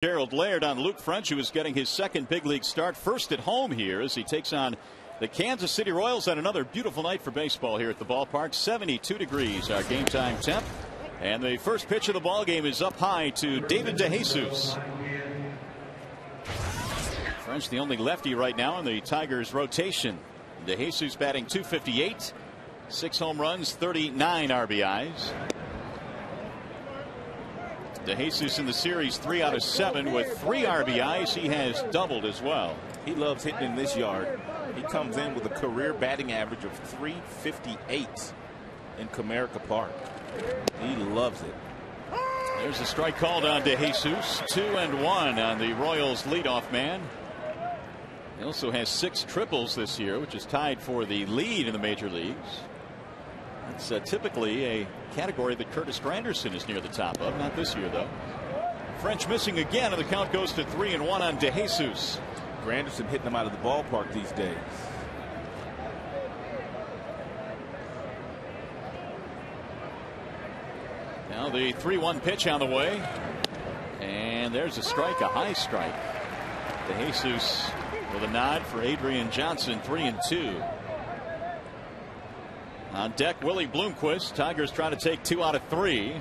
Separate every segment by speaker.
Speaker 1: Gerald Laird on Luke French, who is getting his second big league start, first at home here as he takes on the Kansas City Royals on another beautiful night for baseball here at the ballpark. 72 degrees our game time temp, and the first pitch of the ball game is up high to David DeJesus. French the only lefty right now in the Tigers rotation. DeJesus batting .258, 6 home runs, 39 RBIs. DeJesus in the series 3 out of 7 with 3 RBIs. He has doubled as well.
Speaker 2: He loves hitting in this yard. He comes in with a career batting average of .358 in Comerica Park. He loves it.
Speaker 1: There's a strike called on DeJesus. 2-1 on the Royals leadoff man. He also has 6 triples this year, which is tied for the lead in the major leagues. It's typically a category that Curtis Granderson is near the top of. Not this year, though. French missing again, and the count goes to 3-1 on DeJesus.
Speaker 2: Granderson hitting him out of the ballpark these days.
Speaker 1: Now the 3-1 pitch on the way. And there's a strike, a high strike. DeJesus with a nod for Adrian Johnson, 3-2. On deck, Willie Bloomquist. Tigers trying to take 2 out of 3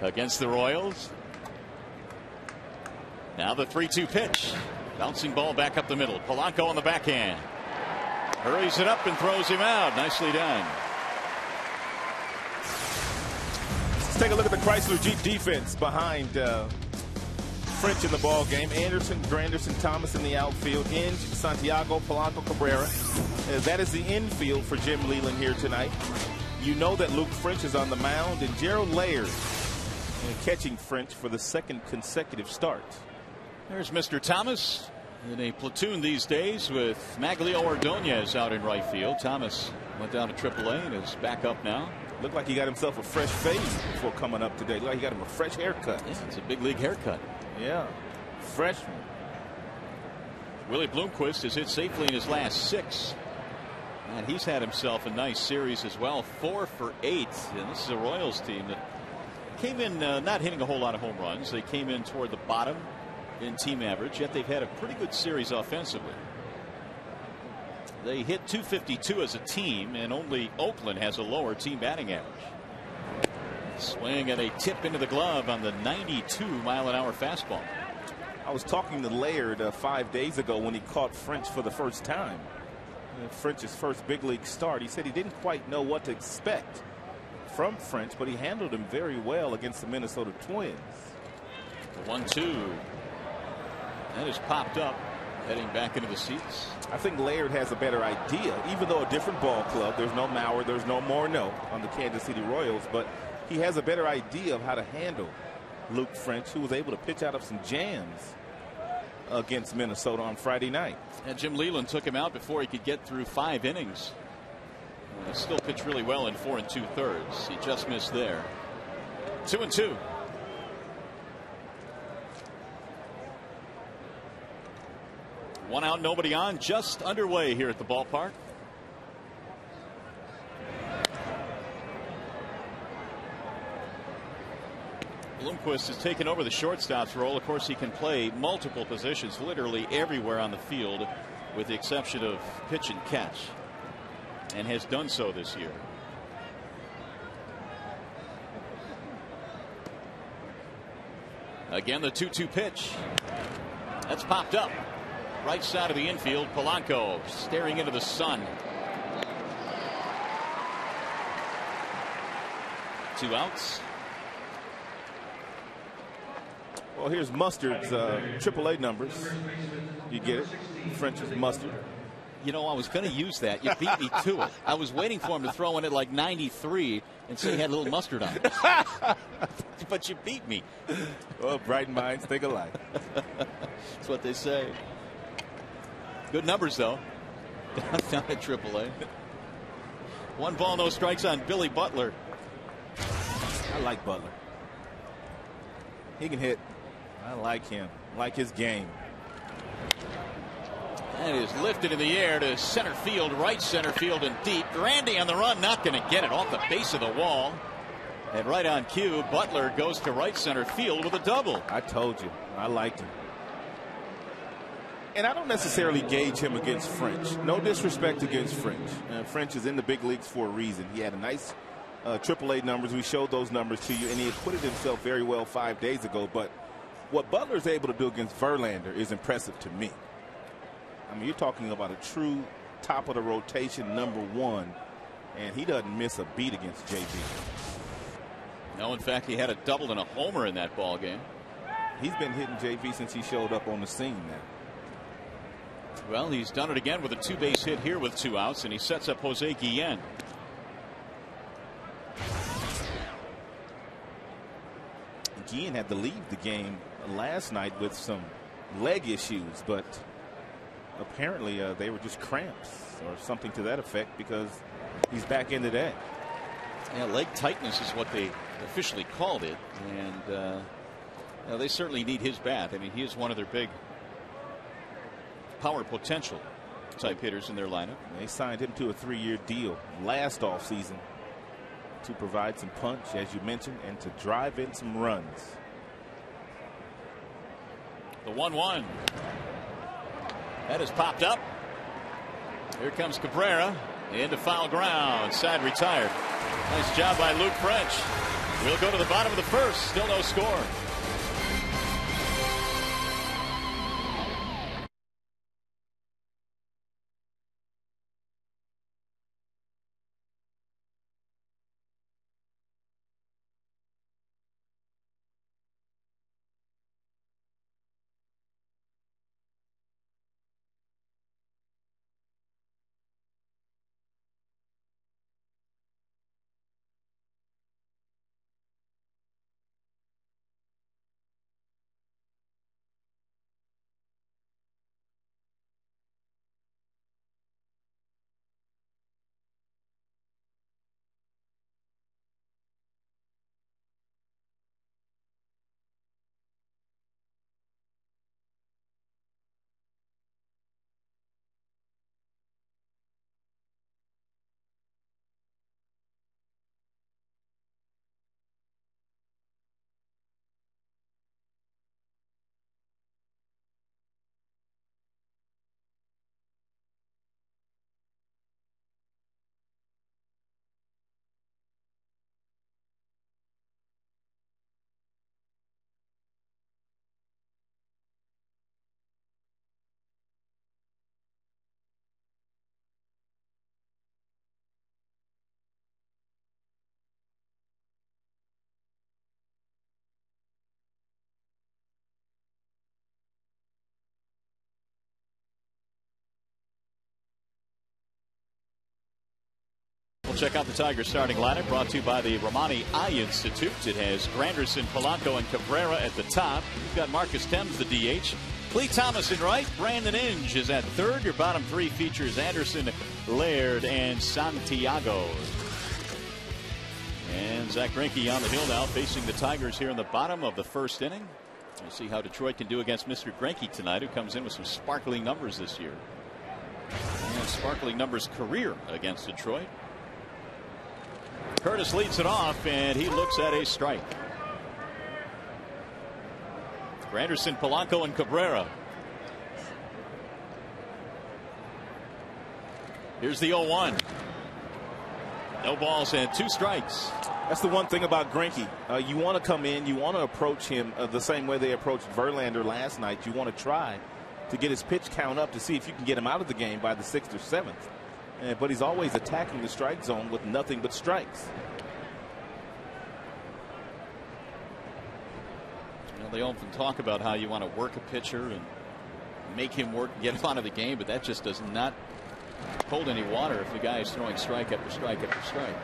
Speaker 1: against the Royals. Now the 3-2 pitch. Bouncing ball back up the middle. Polanco on the backhand. Hurries it up and throws him out. Nicely done.
Speaker 2: Let's take a look at the Chrysler Jeep defense behind French in the ball game. Anderson, Granderson, Thomas in the outfield. Inge, Santiago, Polanco, Cabrera. That is the infield for Jim Leyland here tonight. You know that Luke French is on the mound, and Gerald Laird catching French for the second consecutive start.
Speaker 1: There's Mr. Thomas in a platoon these days with Maglio Ordonez out in right field. Thomas went down to AAA and is back up now.
Speaker 2: Looked like he got himself a fresh fade before coming up today. Looked like he got him a fresh haircut.
Speaker 1: Yeah, it's a big league haircut.
Speaker 2: Yeah, freshman.
Speaker 1: Willie Bloomquist has hit safely in his last 6. And he's had himself a nice series as well. 4 for 8. And this is a Royals team that came in not hitting a whole lot of home runs. They came in toward the bottom in team average, yet they've had a pretty good series offensively. They hit .252 as a team, and only Oakland has a lower team batting average. Swing and a tip into the glove on the 92-mile-an-hour fastball.
Speaker 2: I was talking to Laird 5 days ago when he caught French for the first time. French's first big league start. He said he didn't quite know what to expect from French, but he handled him very well against the Minnesota Twins.
Speaker 1: The 1-2. That is popped up, heading back into the seats.
Speaker 2: I think Laird has a better idea, even though a different ball club. There's no Mauer, there's no Morneau on the Kansas City Royals, but he has a better idea of how to handle Luke French, who was able to pitch out of some jams against Minnesota on Friday night.
Speaker 1: And Jim Leyland took him out before he could get through 5 innings. He still pitched really well in 4 2/3. He just missed there. 2-2. One out, nobody on, just underway here at the ballpark. Bloomquist has taken over the shortstop's role. Of course, he can play multiple positions, literally everywhere on the field, with the exception of pitch and catch, and has done so this year. Again, the 2-2 pitch. That's popped up. Right side of the infield. Polanco staring into the sun. 2 outs.
Speaker 2: Well, here's Mustard's AAA numbers. You get it. French's Mustard.
Speaker 1: You know, I was going to use that. You beat me to it. I was waiting for him to throw in at like 93 and say he had a little mustard on it. But you beat me.
Speaker 2: Well, bright minds think alike.
Speaker 1: That's what they say. Good numbers, though. Down at AAA. 1 ball, no strikes on Billy Butler.
Speaker 2: I like Butler. He can hit. I like him. Like his game.
Speaker 1: That is lifted in the air to center field, right center field and deep. Grandy on the run, not going to get it off the base of the wall. And right on cue, Butler goes to right center field with a double.
Speaker 2: I told you, I liked him. And I don't necessarily gauge him against French. No disrespect against French. French is in the big leagues for a reason. He had a nice AAA numbers. We showed those numbers to you, and he acquitted himself very well 5 days ago. But what Butler's able to do against Verlander is impressive to me. I mean, you're talking about a true top of the rotation #1, and he doesn't miss a beat against JB.
Speaker 1: No, in fact, he had a double and a homer in that ball game.
Speaker 2: He's been hitting JB since he showed up on the scene now.
Speaker 1: Well, he's done it again with a 2-base hit here with 2 outs, and he sets up Jose Guillen.
Speaker 2: Guillen had to leave the game last night with some leg issues, but apparently they were just cramps or something to that effect, because he's back in today.
Speaker 1: Yeah, leg tightness is what they officially called it, and they certainly need his bat. I mean, he is one of their big power potential type hitters in their lineup.
Speaker 2: They signed him to a 3-year deal last offseason to provide some punch, as you mentioned, and to drive in some runs.
Speaker 1: The 1-1. That has popped up. Here comes Cabrera into foul ground. Side retired. Nice job by Luke French. We'll go to the bottom of the first. Still no score. We'll check out the Tigers starting lineup, brought to you by the Romani Eye Institute. It has Granderson, Polanco, and Cabrera at the top. You've got Marcus Thames, the DH. Clee Thomas in right. Brandon Inge is at third. Your bottom 3 features Anderson, Laird, and Santiago. And Zach Greinke on the hill now, facing the Tigers here in the bottom of the first inning. We'll see how Detroit can do against Mr. Greinke tonight, who comes in with some sparkling numbers this year. And sparkling numbers career against Detroit. Curtis leads it off, and he looks at a strike. Granderson, Polanco, and Cabrera. Here's the 0-1. No balls and 2 strikes.
Speaker 2: That's the one thing about Greinke. You want to come in, you want to approach him the same way they approached Verlander last night. You want to try to get his pitch count up to see if you can get him out of the game by the 6th or 7th. But he's always attacking the strike zone with nothing but strikes.
Speaker 1: You know, they often talk about how you want to work a pitcher and make him work, get him out of the game, but that just does not hold any water if the guy is throwing strike after strike after strike.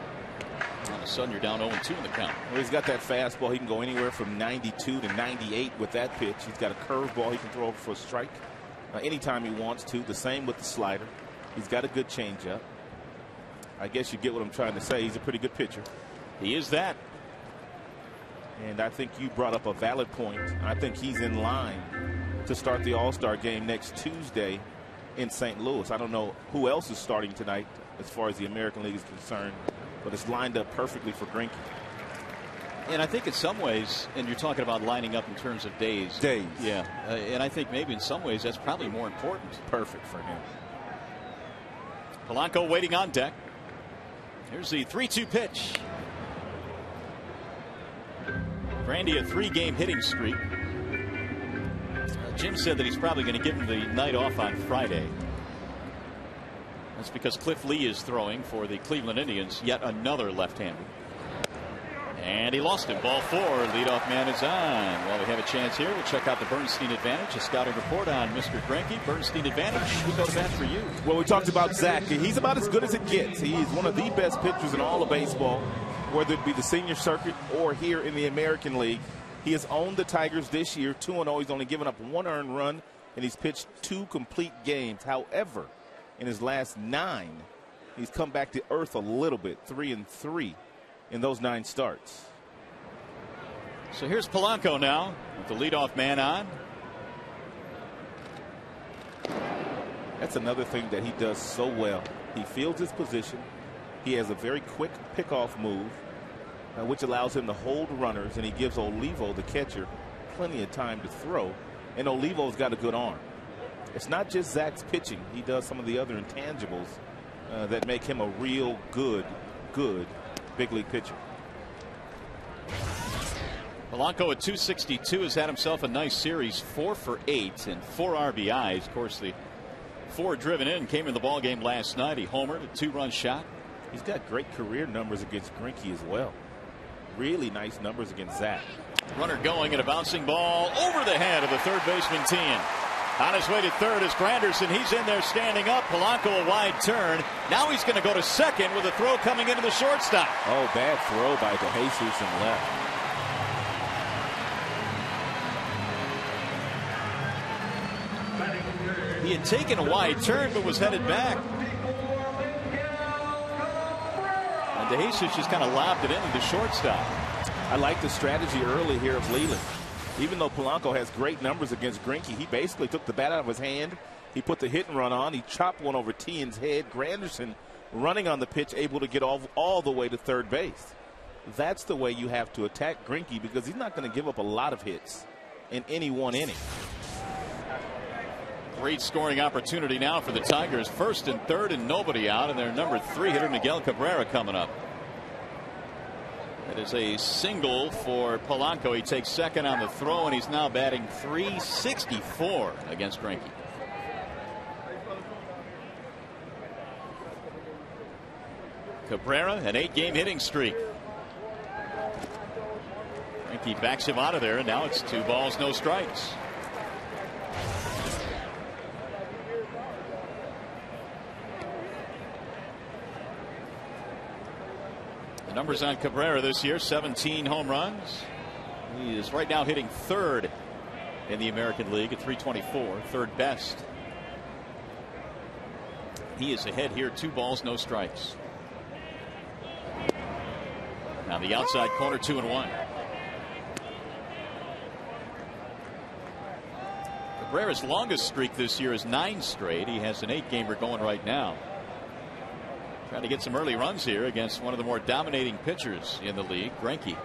Speaker 1: All of a sudden, you're down 0-2 in the count.
Speaker 2: Well, he's got that fastball. He can go anywhere from 92 to 98 with that pitch. He's got a curveball he can throw for a strike anytime he wants to. The same with the slider. He's got a good changeup. I guess you get what I'm trying to say. He's a pretty good pitcher.
Speaker 1: He is that.
Speaker 2: And I think you brought up a valid point. I think he's in line to start the All-Star game next Tuesday in St. Louis. I don't know who else is starting tonight as far as the American League is concerned, but it's lined up perfectly for Greinke.
Speaker 1: And I think in some ways, and you're talking about lining up in terms of days. Yeah. And I think maybe in some ways that's probably more important.
Speaker 2: Perfect for him.
Speaker 1: Polanco waiting on deck. Here's the 3-2 pitch. Grandy, a 3-game hitting streak. Jim said that he's probably going to give him the night off on Friday. That's because Cliff Lee is throwing for the Cleveland Indians, yet another left-hander. And he lost it. Ball 4. Leadoff man is on. Well, we have a chance here. We'll check out the Bernstein Advantage, a scouting report on Mr. Greinke. Bernstein Advantage. Who goes back for you?
Speaker 2: Well, we talked about Zach. He's about as good as it gets. He's one of the best pitchers in all of baseball, whether it be the senior circuit or here in the American League. He has owned the Tigers this year, 2-0. He's only given up 1 earned run, and he's pitched 2 complete games. However, in his last 9, he's come back to earth a little bit, 3-3 in those 9 starts.
Speaker 1: So here's Polanco now with the leadoff man on.
Speaker 2: That's another thing that he does so well. He fields his position. He has a very quick pickoff move, which allows him to hold runners, and he gives Olivo, the catcher, plenty of time to throw. And Olivo's got a good arm. It's not just Zach's pitching. He does some of the other intangibles that make him a real good big league pitcher.
Speaker 1: Polanco at 262 has had himself a nice series, 4 for 8 and 4 RBIs. Of course, the 4 driven in came in the ball game last night. He homered, a 2-run shot.
Speaker 2: He's got great career numbers against Greinke as well. Really nice numbers against Zach.
Speaker 1: Runner going and a bouncing ball over the head of the third baseman Tien. On his way to third is Granderson. He's in there standing up. Polanco a wide turn. Now he's going to go to second with a throw coming into the shortstop.
Speaker 2: Oh, bad throw by DeJesus and left.
Speaker 1: He had taken a wide turn but was headed back. And DeJesus just kind of lobbed it into the shortstop.
Speaker 2: I like the strategy early here of Leland. Even though Polanco has great numbers against Greinke, he basically took the bat out of his hand. He put the hit and run on. He chopped one over Tien's head. Granderson running on the pitch, able to get all the way to third base. That's the way you have to attack Greinke, because he's not going to give up a lot of hits in any one inning.
Speaker 1: Great scoring opportunity now for the Tigers. First and third and nobody out, and their number 3 hitter Miguel Cabrera coming up. It is a single for Polanco. He takes second on the throw, and he's now batting .364 against Greinke. Cabrera, an 8-game hitting streak. Greinke backs him out of there, and now it's 2 balls, no strikes. The numbers on Cabrera this year: 17 home runs. He is right now hitting third in the American League at .324, third best. He is ahead here, 2 balls, no strikes. Now the outside corner, 2-1. Cabrera's longest streak this year is 9 straight. He has an 8-gamer going right now. Trying to get some early runs here against one of the more dominating pitchers in the league, Greinke. He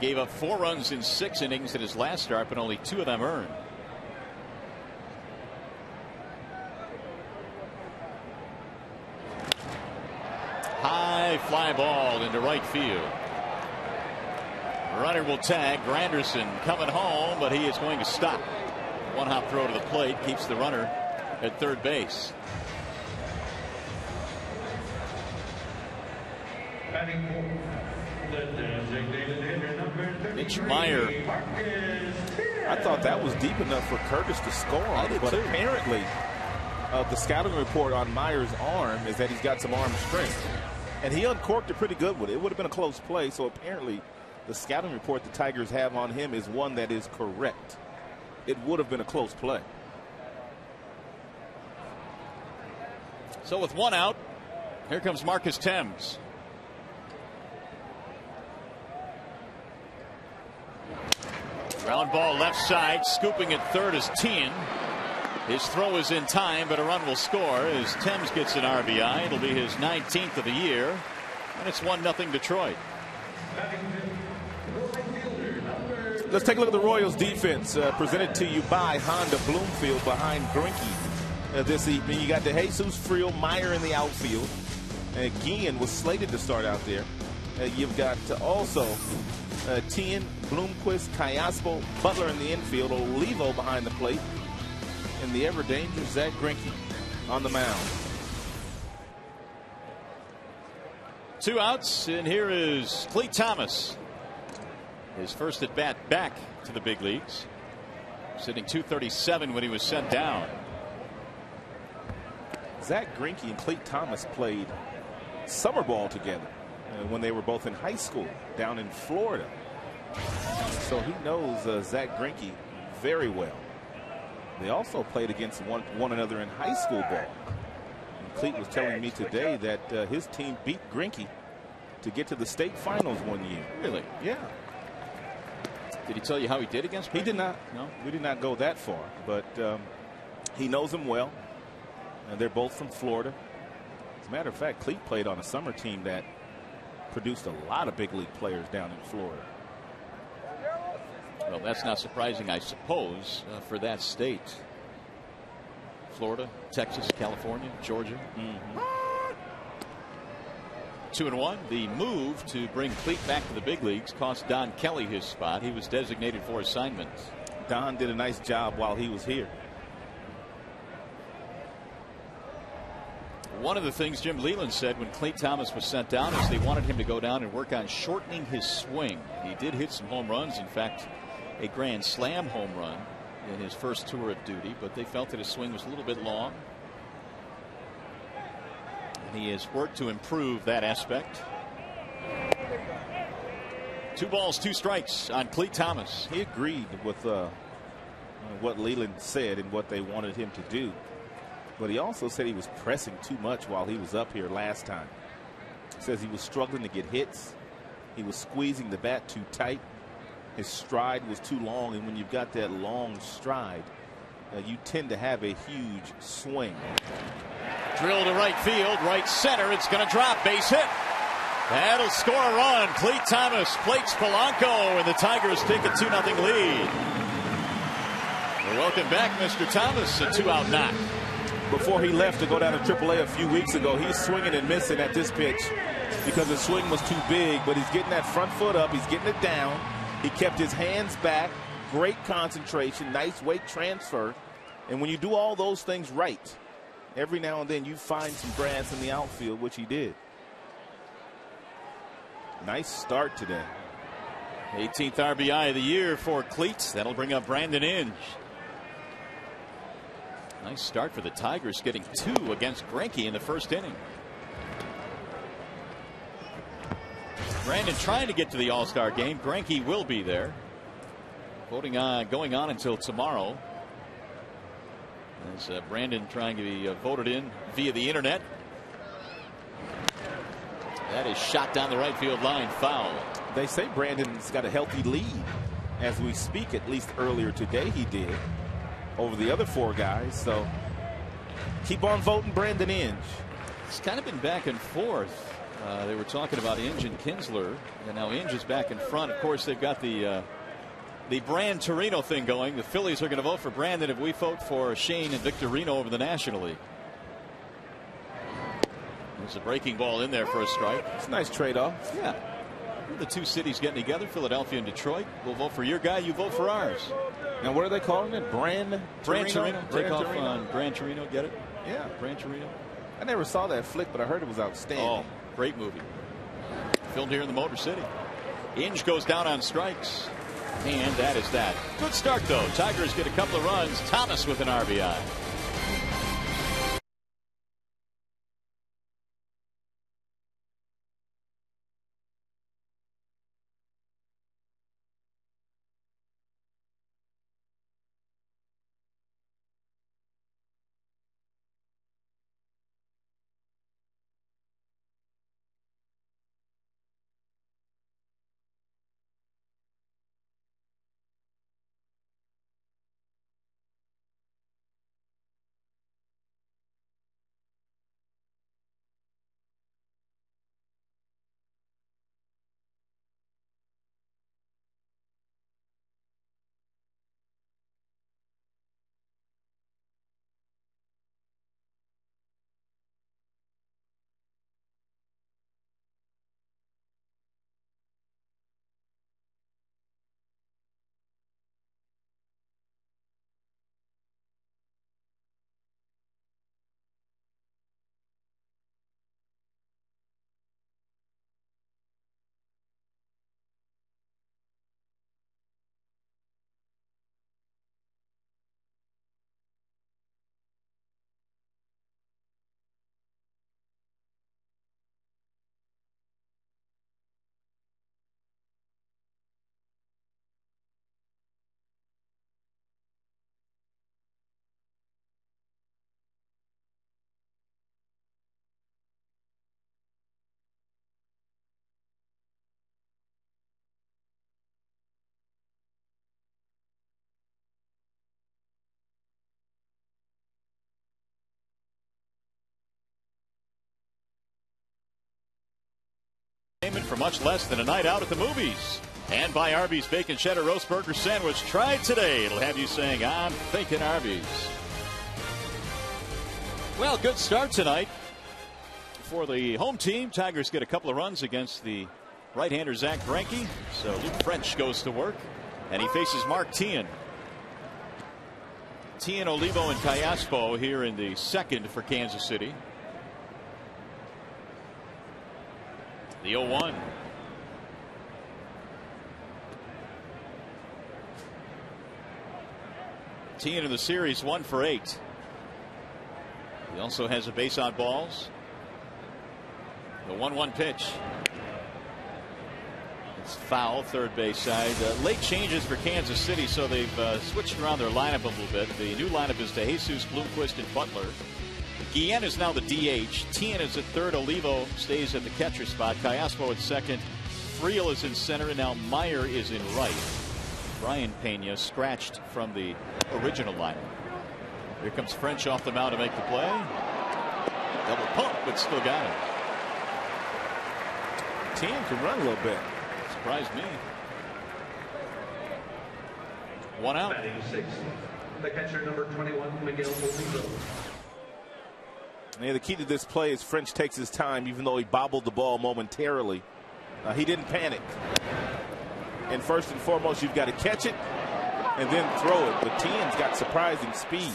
Speaker 1: gave up 4 runs in 6 innings in his last start, but only 2 of them earned. High fly ball into right field. Runner will tag. Granderson coming home, but he is going to stop. 1-hop throw to the plate keeps the runner at third base. Mitch Meyer.
Speaker 2: I thought that was deep enough for Curtis to score on, but
Speaker 1: too.
Speaker 2: Apparently the scouting report on Meyer's arm is that he's got some arm strength, and he uncorked it pretty good with it. It would have been a close play, so apparently the scouting report the Tigers have on him is one that is correct. It would have been a close play.
Speaker 1: So with 1 out, here comes Marcus Thames. Ground ball left side, scooping at third is Tien. His throw is in time, but a run will score as Thames gets an RBI. It'll be his 19th of the year, and it's 1-0 Detroit.
Speaker 2: Let's take a look at the Royals defense presented to you by Honda Bloomfield behind Greinke this evening. You got the Jesus Friel Meyer in the outfield. Guillen was slated to start out there. You've got also Tien, Bloomquist, Callaspo, Butler in the infield, Olivo behind the plate, and the ever dangerous Zach Greinke on the mound.
Speaker 1: 2 outs, and here is Clete Thomas. His first at bat back to the big leagues. Sitting 237 when he was sent down.
Speaker 2: Zach Greinke and Clete Thomas played summer ball together when they were both in high school down in Florida. So he knows Zach Greinke very well. They also played against one another in high school ball. And Clete was telling me today that his team beat Greinke to get to the state finals one year.
Speaker 1: Really?
Speaker 2: Yeah.
Speaker 1: Did he tell you how he did against Greinke?
Speaker 2: He did not.
Speaker 1: No.
Speaker 2: We did not go that far, but he knows him well. And they're both from Florida. As a matter of fact, Clete played on a summer team that produced a lot of big league players down in Florida.
Speaker 1: Well, that's not surprising, I suppose, for that state. Florida, Texas, California, Georgia. 2-1. The move to bring Clete back to the big leagues cost Don Kelly his spot. He was designated for assignment.
Speaker 2: Don did a nice job while he was here.
Speaker 1: One of the things Jim Leyland said when Clete Thomas was sent down is they wanted him to go down and work on shortening his swing. He did hit some home runs. In fact, a grand slam home run in his first tour of duty, but they felt that his swing was a little bit long. And he has worked to improve that aspect. 2 balls, 2 strikes on Clete Thomas.
Speaker 2: He agreed with what Leyland said and what they wanted him to do. But he also said he was pressing too much while he was up here last time. He says he was struggling to get hits. He was squeezing the bat too tight. His stride was too long, and when you've got that long stride, you tend to have a huge swing.
Speaker 1: Drill to right field, right center. It's going to drop. Base hit. That'll score a run. Clete Thomas plates Polanco, and the Tigers take a 2-0 lead. Well, welcome back, Mr. Thomas. A 2-out knock.
Speaker 2: Before he left to go down to AAA a few weeks ago, he's swinging and missing at this pitch because the swing was too big, but he's getting that front foot up. He's getting it down. He kept his hands back. Great concentration, nice weight transfer. And when you do all those things right, every now and then you find some grass in the outfield, which he did. Nice start today.
Speaker 1: 18th RBI of the year for Clete. That'll bring up Brandon Inge. Nice start for the Tigers, getting 2 against Greinke in the first inning. Brandon trying to get to the All-Star game. Greinke will be there. Going on until tomorrow. As Brandon trying to be voted in via the internet. That is shot down the right field line, foul.
Speaker 2: They say Brandon's got a healthy lead as we speak. At least earlier today he did over the other 4 guys. So keep on voting Brandon Inge.
Speaker 1: It's kind of been back and forth. They were talking about Inge and Kinsler, and now Inge is back in front. Of course, they've got the Brand Torino thing going. The Phillies are going to vote for Brandon if we vote for Shane and Victorino over the National League. There's a breaking ball in there for a strike.
Speaker 2: It's a nice trade-off.
Speaker 1: Yeah. The 2 cities getting together, Philadelphia and Detroit. We'll vote for your guy, you vote for ours.
Speaker 2: Now, what are they calling it? Brand Torino?
Speaker 1: Take off on Brand Torino, get it?
Speaker 2: Yeah.
Speaker 1: Brand Torino.
Speaker 2: I never saw that flick, but I heard it was outstanding.
Speaker 1: Oh, great movie. Filmed here in the Motor City. Inge goes down on strikes. And that is that. Good start, though. Tigers get a couple of runs. Thomas with an RBI. For much less than a night out at the movies. And by Arby's Bacon Cheddar Roast Burger Sandwich. Try it today. It'll have you saying, I'm thinking Arby's. Well, good start tonight for the home team. Tigers get a couple of runs against the right-hander Zach Greinke. So Luke French goes to work. And he faces Mark Teahen. Teahen, Olivo, and Callaspo here in the second for Kansas City. The 0-1. Teahen in the series 1 for 8. He also has a base on balls. The 1-1 pitch. It's foul, third base side. Late changes for Kansas City, so they've switched around their lineup a little bit. The new lineup is DeJesus, Bloomquist, and Butler. Guillen is now the DH. Teahen is at third. Olivo stays at the catcher spot. Callaspo at second. Friel is in center, and now Meyer is in right. Brian Pena scratched from the original lineup. Here comes French off the mound to make the play. Double pump, but still got it.
Speaker 2: Teahen can run a little bit.
Speaker 1: Surprised me. 1 out.
Speaker 3: The catcher, number 21, Miguel Olivo.
Speaker 2: Yeah, the key to this play is French takes his time, even though he bobbled the ball momentarily. He didn't panic. And first and foremost, you've got to catch it and then throw it. But Teahen's got surprising speed.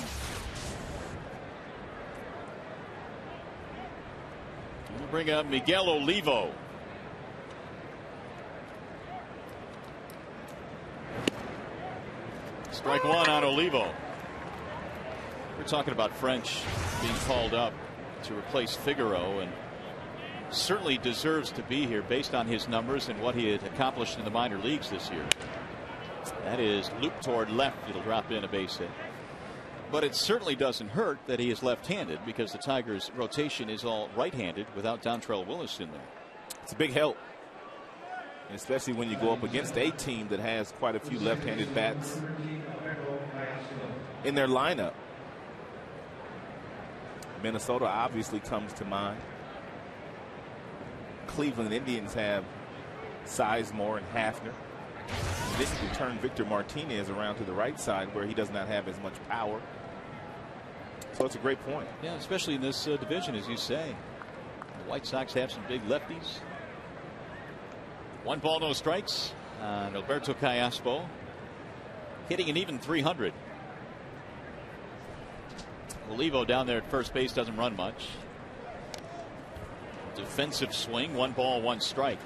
Speaker 1: We'll bring up Miguel Olivo. Strike 1 on Olivo. We're talking about French being called up to replace Figaro, and certainly deserves to be here based on his numbers and what he had accomplished in the minor leagues this year. That is looped toward left. It'll drop in a base hit. But it certainly doesn't hurt that he is left-handed, because the Tigers' rotation is all right-handed without Dontrell Willis in there.
Speaker 2: It's a big help, especially when you go up against a team that has quite a few left-handed bats in their lineup. Minnesota obviously comes to mind. Cleveland Indians have Sizemore and Hafner. They can turn Victor Martinez around to the right side where he does not have as much power. So it's a great point.
Speaker 1: Yeah, especially in this division, as you say. The White Sox have some big lefties. 1 ball, no strikes on Alberto Callaspo, hitting an even 300. Olivo down there at first base doesn't run much. Defensive swing, 1 ball, 1 strike.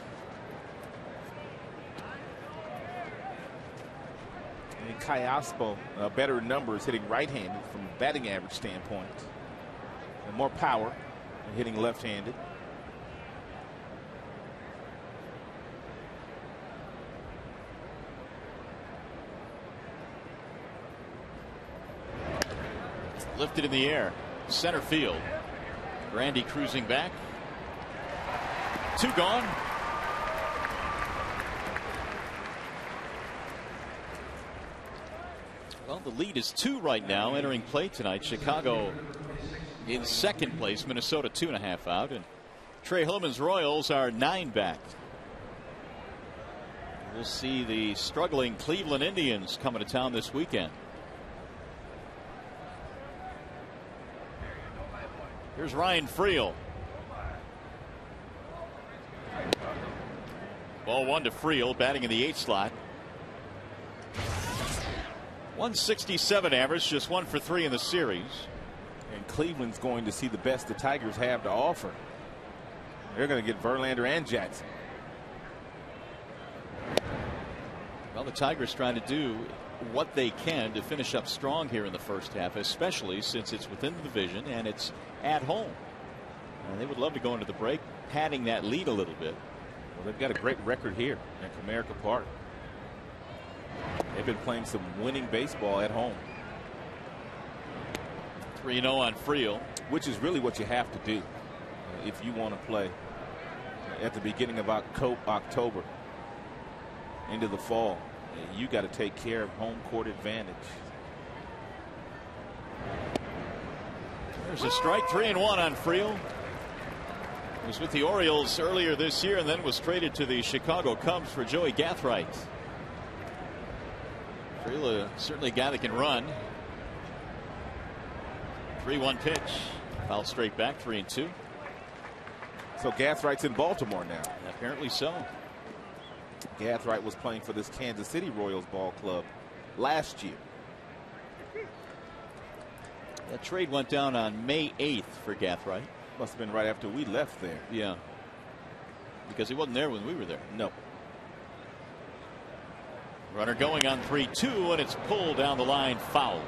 Speaker 2: And Callaspo, better numbers hitting right-handed from a batting average standpoint, and more power hitting left-handed.
Speaker 1: Lifted in the air, center field. Grandy cruising back. 2 gone. Well, the lead is 2 right now entering play tonight. Chicago in second place, Minnesota 2.5 out, and Trey Hillman's Royals are 9 back. We'll see the struggling Cleveland Indians coming to town this weekend. Here's Ryan Friel. Ball 1 to Friel, batting in the 8th slot. 167 average, just 1 for 3 in the series.
Speaker 2: And Cleveland's going to see the best the Tigers have to offer. They're going to get Verlander and Jackson.
Speaker 1: Well, the Tigers trying to do what they can to finish up strong here in the first half, especially since it's within the division and it's at home. And they would love to go into the break padding that lead a little bit.
Speaker 2: Well, they've got a great record here at Comerica Park. They've been playing some winning baseball at home.
Speaker 1: 3-0 on Friel,
Speaker 2: which is really what you have to do if you want to play at the beginning of October into the fall. You got to take care of home court advantage.
Speaker 1: There's a strike. 3-1 on Friel. Was with the Orioles earlier this year and then was traded to the Chicago Cubs for Joey Gathright. Friel, certainly a guy that can run. 3-1 pitch. Fouled straight back, 3-2.
Speaker 2: So Gathright's in Baltimore now.
Speaker 1: Apparently so.
Speaker 2: Gathright was playing for this Kansas City Royals ball club last year.
Speaker 1: That trade went down on May 8th for Gathright.
Speaker 2: Must have been right after we left there.
Speaker 1: Yeah. Because he wasn't there when we were there.
Speaker 2: No.
Speaker 1: Runner going on 3-2, and it's pulled down the line, foul.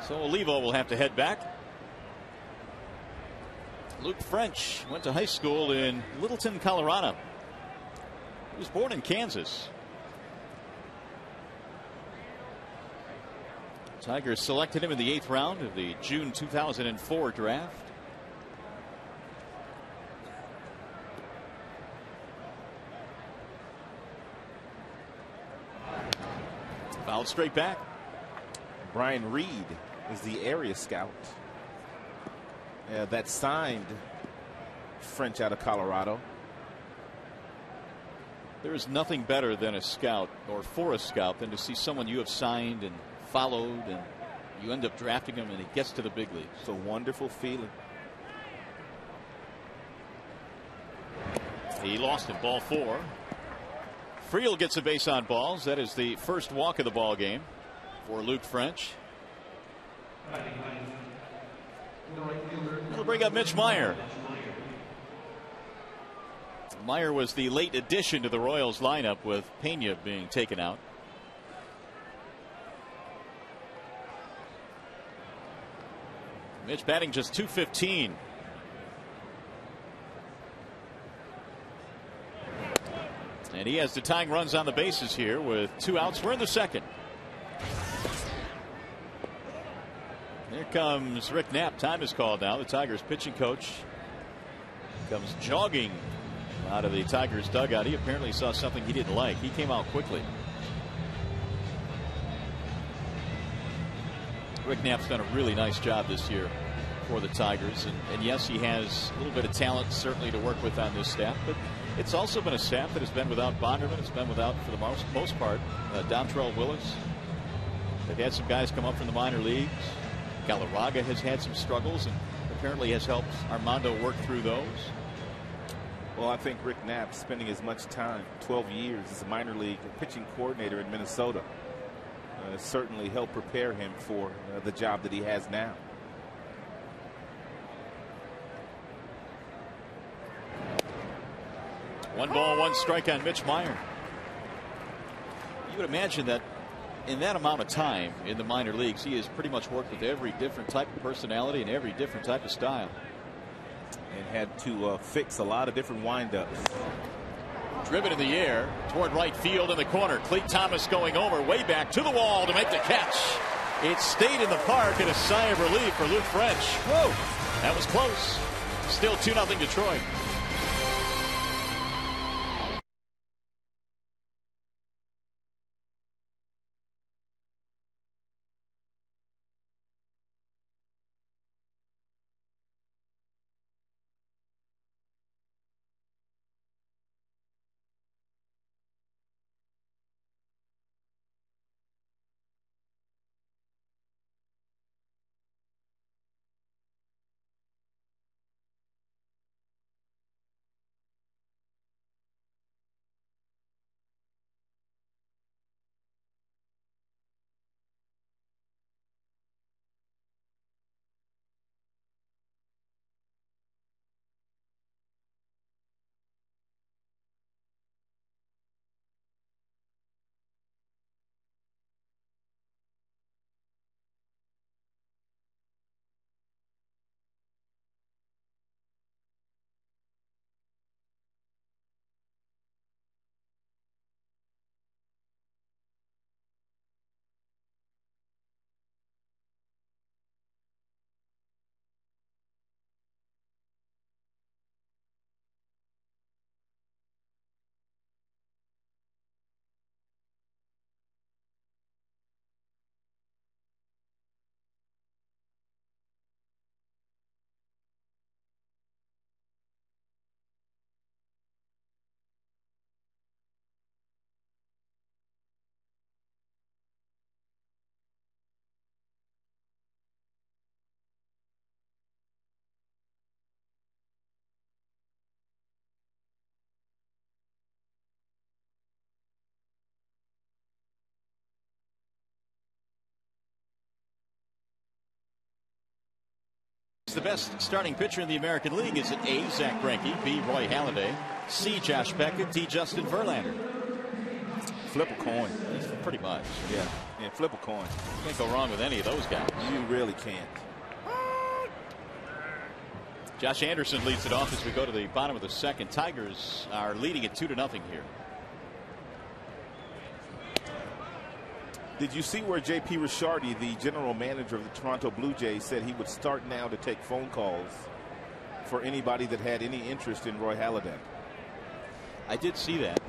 Speaker 1: So Olivo will have to head back. Luke French went to high school in Littleton, Colorado. He was born in Kansas. Tigers selected him in the 8th round of the June 2004 draft. Fouled straight back.
Speaker 2: Brian Reed is the area scout that signed French out of Colorado.
Speaker 1: There is nothing better than a scout, or for a scout, than to see someone you have signed and followed, and you end up drafting him and he gets to the big leagues.
Speaker 2: It's a wonderful feeling.
Speaker 1: He lost it, ball 4. Friel gets a base on balls. That is the first walk of the ball game for Luke French. We'll bring up Mitch Meyer. Meyer was the late addition to the Royals lineup with Pena being taken out. Mitch batting just .215. And he has the tying runs on the bases here with 2 outs. We're in the 2nd. Here comes Rick Knapp. Time is called now. The Tigers pitching coach comes jogging out of the Tigers dugout. He apparently saw something he didn't like. He came out quickly. Rick Knapp's done a really nice job this year for the Tigers. And yes, he has a little bit of talent certainly to work with on this staff. But it's also been a staff that has been without Bonderman. It's been without, for the most part, Dontrell Willis. They've had some guys come up from the minor leagues. Galarraga has had some struggles and apparently has helped Armando work through those.
Speaker 2: Well, I think Rick Knapp spending as much time, 12 years, as a minor league pitching coordinator in Minnesota, certainly helped prepare him for the job that he has now.
Speaker 1: One ball, 1 strike on Mitch Meyer. You would imagine that in that amount of time in the minor leagues, he has pretty much worked with every different type of personality and every different type of style.
Speaker 2: And had to fix a lot of different windups.
Speaker 1: Driven in the air toward right field in the corner. Cleat Thomas going over, way back to the wall to make the catch. It stayed in the park, and a sigh of relief for Luke French. Whoa, that was close. Still 2-0 Detroit. the best starting pitcher in the American League? Is it A, Zach Greinke, B, Roy Halladay, C, Josh Beckett, D, Justin Verlander?
Speaker 2: Flip a coin.
Speaker 1: Pretty much.
Speaker 2: Yeah, flip a coin.
Speaker 1: Can't go wrong with any of those guys.
Speaker 2: You really can't.
Speaker 1: Josh Anderson leads it off as we go to the bottom of the second. Tigers are leading it 2-0 here.
Speaker 2: Did you see where J.P. Ricciardi, the general manager of the Toronto Blue Jays, said he would start now to take phone calls for anybody that had any interest in Roy Halladay?
Speaker 1: I did see that,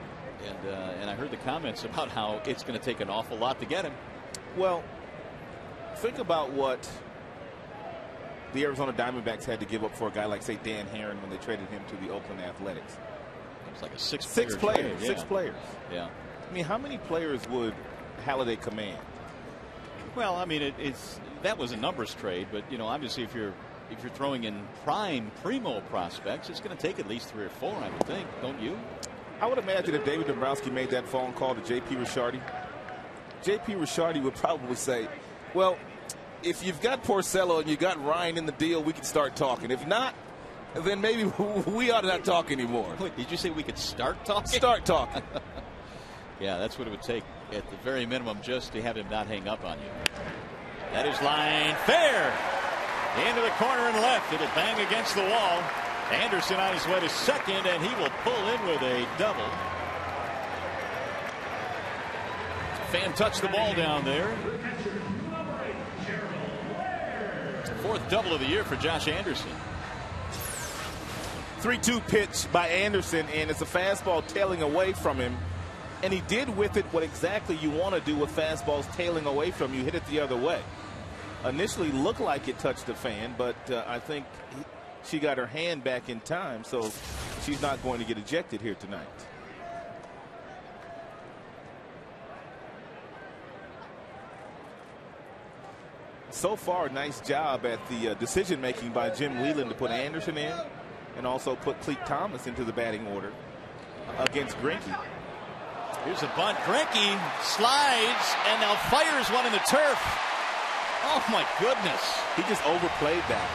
Speaker 1: and I heard the comments about how it's going to take an awful lot to get him.
Speaker 2: Well, think about what the Arizona Diamondbacks had to give up for a guy like, say, Dan Herron when they traded him to the Oakland Athletics.
Speaker 1: It was like a six
Speaker 2: players.
Speaker 1: Trade, yeah.
Speaker 2: 6 players.
Speaker 1: Yeah.
Speaker 2: I mean, how many players would Halladay command?
Speaker 1: Well, I mean, that was a numbers trade, but you know, obviously, if you're throwing in primo prospects, it's going to take at least 3 or 4, I would think, don't you?
Speaker 2: I would imagine if David Dombrowski made that phone call to J.P. Ricciardi, J.P. Ricciardi would probably say, well, if you've got Porcello and you got Ryan in the deal, we can start talking. If not, then maybe we ought to not talk anymore.
Speaker 1: Wait, did you say we could start talking?
Speaker 2: Start talking.
Speaker 1: Yeah, that's what it would take at the very minimum just to have him not hang up on you. That is line fair. Into the corner and left. It'll bang against the wall. Anderson on his way to second, and he will pull in with a double. Fan touched the ball down there. 4th double of the year for Josh Anderson.
Speaker 2: 3-2 pitch by Anderson, and it's a fastball tailing away from him. And he did with it what exactly you want to do with fastballs tailing away from you. Hit it the other way. Initially looked like it touched the fan, but I think she got her hand back in time, so she's not going to get ejected here tonight. So far, nice job at the decision making by Jim Leyland to put Anderson in and also put Cleet Thomas into the batting order against Greinke.
Speaker 1: Here's a bunt. Greinke slides and now fires one in the turf. Oh my goodness.
Speaker 2: He just overplayed that.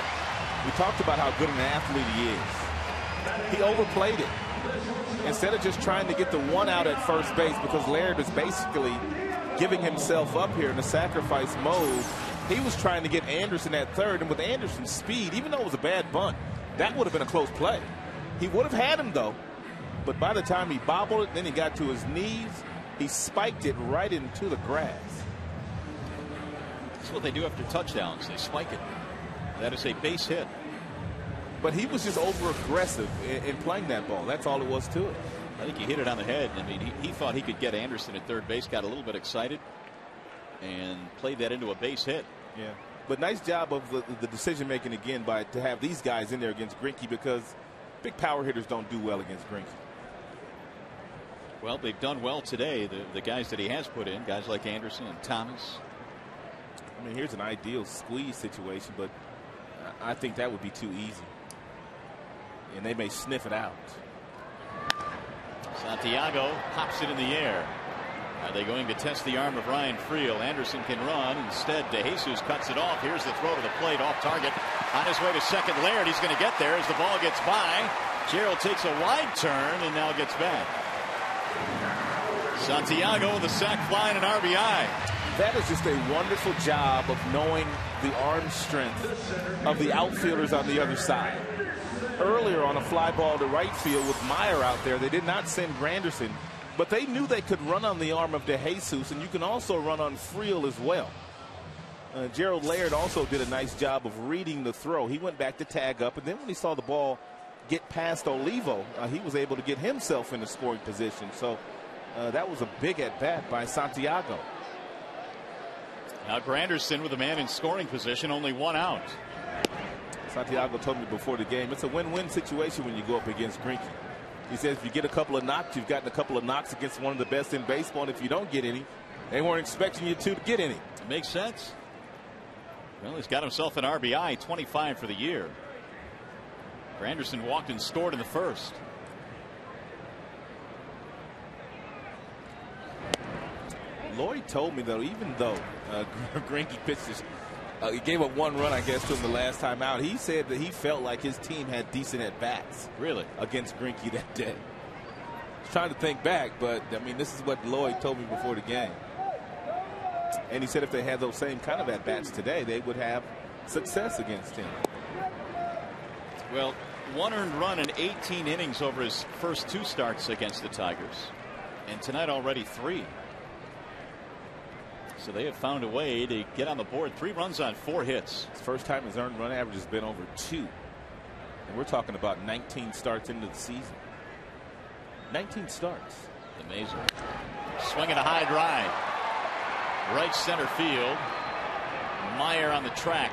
Speaker 2: We talked about how good an athlete he is. He overplayed it. Instead of just trying to get the one out at first base, because Laird is basically giving himself up here in a sacrifice mode, he was trying to get Anderson at third, and with Anderson's speed, even though it was a bad bunt, that would have been a close play. He would have had him, though. But by the time he bobbled it, then he got to his knees, he spiked it right into the grass.
Speaker 1: That's what they do after touchdowns. They spike it. That is a base hit.
Speaker 2: But he was just over-aggressive in playing that ball. That's all it was to it.
Speaker 1: I think he hit it on the head. I mean, he thought he could get Anderson at third base, got a little bit excited, and played that into a base hit.
Speaker 2: Yeah. But nice job of the decision-making again to have these guys in there against Greinke, because big power hitters don't do well against Greinke.
Speaker 1: Well, they've done well today, the guys that he has put in, guys like Anderson and Thomas.
Speaker 2: I mean, here's an ideal squeeze situation, but I think that would be too easy. And they may sniff it out.
Speaker 1: Santiago pops it in the air. Are they going to test the arm of Ryan Friel? Anderson can run. Instead, DeJesus cuts it off. Here's the throw to the plate, off target. On his way to second, Laird. He's going to get there as the ball gets by. Gerald takes a wide turn and now gets back. Santiago with a sac fly and an RBI.
Speaker 2: That is just a wonderful job of knowing the arm strength of the outfielders on the other side. Earlier on a fly ball to right field with Meyer out there, they did not send Granderson, but they knew they could run on the arm of DeJesus, and you can also run on Friel as well. Gerald Laird also did a nice job of reading the throw. He went back to tag up, and then when he saw the ball get past Olivo, he was able to get himself in a scoring position. So that was a big at-bat by Santiago.
Speaker 1: Now Granderson with a man in scoring position, only one out.
Speaker 2: Santiago told me before the game, it's a win-win situation when you go up against Greinke. He says if you get a couple of knocks, you've gotten a couple of knocks against one of the best in baseball, and if you don't get any, they weren't expecting you to get any.
Speaker 1: It makes sense. Well, he's got himself an RBI, 25 for the year. Granderson walked and scored in the first.
Speaker 2: Lloyd told me, though, even though Greinke pitched He gave up 1 run, I guess, to him the last time out. He said that he felt like his team had decent at-bats.
Speaker 1: Really?
Speaker 2: Against Greinke that day. I was trying to think back, but, I mean, this is what Lloyd told me before the game. And he said if they had those same kind of at-bats today, they would have success against him.
Speaker 1: Well, 1 earned run in 18 innings over his first 2 starts against the Tigers. And tonight already 3. So they have found a way to get on the board. 3 runs on 4 hits.
Speaker 2: It's the first time his earned run average has been over 2. And we're talking about 19 starts into the season. 19 starts.
Speaker 1: Amazing. Swinging a high drive. Right center field. Meyer on the track.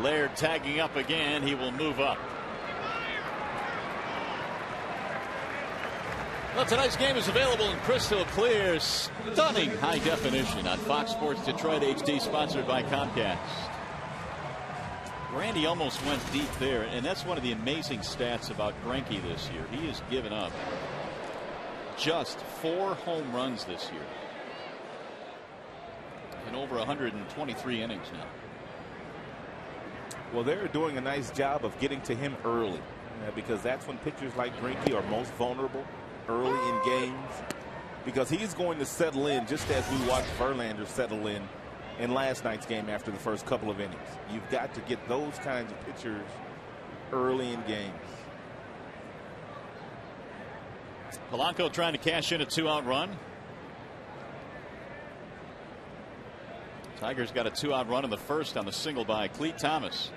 Speaker 1: Laird tagging up again. He will move up. Well, tonight's game is available in crystal clear, stunning high definition on Fox Sports Detroit HD, sponsored by Comcast. Randy almost went deep there, and that's one of the amazing stats about Greinke this year. He has given up just 4 home runs this year in over 123 innings now.
Speaker 2: Well, they're doing a nice job of getting to him early, because that's when pitchers like Greinke are most vulnerable. Early in games, because he's going to settle in just as we watched Verlander settle in last night's game after the first couple of innings. You've got to get those kinds of pitchers early in games.
Speaker 1: Polanco trying to cash in a 2-out run. Tigers got a 2-out run in the first on the single by Clete Thomas.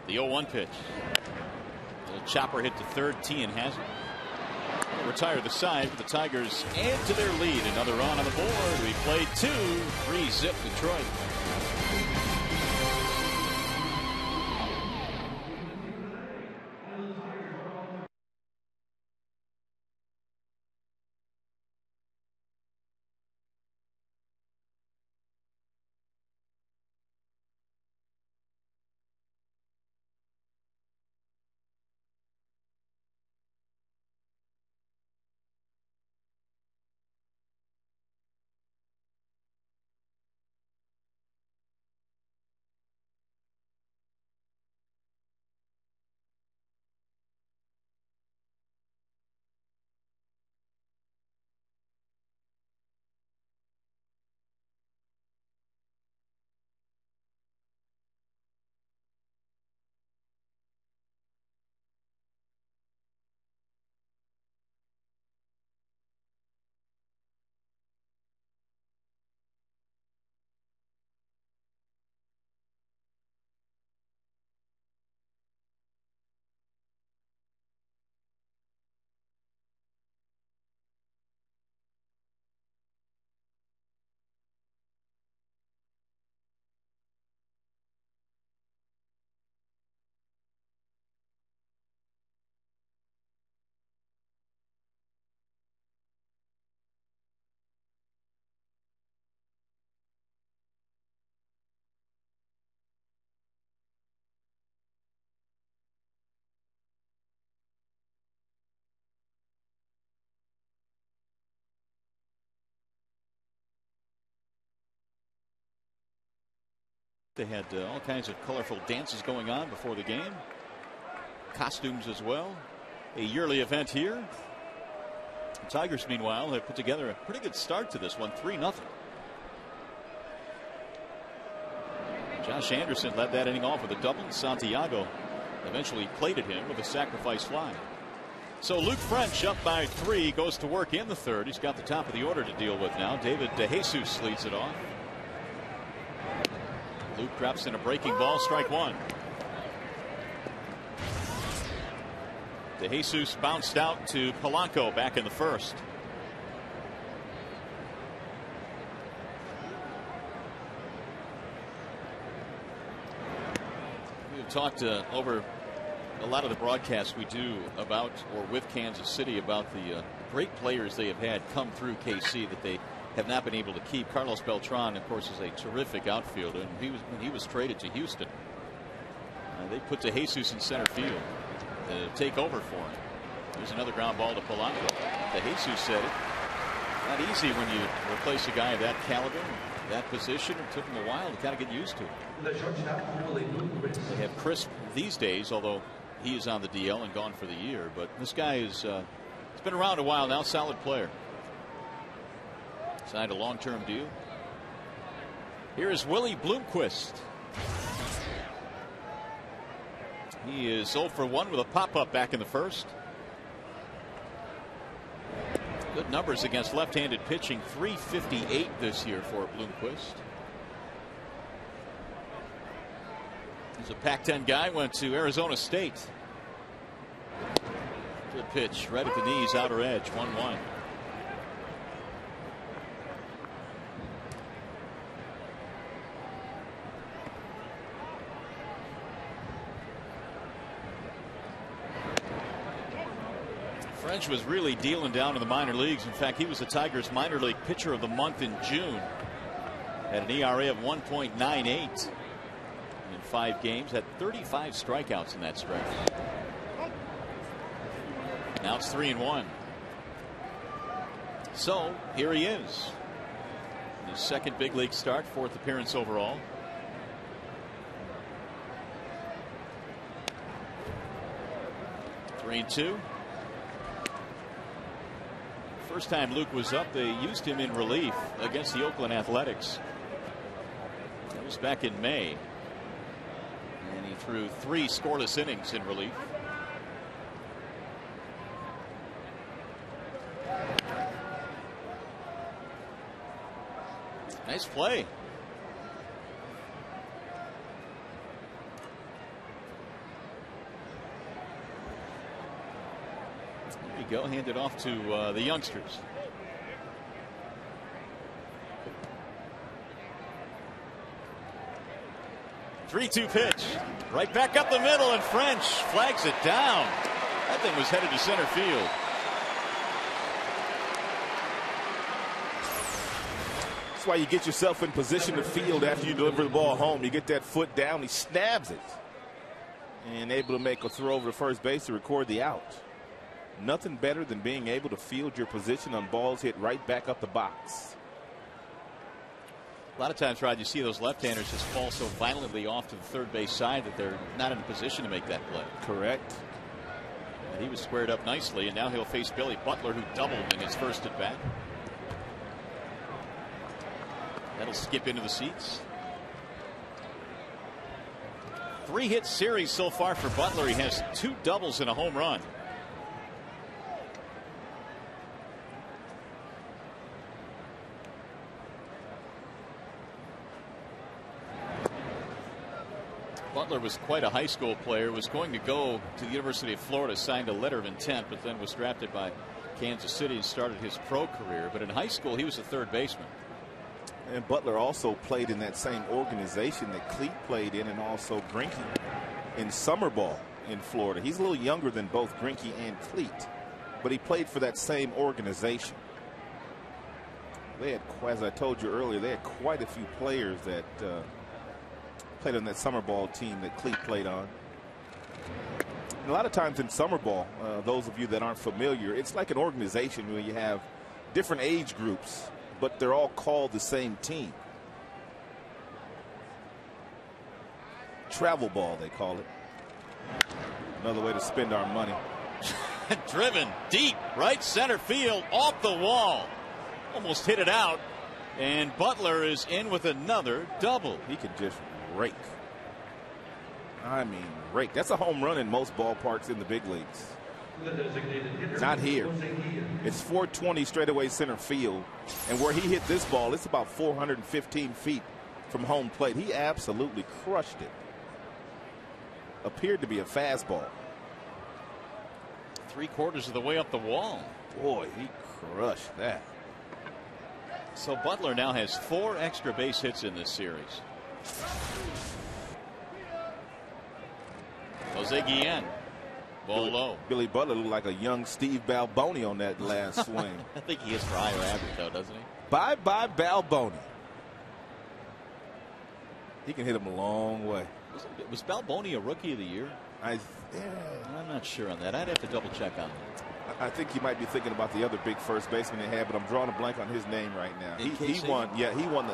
Speaker 1: The 0-1 pitch. Little chopper hit to third. Tien has it. Retire the side, but the Tigers add to their lead. Another run on the board. We played 2. 3-zip Detroit. They had all kinds of colorful dances going on before the game. Costumes as well. A yearly event here. The Tigers, meanwhile, have put together a pretty good start to this one. 3-0. Josh Anderson led that inning off with a double. Santiago eventually plated him with a sacrifice fly. So Luke French up by 3 goes to work in the third. He's got the top of the order to deal with now. David DeJesus leads it off. Luke drops in a breaking ball, strike 1. DeJesus bounced out to Polanco back in the first. We've talked over a lot of the broadcasts we do about or with Kansas City about the great players they have had come through KC that they have not been able to keep. Carlos Beltran, of course, is a terrific outfielder, and when he was traded to Houston, they put DeJesus in center field to take over for him. There's another ground ball to Polanco. DeJesus said it. Not easy when you replace a guy of that caliber. that position. It took him a while to kind of get used to it.
Speaker 3: The shortstop, Willie Bloomquist.
Speaker 1: They have Crisp these days, although he is on the DL and gone for the year. But this guy is he's been around a while now. Solid player. Signed a long-term deal. Here is Willie Bloomquist. He is 0 for 1 with a pop-up back in the first. Good numbers against left-handed pitching. .358 this year for Bloomquist. He's a Pac-10 guy. Went to Arizona State. Good pitch right at the knees, outer edge. 1-1. French was really dealing down in the minor leagues. In fact, he was the Tigers minor league pitcher of the month in June. Had an ERA of 1.98 in 5 games. Had 35 strikeouts in that stretch. Now it's 3-1. So here he is. His second big league start, 4th appearance overall. Three and 2. First time Luke was up, they used him in relief against the Oakland Athletics. That was back in May. And he threw 3 scoreless innings in relief. Nice play. Go hand it off to the youngsters. Three-two pitch right back up the middle, and French flags it down. That thing was headed to center field.
Speaker 2: That's why you get yourself in position to field after you deliver the ball home. You get that foot down, he snaps it, and able to make a throw over to first base to record the out. Nothing better than being able to field your position on balls hit right back up the box.
Speaker 1: A lot of times, Rod, you see those left-handers just fall so violently off to the third base side that they're not in a position to make that play.
Speaker 2: Correct.
Speaker 1: And he was squared up nicely, and now he'll face Billy Butler, who doubled in his first at bat. That'll skip into the seats. 3-hit series so far for Butler. He has 2 doubles and a home run. Butler was quite a high school player, was going to go to the University of Florida, signed a letter of intent, but then was drafted by Kansas City and started his pro career. But in high school, he was a third baseman.
Speaker 2: And Butler also played in that same organization that Cleat played in, and also Greinke in summer ball in Florida. He's a little younger than both Greinke and Cleat, but he played for that same organization. They had, as I told you earlier, they had quite a few players that played on that summer ball team that Cleat played on. And a lot of times in summer ball, those of you that aren't familiar, it's like an organization where you have different age groups, but they're all called the same team. Travel ball, they call it. Another way to spend our money.
Speaker 1: Driven deep right center field, off the wall. Almost hit it out, and Butler is in with another double.
Speaker 2: He can just rake. I mean, rake. That's a home run in most ballparks in the big leagues. Not here. It's 420 straightaway center field, and where he hit this ball, it's about 415 feet from home plate. He absolutely crushed it. Appeared to be a fastball.
Speaker 1: 3/4 of the way up the wall.
Speaker 2: Boy, he crushed that.
Speaker 1: So Butler now has 4 extra base hits in this series. Jose Guillen, ball low.
Speaker 2: Billy Butler looked like a young Steve Balboni on that last swing.
Speaker 1: I think he is for higher average, though, doesn't he?
Speaker 2: Bye-bye Balboni. He can hit him a long way.
Speaker 1: Was Balboni a rookie of the year? I'm not sure on that. I'd have to double check on that.
Speaker 2: I think you might be thinking about the other big first baseman they had, but I'm drawing a blank on his name right now. He won. Yeah, he won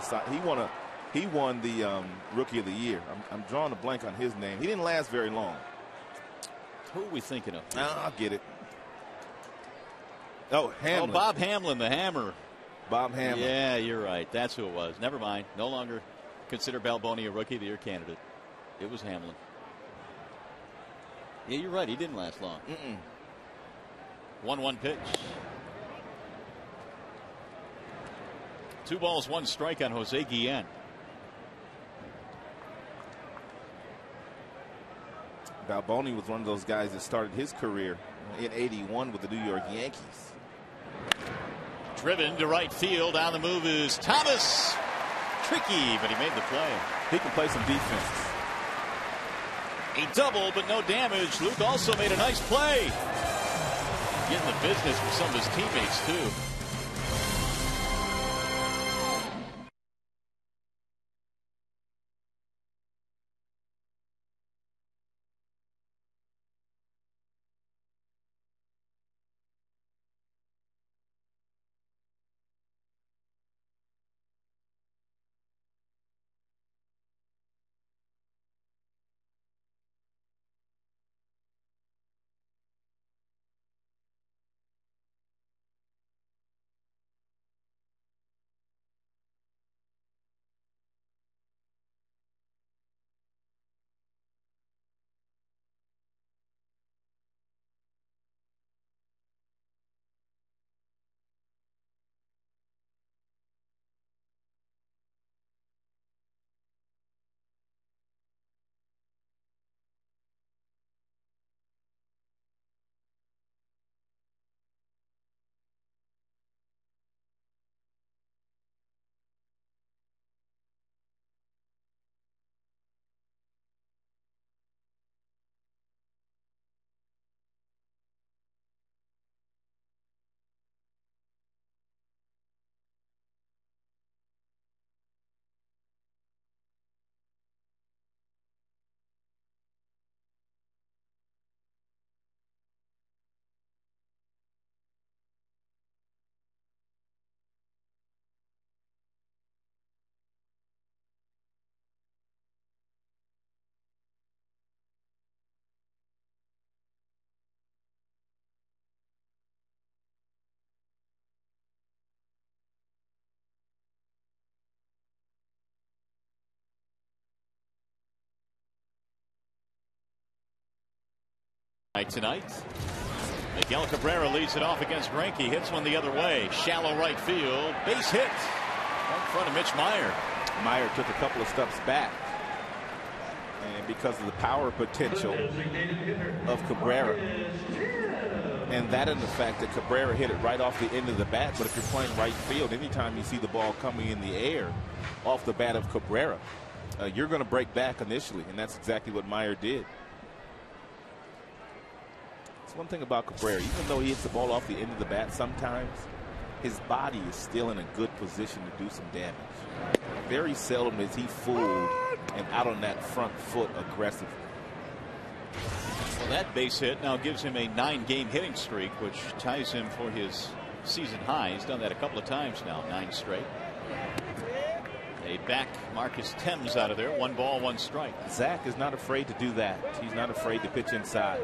Speaker 2: the Rookie of the Year. I'm drawing a blank on his name. He didn't last very long.
Speaker 1: Who are we thinking of?
Speaker 2: I'll get it. Oh, Hamlin.
Speaker 1: Oh, Bob Hamlin, the Hammer.
Speaker 2: Bob Hamlin.
Speaker 1: Yeah, you're right. That's who it was. Never mind. No longer consider Balboni a Rookie of the Year candidate. It was Hamlin. Yeah, you're right. He didn't last long. 1-1 pitch. 2 balls, 1 strike on Jose Guillen.
Speaker 2: Balboni was one of those guys that started his career in '81 with the New York Yankees.
Speaker 1: Driven to right field. On the move is Thomas. Tricky, but he made the play.
Speaker 2: He can play some defense.
Speaker 1: A double, but no damage. Luke also made a nice play. Getting the business from some of his teammates, too. Tonight, Miguel Cabrera leads it off against Greinke. Hits one the other way. Shallow right field. Base hit. Right in front of Mitch Meyer.
Speaker 2: Meyer took a couple of steps back. And because of the power potential of Cabrera. And that and the fact that Cabrera hit it right off the end of the bat. But if you're playing right field, anytime you see the ball coming in the air off the bat of Cabrera, you're going to break back initially. And that's exactly what Meyer did. One thing about Cabrera, even though he hits the ball off the end of the bat, sometimes his body is still in a good position to do some damage. Very seldom is he fooled and out on that front foot aggressively.
Speaker 1: Well, that base hit now gives him a 9-game hitting streak, which ties him for his season high. He's done that a couple of times now, 9 straight. They back Marcus Thames out of there. 1 ball, 1 strike.
Speaker 2: Zach is not afraid to do that. He's not afraid to pitch inside.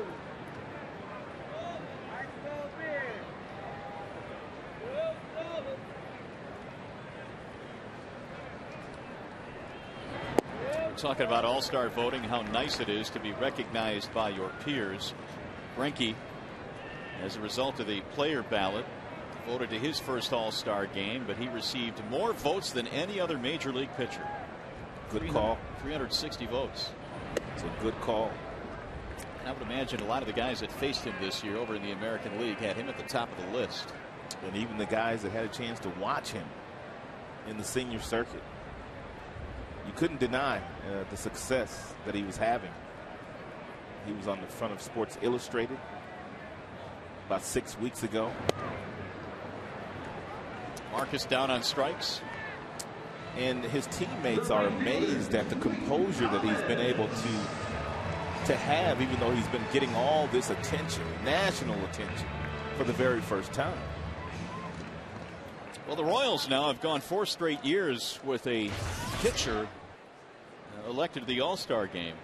Speaker 1: Talking about all-star voting, how nice it is to be recognized by your peers. Greinke, as a result of the player ballot, voted to his first all-star game, but he received more votes than any other major league pitcher.
Speaker 2: Good call.
Speaker 1: 360 votes.
Speaker 2: It's a good call.
Speaker 1: And I would imagine a lot of the guys that faced him this year over in the American League had him at the top of the list.
Speaker 2: And even the guys that had a chance to watch him in the senior circuit. You couldn't deny the success that he was having. He was on the front of Sports Illustrated about 6 weeks ago.
Speaker 1: Marcus down on strikes.
Speaker 2: And his teammates are amazed at the composure that he's been able to have, even though he's been getting all this attention, national attention, for the very first time.
Speaker 1: Well, the Royals now have gone 4 straight years with a pitcher elected to the All-Star game.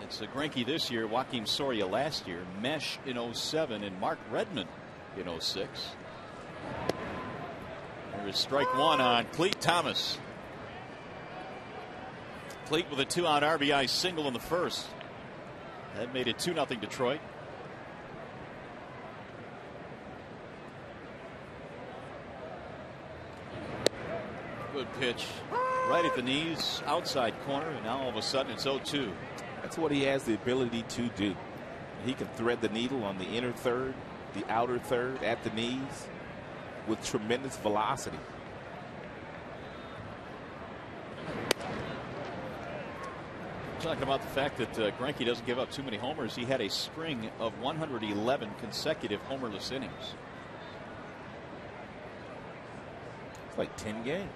Speaker 1: It's Greinke this year, Joakim Soria last year, Mesh in 07, and Mark Redmond in 06. There's strike 1 on Clete Thomas. Clete with a 2-out RBI single in the first. That made it 2-0 Detroit. Good pitch. Right at the knees, outside corner, and now all of a sudden it's 0-2.
Speaker 2: That's what he has the ability to do. He can thread the needle on the inner third, the outer third, at the knees with tremendous velocity.
Speaker 1: Talking about the fact that Greinke doesn't give up too many homers. He had a string of 111 consecutive homerless innings.
Speaker 2: It's like 10 games.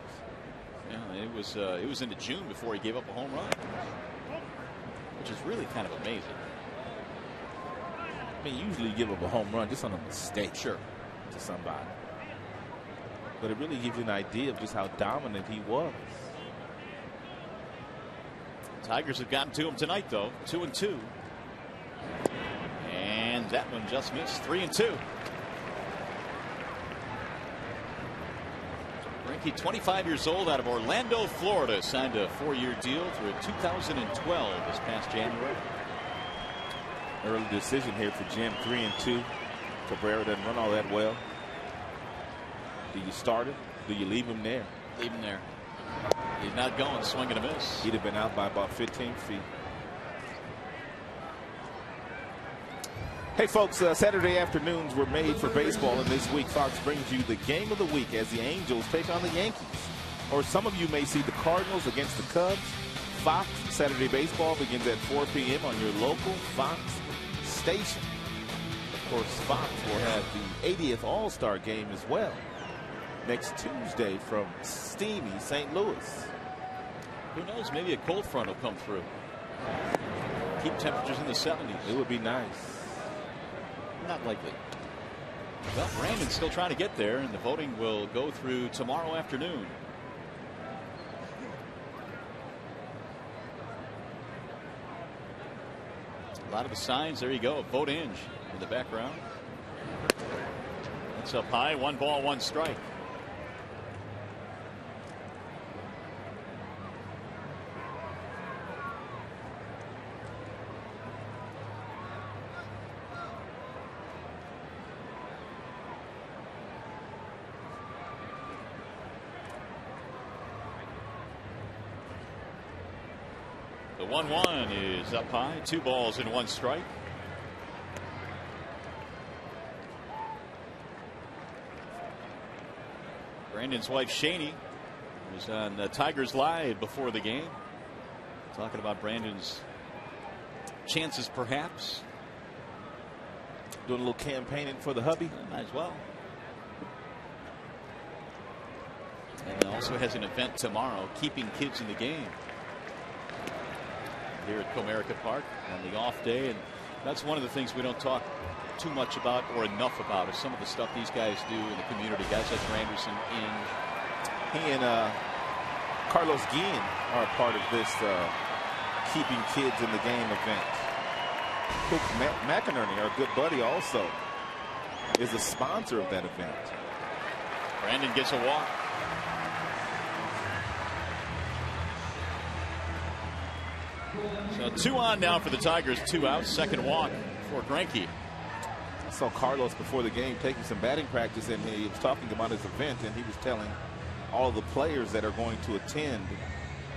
Speaker 1: Yeah, it was into June before he gave up a home run, which is really kind of amazing.
Speaker 2: I mean, usually you give up a home run just on a mistake,
Speaker 1: sure,
Speaker 2: to somebody. But it really gives you an idea of just how dominant he was.
Speaker 1: Tigers have gotten to him tonight, though. 2-2. And that one just missed. 3-2. Greinke, 25 years old, out of Orlando, Florida, signed a 4-year deal through 2012 this past January.
Speaker 2: Early decision here for Jim. 3-2. Cabrera doesn't run all that well. Do you start him? Do you leave him there?
Speaker 1: Leave him there. He's not going. Swing and a miss.
Speaker 2: He'd have been out by about 15 feet. Hey folks, Saturday afternoons were made for baseball, and this week Fox brings you the game of the week as the Angels take on the Yankees. Or some of you may see the Cardinals against the Cubs. Fox Saturday baseball begins at 4 p.m. on your local Fox station. Of course, Fox will have the 80th All-Star game as well next Tuesday from steamy St. Louis.
Speaker 1: Who knows? Maybe a cold front will come through. Keep temperatures in the 70s.
Speaker 2: It would be nice.
Speaker 1: Not likely. Well, Brandon's still trying to get there, and the voting will go through tomorrow afternoon. A lot of the signs. There you go. Vote Inge in the background. That's up high. 1 ball, 1 strike. The 1-1 is up high. 2 balls and 1 strike. Brandon's wife Shani was on Tigers Live before the game, talking about Brandon's chances, perhaps
Speaker 2: doing a little campaigning for the hubby.
Speaker 1: Might as well. And also has an event tomorrow, keeping kids in the game, here at Comerica Park on the off day. And that's one of the things we don't talk too much about or enough about, is some of the stuff these guys do in the community. Guys like Granderson, Inge.
Speaker 2: He and Carlos Guillen are a part of this keeping kids in the game event. Cook McInerney, our good buddy, also is a sponsor of that event.
Speaker 1: Brandon gets a walk. So 2 on now for the Tigers, 2 outs, 2nd walk for Greinke.
Speaker 2: I saw Carlos before the game taking some batting practice, and he was talking about his event, and he was telling all the players that are going to attend,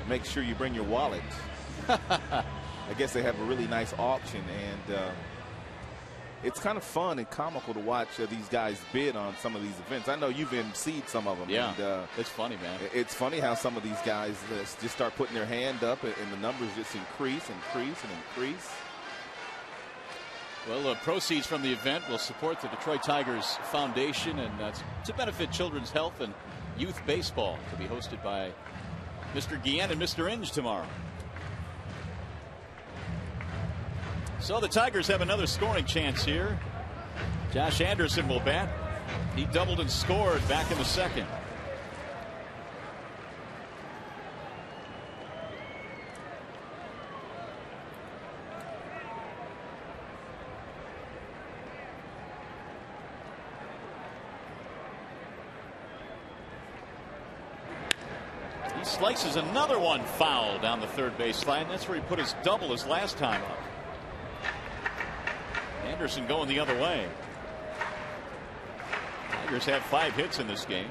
Speaker 2: make sure you bring your wallet. I guess they have a really nice auction, and it's kind of fun and comical to watch these guys bid on some of these events. I know you've emceed some of them.
Speaker 1: Yeah,
Speaker 2: and,
Speaker 1: it's funny, man.
Speaker 2: It's funny how some of these guys just start putting their hand up, and the numbers just increase.
Speaker 1: Well, proceeds from the event will support the Detroit Tigers Foundation, and that's to benefit children's health and youth baseball, to be hosted by Mr. Guillen and Mr. Inge tomorrow. So the Tigers have another scoring chance here. Josh Anderson will bat. He doubled and scored back in the second. He slices another one foul down the third base line. That's where he put his double his last time up. Anderson going the other way. Tigers have 5 hits in this game.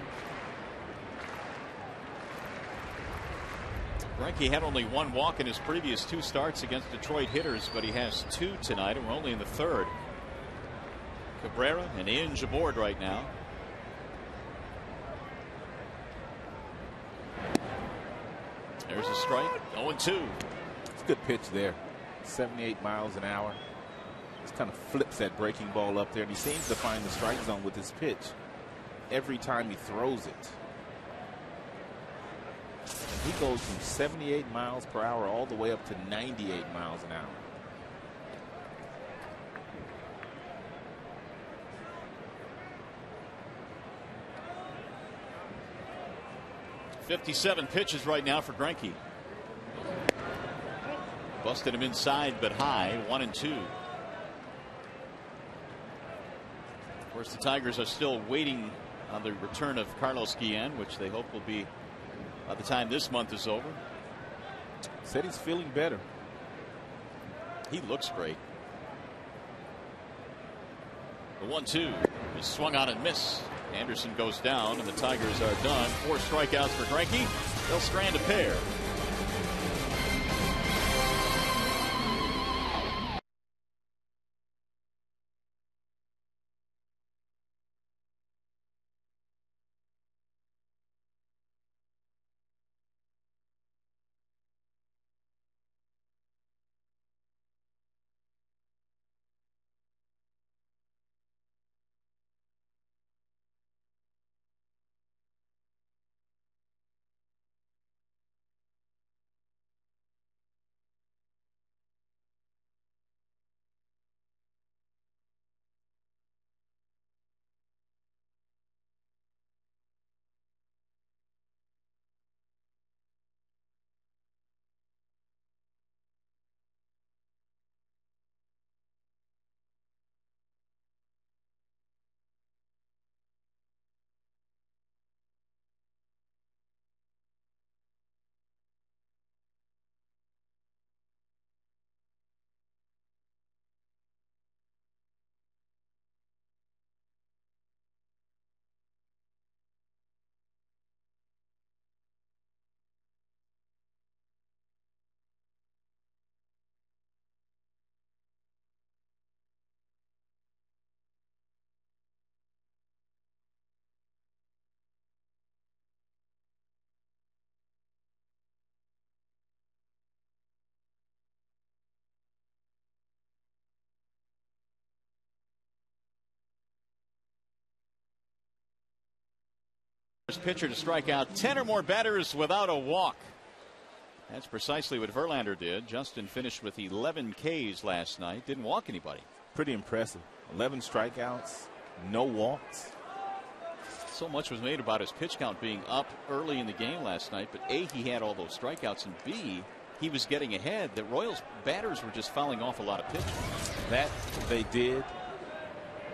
Speaker 1: Greinke had only 1 walk in his previous 2 starts against Detroit hitters, but he has 2 tonight, and we're only in the third. Cabrera and Inge aboard right now. There's a strike. 0-2.
Speaker 2: It's a good pitch there. 78 miles an hour. Just kind of flips that breaking ball up there, and he seems to find the strike zone with his pitch every time he throws it. And he goes from 78 miles per hour all the way up to 98 miles an hour.
Speaker 1: .57 pitches right now for Greinke. Busted him inside but high. 1-2. Of course, the Tigers are still waiting on the return of Carlos Guillen, which they hope will be by the time this month is over.
Speaker 2: Said he's feeling better.
Speaker 1: He looks great. The 1-2 is swung on and missed. Anderson goes down, and the Tigers are done. 4 strikeouts for Greinke. They'll strand a pair. Pitcher to strike out 10 or more batters without a walk. That's precisely what Verlander did. Justin finished with 11 Ks last night. Didn't walk anybody.
Speaker 2: Pretty impressive. 11 strikeouts, no walks.
Speaker 1: So much was made about his pitch count being up early in the game last night, but A, he had all those strikeouts, and B, he was getting ahead. The Royals batters were just fouling off a lot of pitches.
Speaker 2: That they did,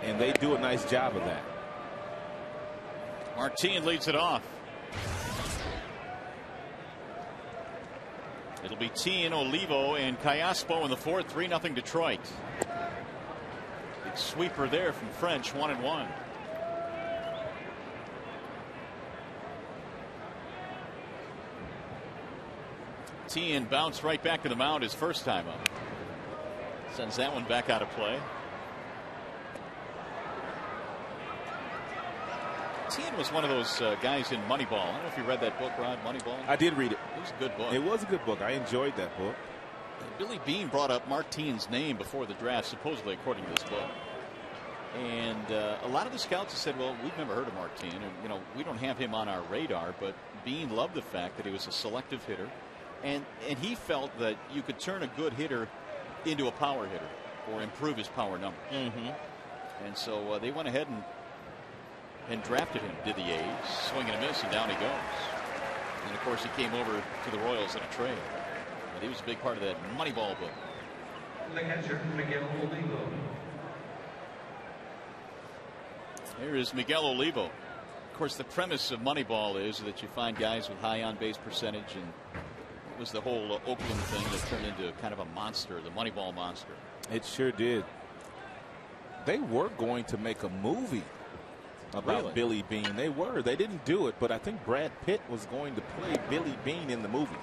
Speaker 2: and they do a nice job of that.
Speaker 1: Martin leads it off. It'll be Tien, Olivo, and Callaspo in the fourth. 3-0 Detroit. Big sweeper there from French. 1-1. Tien bounced right back to the mound his first time up. Sends that one back out of play. Tien was one of those guys in Moneyball. I don't know if you read that book, Rod, Moneyball.
Speaker 2: I did read it.
Speaker 1: It was a good book.
Speaker 2: It was a good book. I enjoyed that book.
Speaker 1: Billy Beane brought up Martin's name before the draft, supposedly according to this book. And a lot of the scouts have said, well, we've never heard of Martin, and you know, we don't have him on our radar. But Beane loved the fact that he was a selective hitter, and he felt that you could turn a good hitter into a power hitter or improve his power number. And so they went ahead and drafted him. Did the A's. Swing and a miss, and down he goes. And of course he came over to the Royals in a trade. But he was a big part of that Moneyball book.
Speaker 3: The catcher, Miguel Olivo.
Speaker 1: Here is Miguel Olivo. Of course, the premise of Moneyball is that you find guys with high on-base percentage, and it was the whole Oakland thing that turned into kind of a monster, the Moneyball monster.
Speaker 2: It sure did. They were going to make a movie about Billy Beane. They were. They didn't do it, but I think Brad Pitt was going to play Billy Beane in the movie.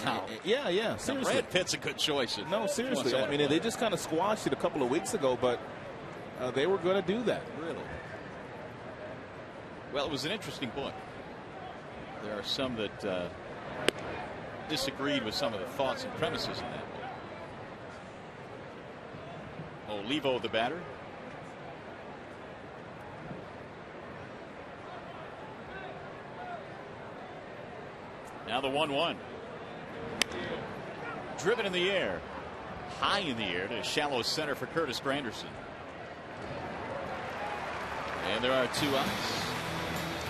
Speaker 1: Wow.
Speaker 2: Yeah, seriously.
Speaker 1: Now, Brad Pitt's a good choice.
Speaker 2: No, seriously. I mean, they just kind of squashed it a couple of weeks ago, but they were going to do that.
Speaker 1: Really? Well, it was an interesting book. There are some that disagreed with some of the thoughts and premises in that book. Olivo, the batter. Now the 1-1. Driven in the air. High in the air to shallow center for Curtis Granderson. And there are 2 outs.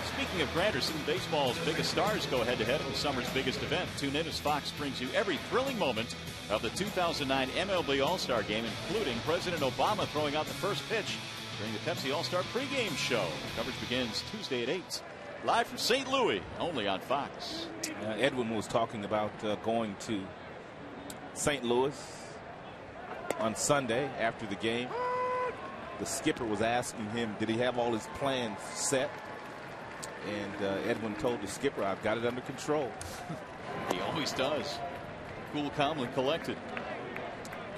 Speaker 1: Speaking of Granderson, baseball's biggest stars go head-to-head in the summer's biggest event. Tune in as Fox brings you every thrilling moment of the 2009 MLB All-Star Game, including President Obama throwing out the first pitch during the Pepsi All-Star pregame show. Coverage begins Tuesday at 8. Live from St. Louis, only on Fox.
Speaker 2: Edwin was talking about going to St. Louis on Sunday after the game. The skipper was asking him, did he have all his plans set? And Edwin told the skipper, I've got it under control.
Speaker 1: He always does. Cool, calmly collected.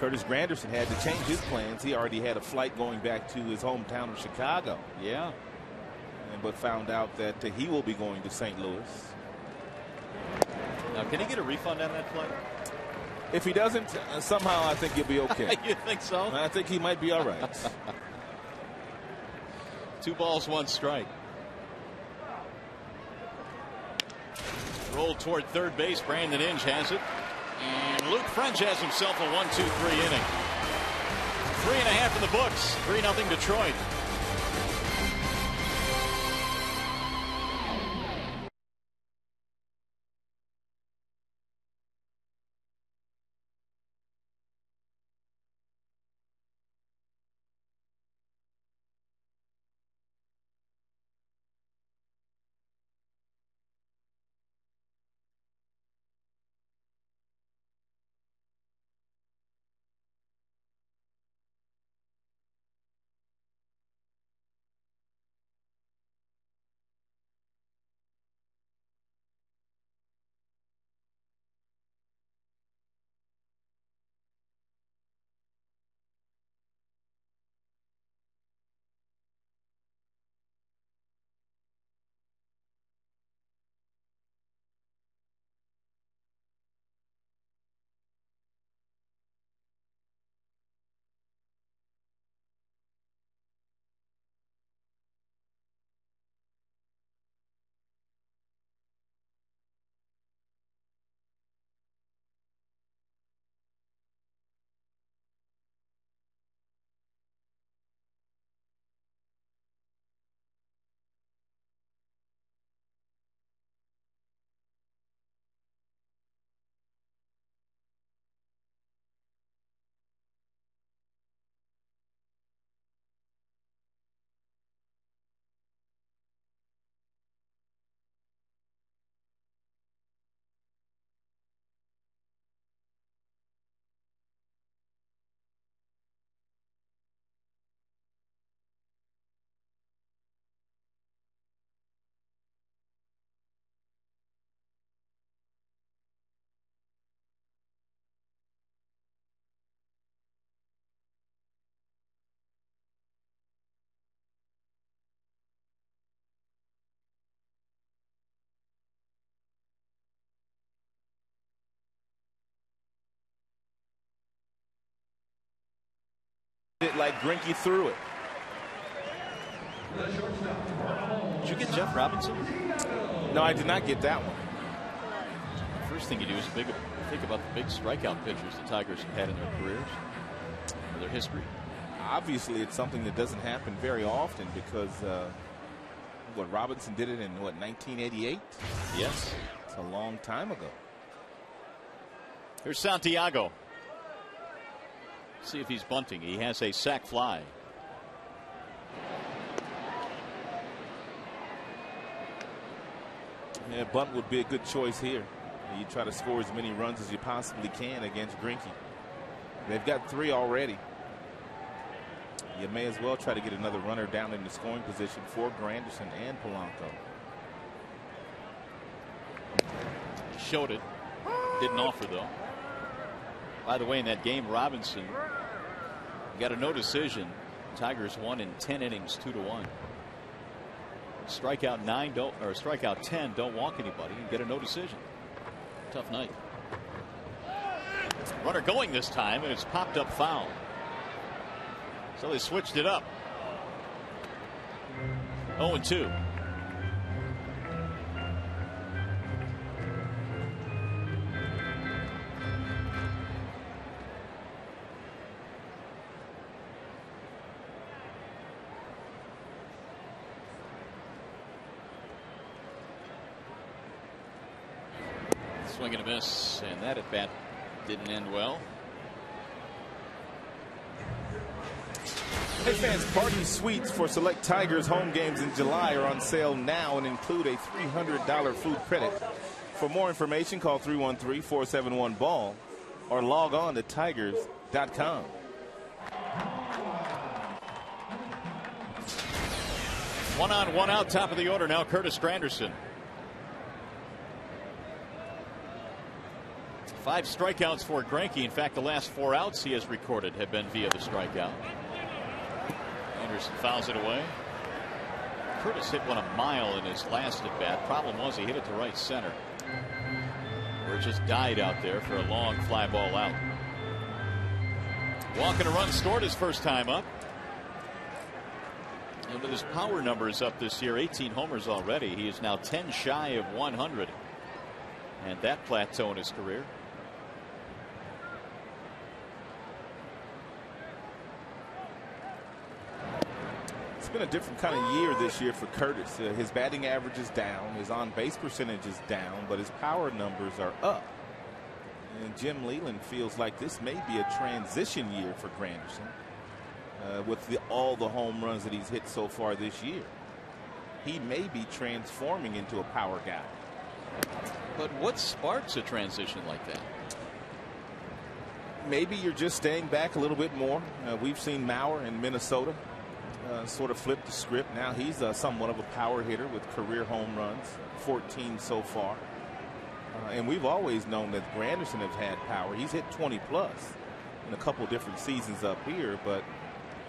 Speaker 2: Curtis Granderson had to change his plans. He already had a flight going back to his hometown of Chicago.
Speaker 1: Yeah.
Speaker 2: But found out that he will be going to St. Louis.
Speaker 1: Now, can he get a refund on that flight?
Speaker 2: If he doesn't, somehow I think he'll be okay.
Speaker 1: You think so?
Speaker 2: I think he might be all right.
Speaker 1: 2 balls, 1 strike. Rolled toward third base. Brandon Inge has it. And Luke French has himself a 1-2-3 inning. 3.5 in the books. 3-0 Detroit.
Speaker 2: It like Greinke threw it.
Speaker 1: Did you get Jeff Robinson?
Speaker 2: No, I did not get that one.
Speaker 1: First thing you do is think about the big strikeout pitchers the Tigers have had in their careers, or their history.
Speaker 2: obviously it's something that doesn't happen very often because Robinson did it in 1988?
Speaker 1: Yes.
Speaker 2: It's a long time ago.
Speaker 1: Here's Santiago. See if he's bunting. He has a sac fly.
Speaker 2: Yeah, bunt would be a good choice here. You try to score as many runs as you possibly can against Greinke. They've got 3 already. You may as well try to get another runner down in the scoring position for Granderson and Polanco.
Speaker 1: Showed it. Didn't offer, though. By the way, in that game, Robinson got a no decision. Tigers won in 10 innings, 2-1. Strikeout 9 don't, or strikeout 10 don't walk anybody and get a no decision. Tough night. Runner going this time, and it's popped up foul. So they switched it up. 0-2. Swing and a miss, and that at bat didn't end well.
Speaker 2: Hey fans, party suites for select Tigers home games in July are on sale now and include a $300 food credit. For more information, call 313-471-BALL or log on to tigers.com.
Speaker 1: One on, one out, top of the order now, Curtis Granderson. 5 strikeouts for Greinke. In fact, the last 4 outs he has recorded have been via the strikeout. Anderson fouls it away. Curtis hit one a mile in his last at bat. Problem was he hit it to right center, where it just died out there for a long fly ball out. Walking a run scored his first time up. And with his power numbers up this year, 18 homers already, he is now 10 shy of 100. And that plateau in his career.
Speaker 2: It's been a different kind of year this year for Curtis. His batting average is down, his on-base percentage is down, but his power numbers are up. And Jim Leyland feels like this may be a transition year for Granderson with all the home runs that he's hit so far this year. He may be transforming into a power guy.
Speaker 1: But what sparks a transition like that?
Speaker 2: Maybe you're just staying back a little bit more. We've seen Mauer in Minnesota sort of flip the script. Now he's somewhat of a power hitter with career home runs, 14 so far. And we've always known that Granderson has had power. He's hit 20 plus in a couple different seasons up here, but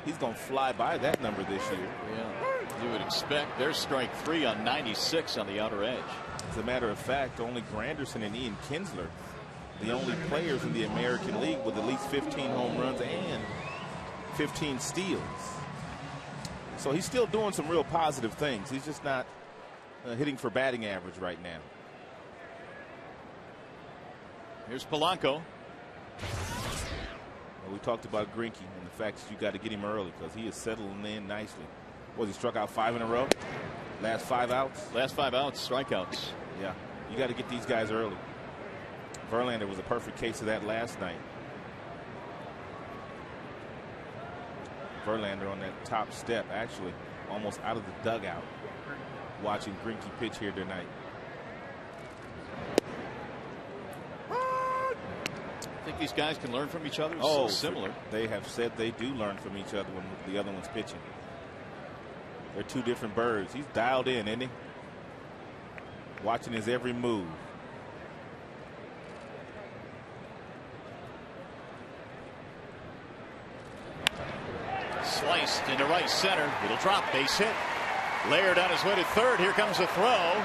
Speaker 2: he's going to fly by that number this year.
Speaker 1: Yeah, you would expect. There's strike 3 on 96 on the outer edge.
Speaker 2: As a matter of fact, only Granderson and Ian Kinsler, the only players in the American League with at least 15 home runs and 15 steals. So he's still doing some real positive things. He's just not hitting for batting average right now.
Speaker 1: Here's Polanco.
Speaker 2: Well, we talked about Greinke and the fact that you got to get him early because he is settling in nicely. Was he struck out 5 in a row? Last 5 outs?
Speaker 1: Last 5 outs, strikeouts.
Speaker 2: Yeah, you got to get these guys early. Verlander was a perfect case of that last night. Verlander on that top step, actually almost out of the dugout, watching Greinke pitch here tonight.
Speaker 1: I think these guys can learn from each other.
Speaker 2: Oh,
Speaker 1: so similar.
Speaker 2: They have said they do learn from each other when the other one's pitching. They're 2 different birds. He's dialed in, isn't he? Watching his every move.
Speaker 1: Sliced into right center. It'll drop. Base hit. Laird on his way to third. Here comes the throw.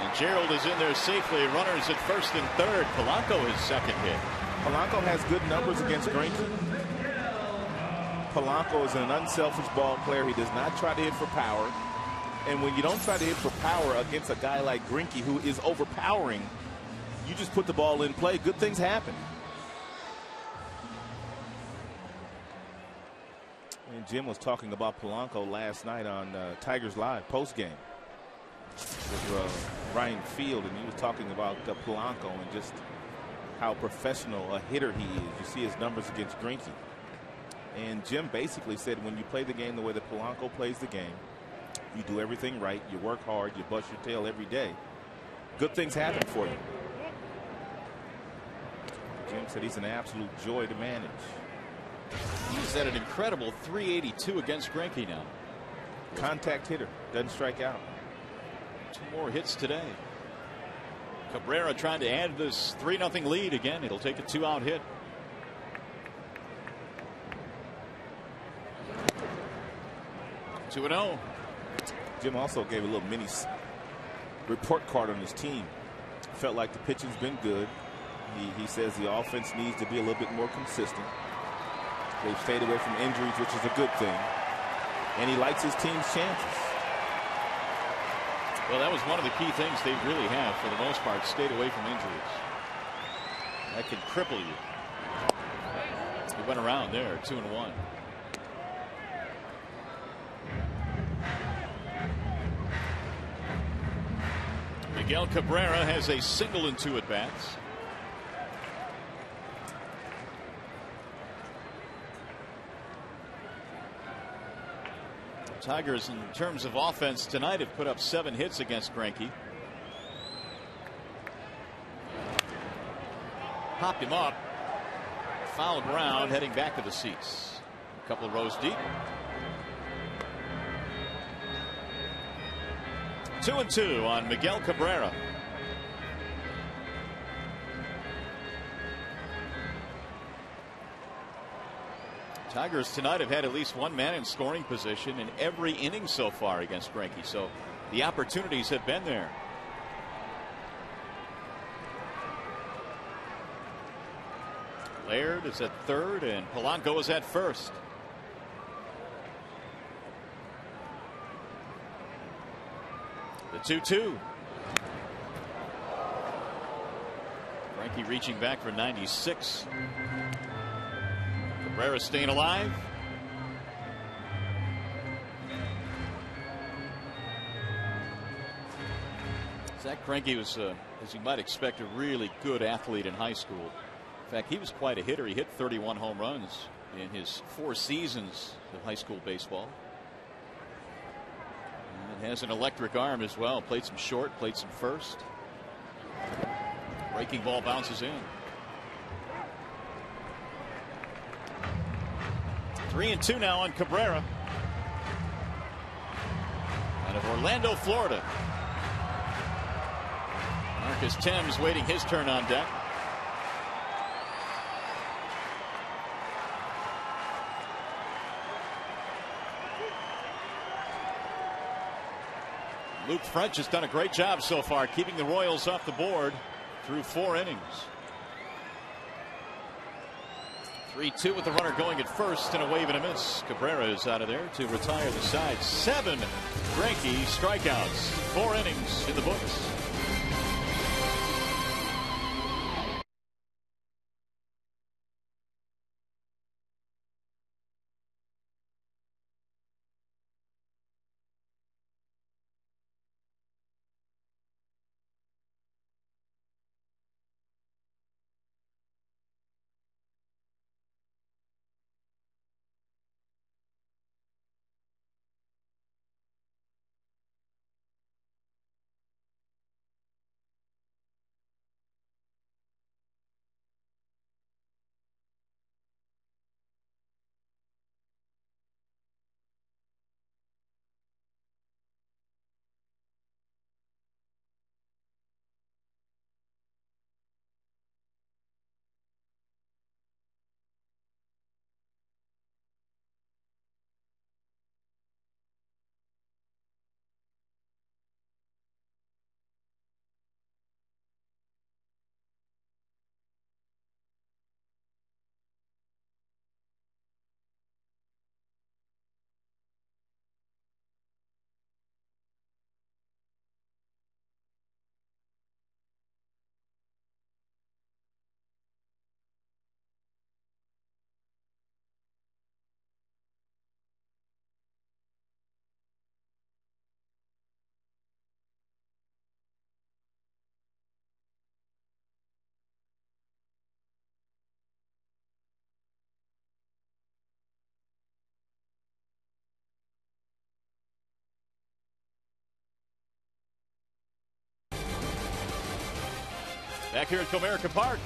Speaker 1: And Gerald is in there safely. Runners at first and third. Polanco his second hit.
Speaker 2: Polanco has good numbers against Greinke. Polanco is an unselfish ball player. He does not try to hit for power. And when you don't try to hit for power against a guy like Greinke who is overpowering, you just put the ball in play. Good things happen. And Jim was talking about Polanco last night on Tigers Live post-game with Ryan Field, and he was talking about Polanco and just how professional a hitter he is. You see his numbers against Greinke. And Jim basically said when you play the game the way that Polanco plays the game, you do everything right, you work hard, you bust your tail every day, good things happen for you. Jim said he's an absolute joy to manage.
Speaker 1: He's at an incredible 382 against Greinke now.
Speaker 2: Contact hitter, doesn't strike out.
Speaker 1: 2 more hits today. Cabrera trying to add this 3-0 lead again. It'll take a 2-out hit. Two and 0.
Speaker 2: Jim also gave a little mini report card on his team. Felt like the pitching's been good. He says the offense needs to be a little bit more consistent. They've stayed away from injuries, which is a good thing. And he likes his team's chances.
Speaker 1: Well, that was one of the key things they really have, for the most part, stayed away from injuries. That can cripple you. He went around there, 2-1. Miguel Cabrera has a single in 2 at-bats. Tigers, in terms of offense tonight, have put up 7 hits against Greinke. Popped him up. Foul ground, heading back to the seats. A couple of rows deep. 2-2 on Miguel Cabrera. Tigers tonight have had at least 1 man in scoring position in every inning so far against Greinke, so the opportunities have been there. Laird is at third and Polanco is at first. The 2-2. Greinke reaching back for 96. Cabrera staying alive. Zach Greinke was, as you might expect, a really good athlete in high school. In fact, he was quite a hitter. He hit 31 home runs in his 4 seasons of high school baseball. And has an electric arm as well. Played some short, played some first. Breaking ball bounces in. 3-2 now on Cabrera. Out of Orlando, Florida. Marcus Thames waiting his turn on deck. Luke French has done a great job so far keeping the Royals off the board through 4 innings. 3-2 with the runner going at first and a wave and a miss. Cabrera is out of there to retire the side. 7 Greinke strikeouts. 4 innings in the books. Back here at Comerica Park,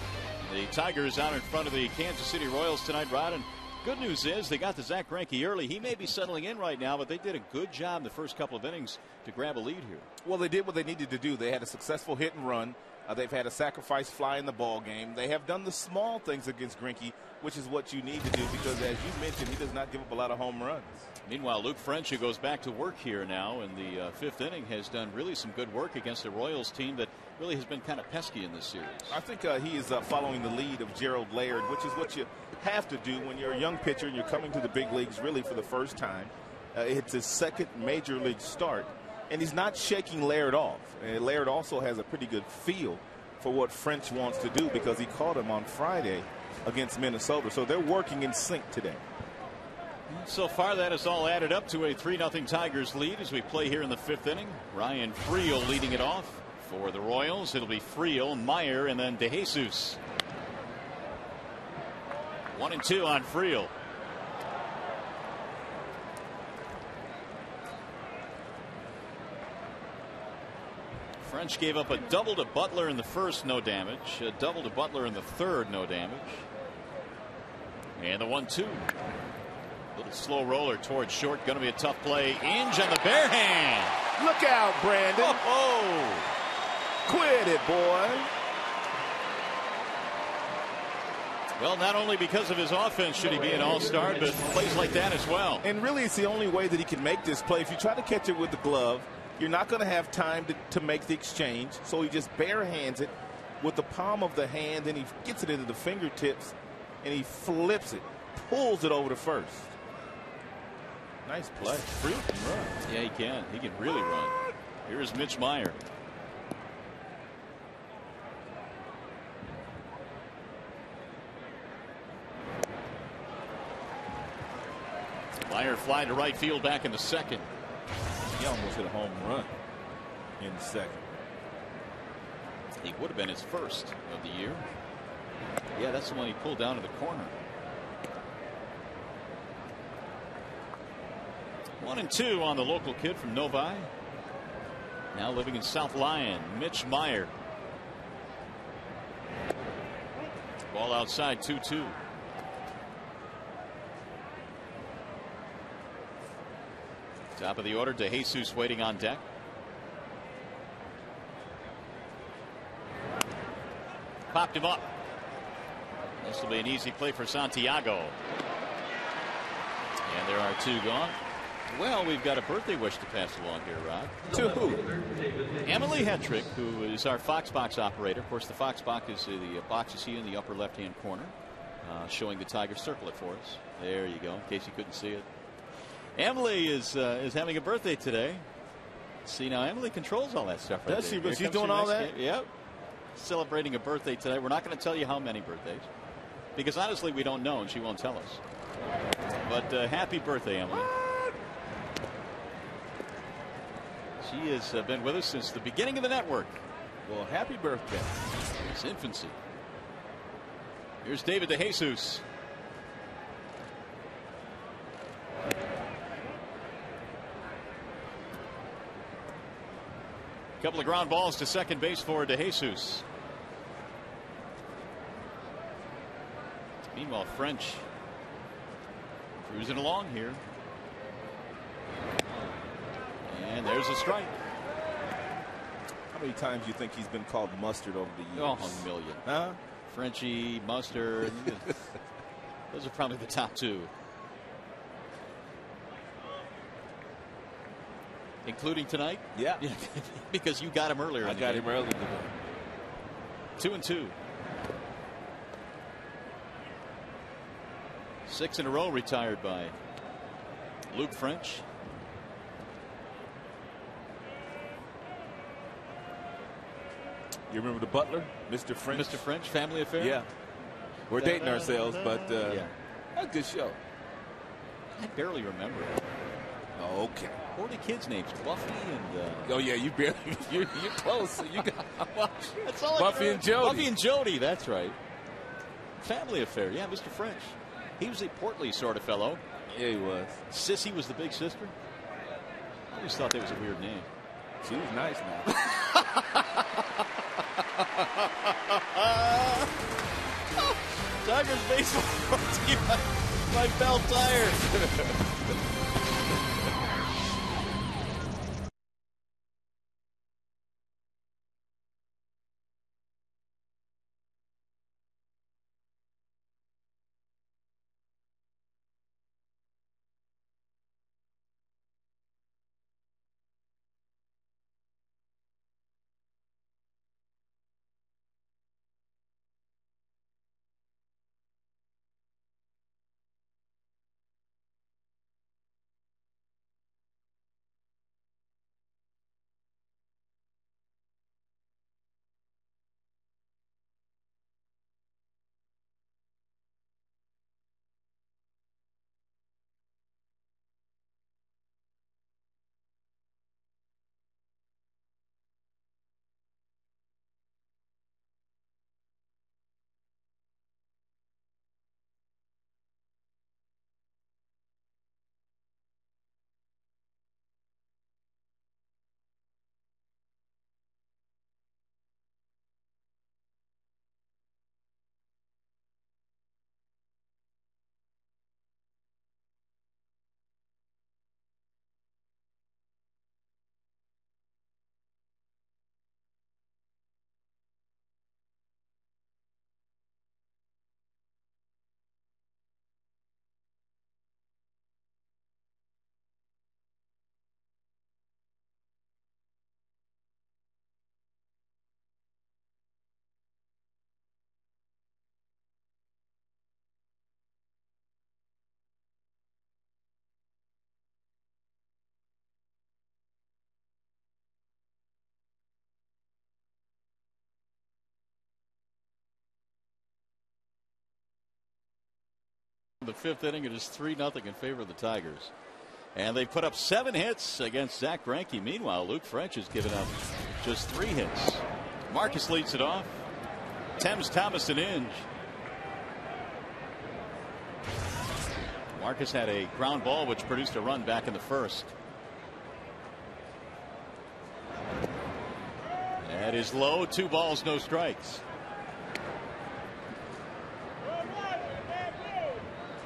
Speaker 1: the Tigers out in front of the Kansas City Royals tonight, Rod. And good news is they got to Zach Greinke early. He may be settling in right now, but they did a good job the first couple of innings to grab a lead here.
Speaker 2: Well, they did what they needed to do. They had a successful hit and run. They've had a sacrifice fly in the ball game. They have done the small things against Greinke, which is what you need to do because, as you mentioned, he does not give up a lot of home runs.
Speaker 1: Meanwhile, Luke French, who goes back to work here now in the fifth inning, has done really some good work against the Royals team that really has been kind of pesky in this series.
Speaker 2: I think he is following the lead of Gerald Laird, which is what you have to do when you're a young pitcher and you're coming to the big leagues really for the first time. It's his second major league start, and he's not shaking Laird off. And Laird also has a pretty good feel for what French wants to do because he caught him on Friday against Minnesota. So they're working in sync today.
Speaker 1: So far, that has all added up to a 3-0 Tigers lead as we play here in the fifth inning. Ryan Friel leading it off for the Royals. It'll be Friel, Meyer, and then DeJesus. 1-2 on Friel. French gave up a double to Butler in the first, no damage. A double to Butler in the third, no damage. And the 1-2. Little slow roller towards short. Going to be a tough play. Inge on the bare hand.
Speaker 2: Look out, Brandon.
Speaker 1: Oh,
Speaker 2: quit it, boy.
Speaker 1: Well, not only because of his offense should he be an all-star, but plays like that as well.
Speaker 2: And really, it's the only way that he can make this play. If you try to catch it with the glove, you're not going to have time to make the exchange. So he just bare hands it with the palm of the hand, and he gets it into the fingertips, and he flips it, pulls it over to first. Nice play.
Speaker 1: Friel can run. Yeah, he can. He can really run. Here's Mitch Meyer. Meyer fly to right field back in the second.
Speaker 2: He almost hit a home run in the second.
Speaker 1: He would have been his first of the year. Yeah, that's the one he pulled down to the corner. 1-2 on the local kid from Novi. Now living in South Lyon, Mitch Meyer. Ball outside, 2-2. Top of the order, DeJesus waiting on deck. Popped him up. This will be an easy play for Santiago. And there are two gone. Well, we've got a birthday wish to pass along here, Rod.
Speaker 2: To who?
Speaker 1: Emily Hetrick, who is our Fox Box operator. Of course, the Fox Box is the box you see in the upper left-hand corner, showing the Tiger. Circle it for us. There you go, in case you couldn't see it. Emily is having a birthday today. See, now Emily controls all that stuff right
Speaker 2: Does
Speaker 1: there.
Speaker 2: she? But she's doing all that?
Speaker 1: Yep. Celebrating a birthday today. We're not going to tell you how many birthdays, because honestly we don't know and she won't tell us. But happy birthday, Emily. She has been with us since the beginning of the network.
Speaker 2: Well, happy birthday.
Speaker 1: It's infancy. Here's David DeJesus. Couple of ground balls to second base for DeJesus. Meanwhile, French cruising along here. And there's a strike.
Speaker 2: How many times do you think he's been called mustard over the years?
Speaker 1: Oh, a million.
Speaker 2: Huh?
Speaker 1: Frenchie, mustard. Those are probably the top two. Including tonight?
Speaker 2: Yeah.
Speaker 1: Because you got him earlier.
Speaker 2: I got him earlier.
Speaker 1: 2-2. 6 in a row retired by Luke French.
Speaker 2: You remember the butler, Mr. French?
Speaker 1: Mr. French, Family Affair?
Speaker 2: Yeah. We're dating ourselves, but
Speaker 1: yeah.
Speaker 2: A good show.
Speaker 1: I barely remember.
Speaker 2: Okay.
Speaker 1: What are the kids' names? Buffy and.
Speaker 2: Oh yeah, you barely. You're close. You got
Speaker 1: that's all
Speaker 2: Buffy and Jody.
Speaker 1: Buffy and Jody. That's right. Family Affair. Yeah, Mr. French. He was a portly sort of fellow.
Speaker 2: Yeah, he was.
Speaker 1: Sissy was the big sister. I always thought that was a weird name.
Speaker 2: She was nice now.
Speaker 1: Tigers baseball brought to you by Bell Tire. The fifth inning, it is 3-0 in favor of the Tigers. And they put up 7 hits against Zach Greinke. Meanwhile, Luke French has given up just 3 hits. Marcus leads it off. Thames Thomas and Inge. Marcus had a ground ball which produced a run back in the first. That is low. 2 balls, no strikes.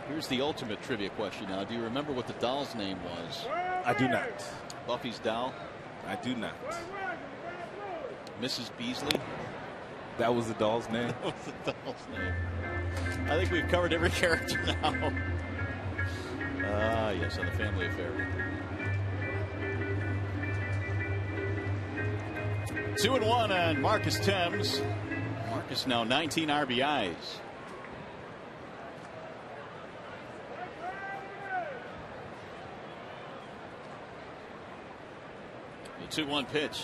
Speaker 1: Here's the ultimate trivia question now. Do you remember what the doll's name was?
Speaker 2: I do not.
Speaker 1: Buffy's doll?
Speaker 2: I do not.
Speaker 1: Mrs. Beasley?
Speaker 2: That was the doll's name?
Speaker 1: That was the doll's name. I think we've covered every character now. Yes, on the Family Affair. 2-1 on Marcus Thames. Marcus now 19 RBIs. The 2-1 pitch.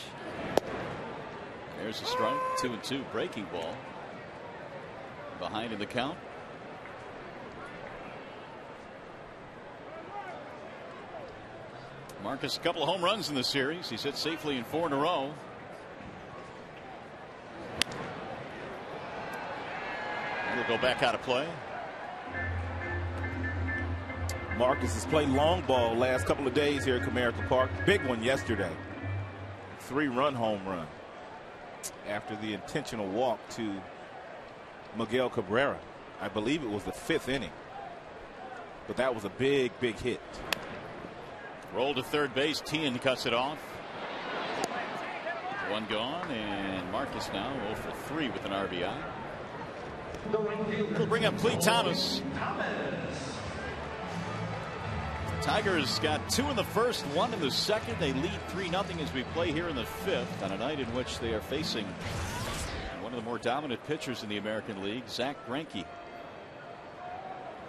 Speaker 1: There's a strike. 2-2 breaking ball. Behind in the count. Marcus, a couple of home runs in the series. He's hit safely in 4 in a row. And he'll go back out of play.
Speaker 2: Marcus has played long ball last couple of days here at Comerica Park. Big one yesterday. 3-run home run after the intentional walk to Miguel Cabrera. I believe it was the 5th inning. But that was a big, big hit.
Speaker 1: Roll to third base. Tien cuts it off. 1 gone, and Marcus now 0 for 3 with an RBI. We'll bring up Clete Thomas. Tigers got 2 in the first, 1 in the second. They lead 3-0 as we play here in the 5th on a night in which they are facing one of the more dominant pitchers in the American League, Zach Greinke,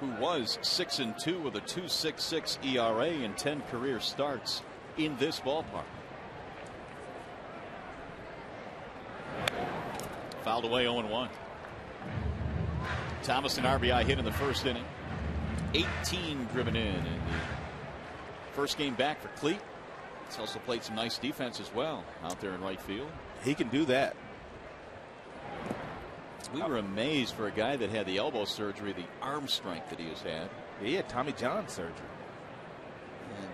Speaker 1: who was 6-2 with a 2.66 ERA and 10 career starts in this ballpark. Fouled away 0-1. Thomas an RBI hit in the first inning. 18 driven in the first game back for Clete. He's also played some nice defense as well out there in right field.
Speaker 2: He can do that.
Speaker 1: We were amazed for a guy that had the elbow surgery, the arm strength that he has had.
Speaker 2: He had Tommy John surgery.
Speaker 1: And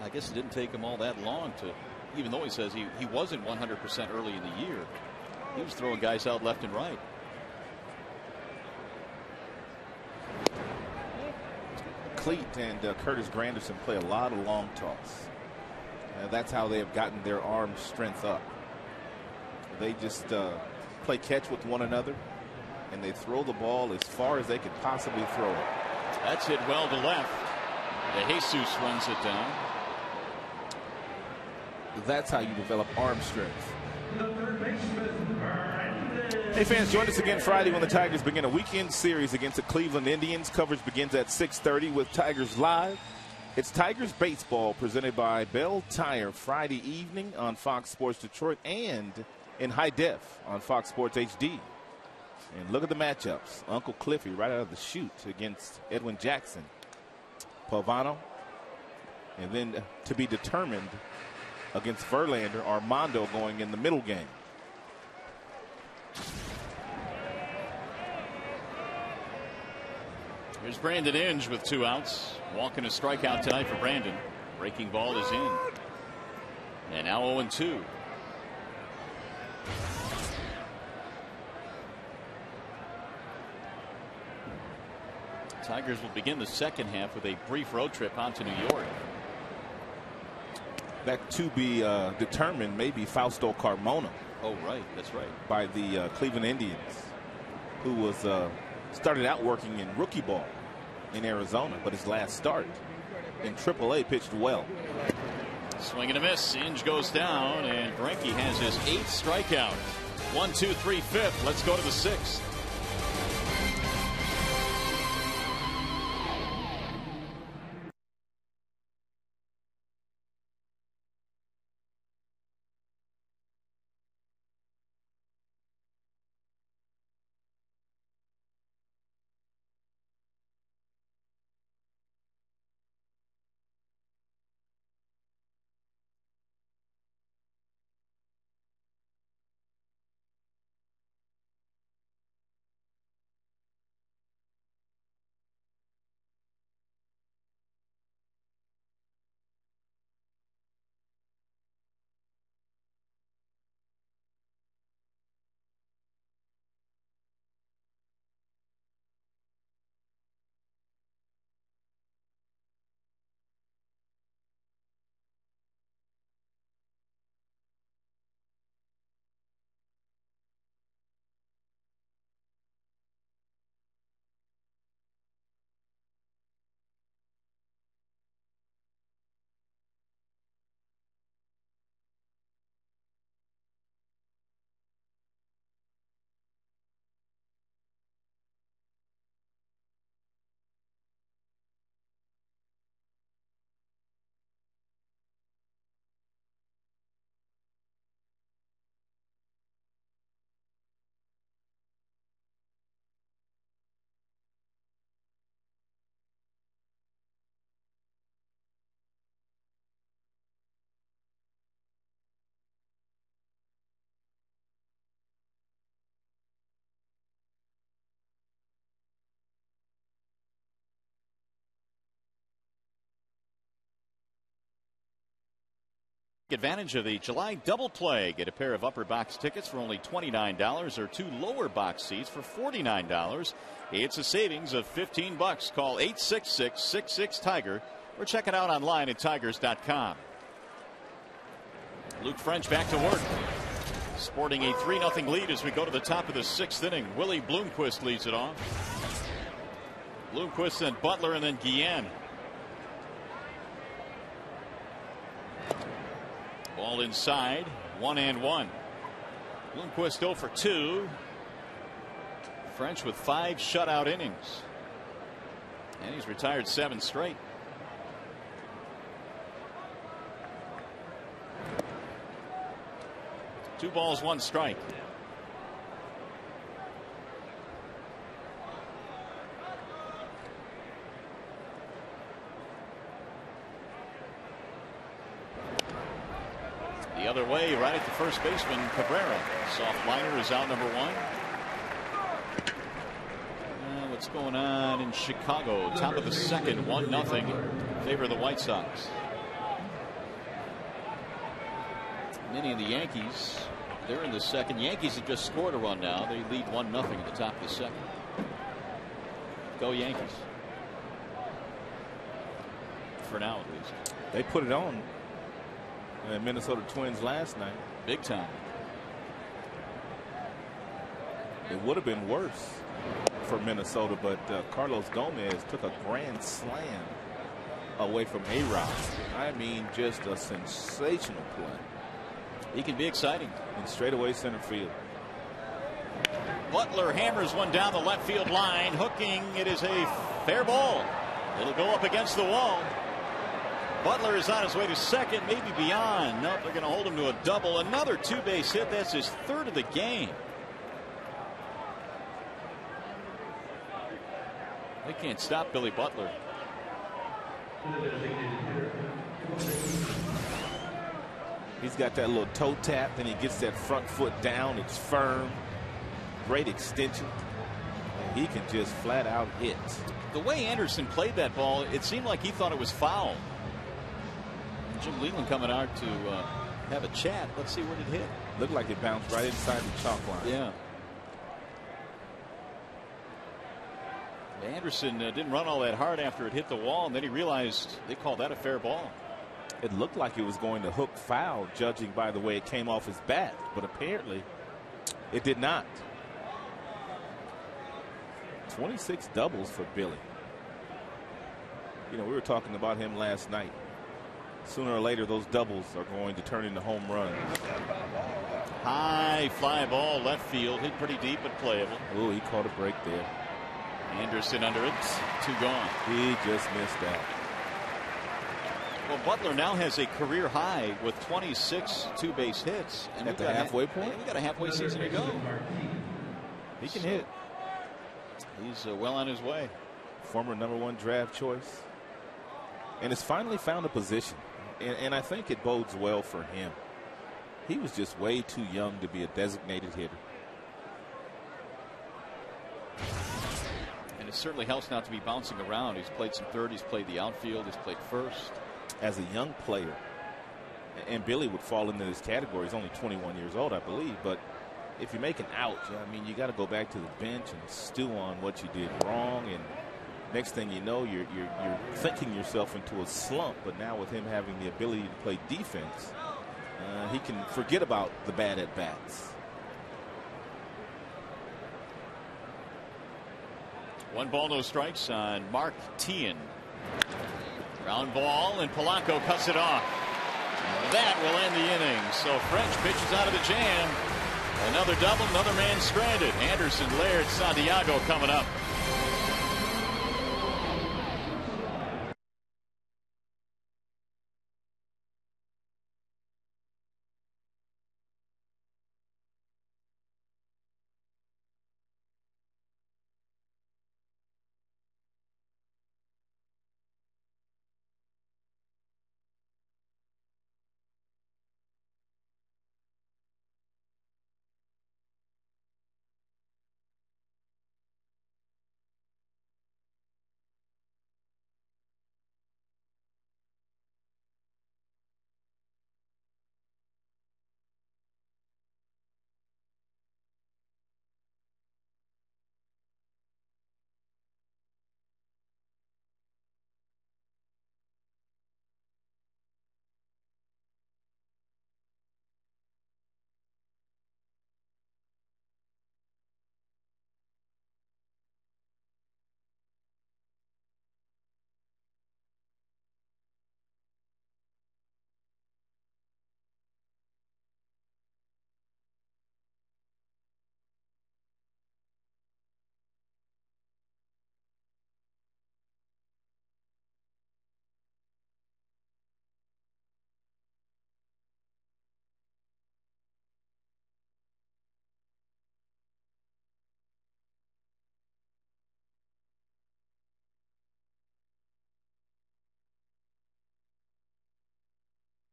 Speaker 1: I guess it didn't take him all that long to, even though he says he wasn't 100% early in the year. He was throwing guys out left and right.
Speaker 2: Cleat and Curtis Granderson play a lot of long toss. That's how they have gotten their arm strength up. They just play catch with one another, and they throw the ball as far as they could possibly throw it.
Speaker 1: That's hit well to left. De Jesus runs it down.
Speaker 2: That's how you develop arm strength. Hey fans, join us again Friday when the Tigers begin a weekend series against the Cleveland Indians. Coverage begins at 6:30 with Tigers Live. It's Tigers Baseball presented by Bell Tire Friday evening on Fox Sports Detroit and in high def on Fox Sports HD. And look at the matchups. Uncle Cliffy right out of the chute against Edwin Jackson. Pavano. And then to be determined against Verlander, Armando going in the middle game.
Speaker 1: Here's Brandon Inge with 2 outs. Walking a strikeout tonight for Brandon. Breaking ball is in. And now 0-2. Tigers will begin the second half with a brief road trip on to New York.
Speaker 2: That to be determined maybe Fausto Carmona.
Speaker 1: Oh, right. That's right.
Speaker 2: By the Cleveland Indians, who was started out working in rookie ball in Arizona, but his last start in AAA pitched well.
Speaker 1: Swing and a miss. Inge goes down, and Greinke has his 8th strikeout. 1, 2, 3, 5th. Let's go to the 6th. Take advantage of the July double play. Get a pair of upper box tickets for only $29 or 2 lower box seats for $49. It's a savings of $15. Call 866-66-TIGER or check it out online at tigers.com. Luke French back to work. Sporting a 3-0 lead as we go to the top of the 6th inning. Willie Bloomquist leads it off. Bloomquist, then Butler, and then Guillen. Ball inside, 1-1. Bloomquist 0 for 2. French with 5 shutout innings. And he's retired 7 straight. Two balls, 1 strike. The other way, right at the first baseman, Cabrera. Soft liner is out, number 1. What's going on in Chicago? Top of the 2nd, 1-0 in favor of the White Sox. Many of the Yankees They're in the second. Yankees have just scored a run now. They lead 1-0 at the top of the second. Go Yankees. For now, at least.
Speaker 2: They put it on the Minnesota Twins last night.
Speaker 1: Big time.
Speaker 2: It would have been worse for Minnesota, but Carlos Gomez took a grand slam away from A-Rod. I mean, just a sensational play.
Speaker 1: He can be exciting.
Speaker 2: In straightaway center field.
Speaker 1: Butler hammers one down the left field line. Hooking. It is a fair ball. It'll go up against the wall. Butler is on his way to second, maybe beyond. Nope, they're going to hold him to a double. Another two-base hit. That's his third of the game. They can't stop Billy Butler.
Speaker 2: He's got that little toe tap, then he gets that front foot down. It's firm. Great extension. And he can just flat out hit.
Speaker 1: The way Anderson played that ball, it seemed like he thought it was foul. Jim Leland coming out to have a chat. Let's see where it hit.
Speaker 2: Looked like it bounced right inside the chalk line.
Speaker 1: Yeah. Anderson didn't run all that hard after it hit the wall, and then he realized they called that a fair ball.
Speaker 2: It looked like it was going to hook foul, judging by the way it came off his bat, but apparently it did not. 26 doubles for Billy. You know, we were talking about him last night. Sooner or later, those doubles are going to turn into home runs.
Speaker 1: High fly ball, left field, hit pretty deep but playable.
Speaker 2: Oh, he caught a break there.
Speaker 1: Anderson under it, 2 gone.
Speaker 2: He just missed that.
Speaker 1: Well, Butler now has a career high with 26 two-base hits. And
Speaker 2: at the halfway point?
Speaker 1: We got a halfway season to go.
Speaker 2: He can hit.
Speaker 1: He's well on his way.
Speaker 2: Former #1 draft choice. And has finally found a position. And I think it bodes well for him. He was just way too young to be a designated hitter.
Speaker 1: And it certainly helps not to be bouncing around. He's played some third. He's played the outfield. He's played first.
Speaker 2: As a young player, and Billy would fall into this category. He's only 21 years old, I believe. But if you make an out, I mean, you got to go back to the bench and stew on what you did wrong. And next thing you know, you're thinking yourself into a slump. But now with him having the ability to play defense, he can forget about the bad at-bats.
Speaker 1: 1 ball, no strikes on Mark Teahan. Ground ball, and Polanco cuts it off. That will end the inning. So French pitches out of the jam. Another double, another man stranded. Anderson, Laird, Santiago coming up.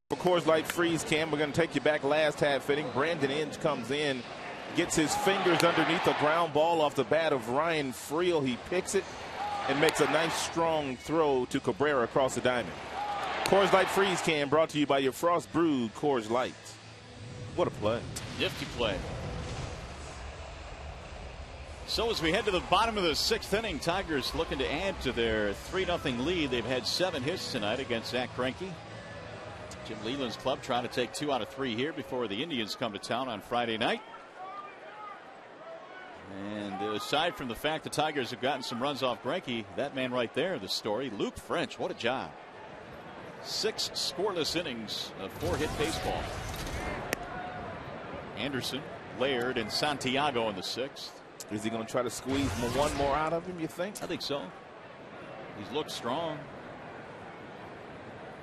Speaker 2: For Coors Light Freeze Cam, we're going to take you back last half inning. Brandon Inge comes in, gets his fingers underneath a ground ball off the bat of Ryan Friel. He picks it and makes a nice strong throw to Cabrera across the diamond. Coors Light Freeze Cam brought to you by your Frost Brewed Coors Light. What a play.
Speaker 1: Nifty play. So as we head to the bottom of the 6th inning, Tigers looking to add to their 3-0 lead. They've had 7 hits tonight against Zach Greinke. Jim Leyland's club trying to take 2 out of 3 here before the Indians come to town on Friday night. And aside from the fact the Tigers have gotten some runs off Greinke, that man right there, the story, Luke French, what a job. 6 scoreless innings of 4-hit baseball. Anderson, Laird, and Santiago in the 6th.
Speaker 2: Is he going to try to squeeze one more out of him, you think?
Speaker 1: I think so. He's looked strong.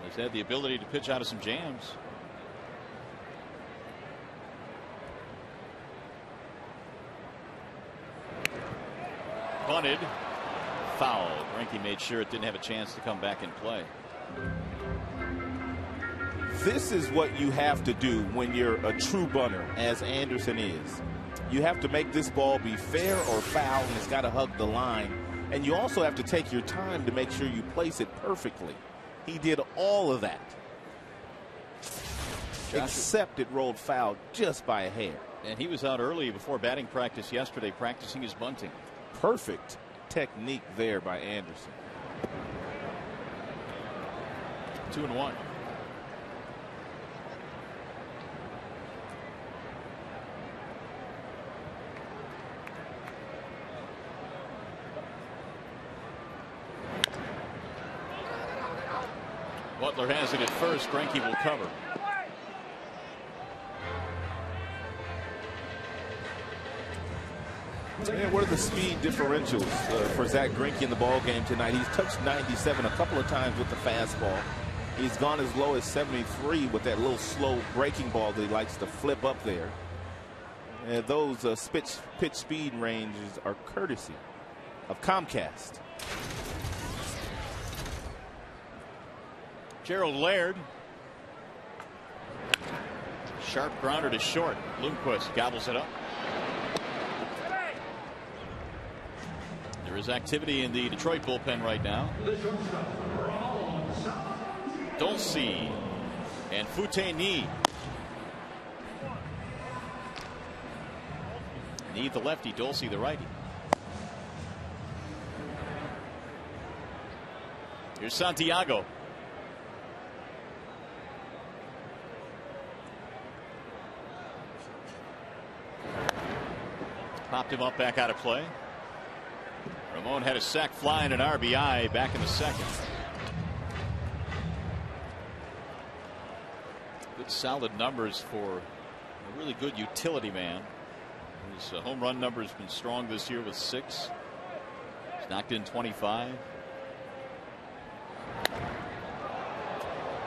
Speaker 1: He's had the ability to pitch out of some jams. Bunted. Foul. Greinke made sure it didn't have a chance to come back and play.
Speaker 2: This is what you have to do when you're a true bunter, as Anderson is. You have to make this ball be fair or foul, and it's got to hug the line. And you also have to take your time to make sure you place it perfectly. He did all of that. Except it rolled foul just by a hair.
Speaker 1: And he was out early before batting practice yesterday practicing his bunting.
Speaker 2: Perfect technique there by Anderson.
Speaker 1: 2-1. Butler has it at first. Greinke will cover.
Speaker 2: And what are the speed differentials for Zach Greinke in the ball game tonight? He's touched 97 a couple of times with the fastball. He's gone as low as 73 with that little slow breaking ball that he likes to flip up there. And those pitch speed ranges are courtesy of Comcast.
Speaker 1: Gerald Laird. Sharp grounder to short. Bloomquist gobbles it up. There is activity in the Detroit bullpen right now. Dulce and Futeni. Need the lefty, Dulce the righty. Here's Santiago. Popped him up back out of play. Ramon had a sac fly and an RBI back in the 2nd. Good solid numbers for a really good utility man. His home run number has been strong this year with 6. He's knocked in 25.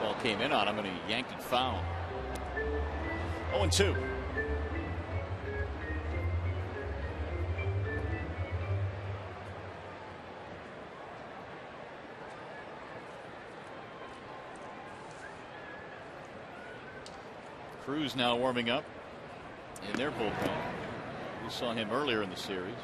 Speaker 1: Ball came in on him and he yanked it foul. 0-2. Cruz now warming up in their bullpen. We saw him earlier in the series.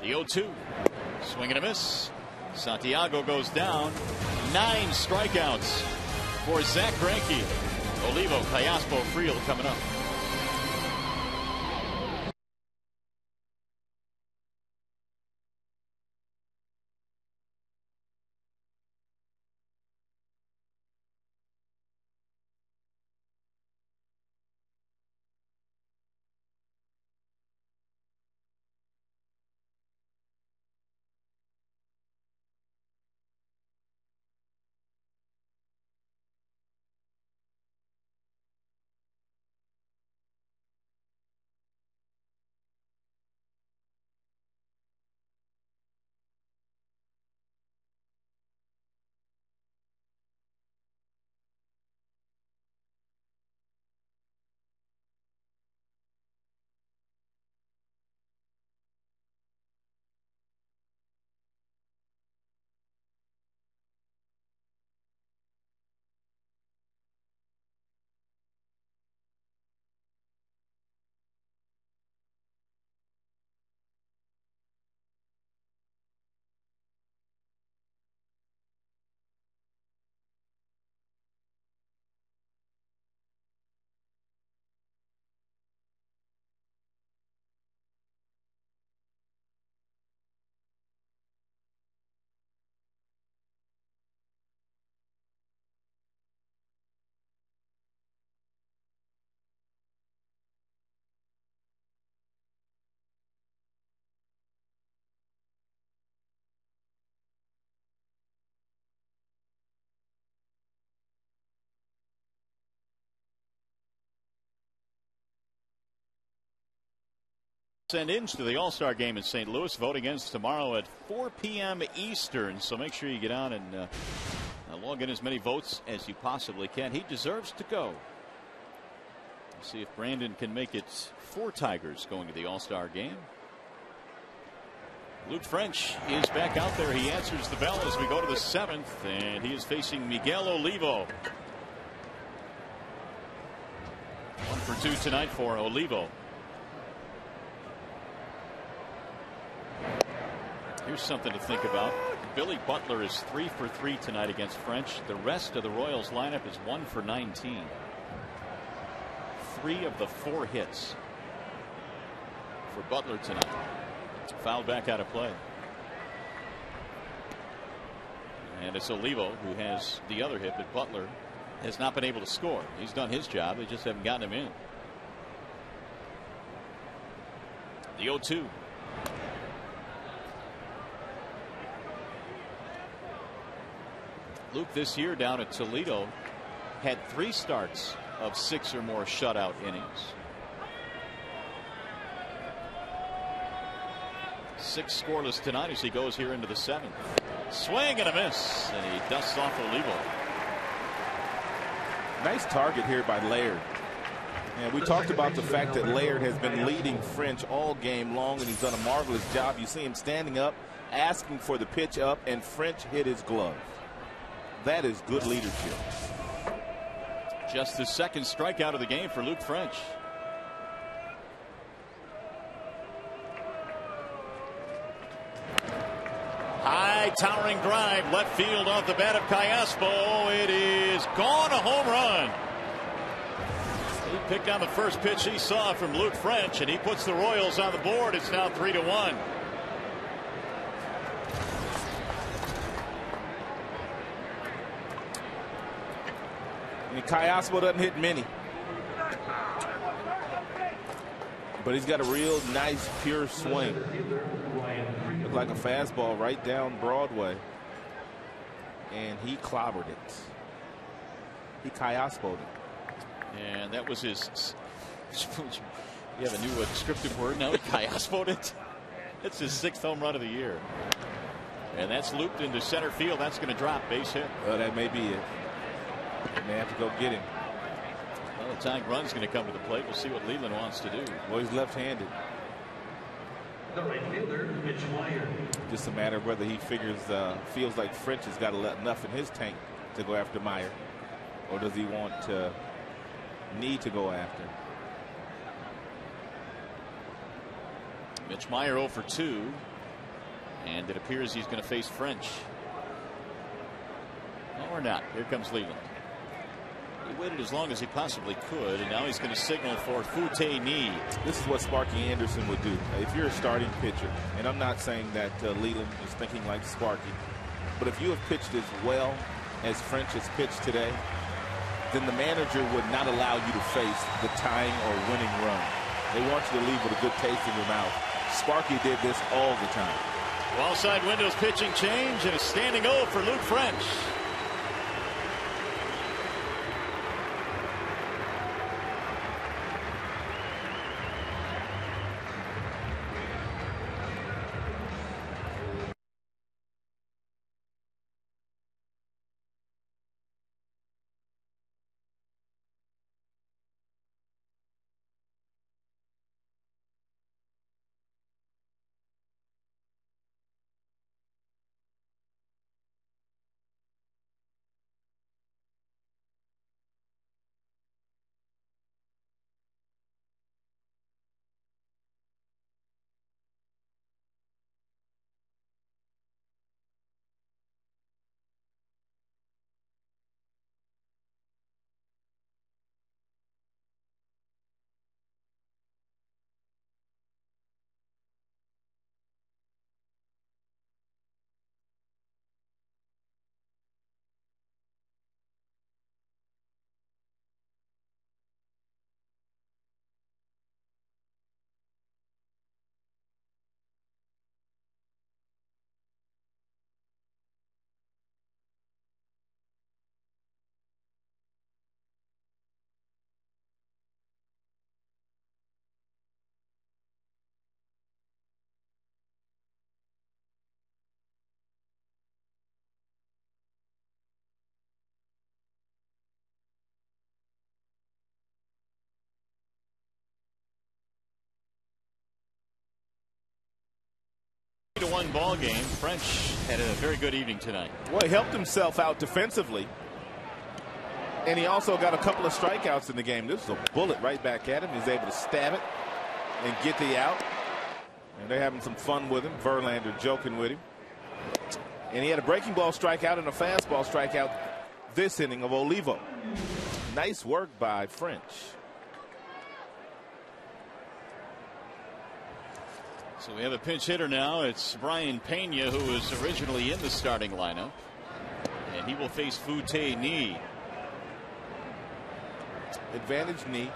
Speaker 1: The 0-2. Swing and a miss. Santiago goes down. 9 strikeouts for Zach Greinke. Olivo, Callaspo, Friel coming up. Send in to the All-Star game in St. Louis. Voting ends tomorrow at 4 p.m. Eastern. So make sure you get on and log in as many votes as you possibly can. He deserves to go. We'll see if Brandon can make it 4 Tigers going to the All-Star game. Luke French is back out there. He answers the bell as we go to the 7th, and he is facing Miguel Olivo. 1 for 2 tonight for Olivo. Here's something to think about. Billy Butler is 3 for 3 tonight against French. The rest of the Royals lineup is 1 for 19. 3 of the 4 hits for Butler tonight. Fouled back out of play. And it's Olivo who has the other hit, but Butler has not been able to score. He's done his job. They just haven't gotten him in. The 0-2. Luke this year down at Toledo had 3 starts of 6 or more shutout innings. 6 scoreless tonight as he goes here into the 7th. Swing and a miss, and he dusts off Olivo.
Speaker 2: Nice target here by Laird. And we talked about the fact that Laird has been leading French all game long, and he's done a marvelous job. You see him standing up, asking for the pitch up, and French hit his glove. That is good leadership.
Speaker 1: Just the 2nd strikeout of the game for Luke French. High towering drive left field off the bat of Callaspo. It is gone, a home run. He picked on the first pitch he saw from Luke French, and he puts the Royals on the board. It's now 3-1.
Speaker 2: And Callaspo doesn't hit many, but he's got a real nice pure swing. Looked like a fastball right down Broadway, and he clobbered it. He Callaspo'd it.
Speaker 1: And that was his. You have a new descriptive word now. He Callaspo'd it. It's his 6th home run of the year, and that's looped into center field. That's going to drop. Base hit.
Speaker 2: Well, that may be it. They may have to go get him.
Speaker 1: Well, the tying run's going to come to the plate. We'll see what Leland wants to do.
Speaker 2: Well, he's left-handed.
Speaker 3: The right fielder, Mitch Meyer.
Speaker 2: Just a matter of whether he feels like French has got enough in his tank to go after Meyer, or does he need to go after?
Speaker 1: Mitch Meyer 0 for 2, and it appears he's going to face French. No, or not. Here comes Leland. He waited as long as he possibly could, and now he's going to signal for Fute-Ni.
Speaker 2: This is what Sparky Anderson would do. If you're a starting pitcher, and I'm not saying that Leland is thinking like Sparky, but if you have pitched as well as French has pitched today, then the manager would not allow you to face the tying or winning run. They want you to leave with a good taste in your mouth. Sparky did this all the time.
Speaker 1: Wall side windows pitching change, and a standing O for Luke French. 3-1 ball game. French had a very good evening tonight.
Speaker 2: Well, he helped himself out defensively. And he also got a couple of strikeouts in the game. This is a bullet right back at him. He's able to stab it and get the out. And they're having some fun with him. Verlander joking with him. And he had a breaking ball strikeout and a fastball strikeout this inning of Olivo. Nice work by French.
Speaker 1: So we have a pinch hitter now. It's Brian Pena, who was originally in the starting lineup. And he will face Fute Ni.
Speaker 2: Advantage knee.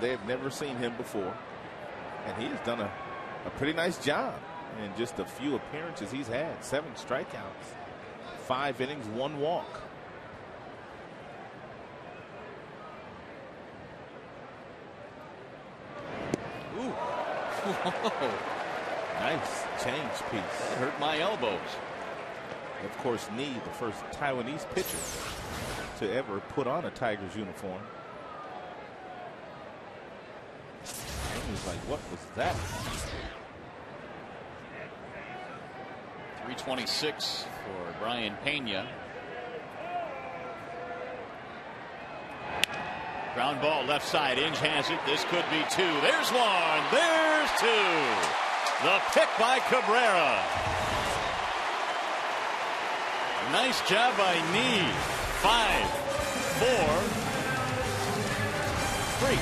Speaker 2: They have never seen him before. And he has done a pretty nice job in just a few appearances he's had. 7 strikeouts, 5 innings, 1 walk.
Speaker 1: Ooh.
Speaker 2: Nice change piece.
Speaker 1: That hurt my elbows.
Speaker 2: Of course, Ni, the first Taiwanese pitcher to ever put on a Tigers uniform. He was like, what was that?
Speaker 1: 326 for Brian Pena. Ground ball left side. Inge has it. This could be 2. There's 1. There's 2. The pick by Cabrera. Nice job by Ni. 5, 4, 3.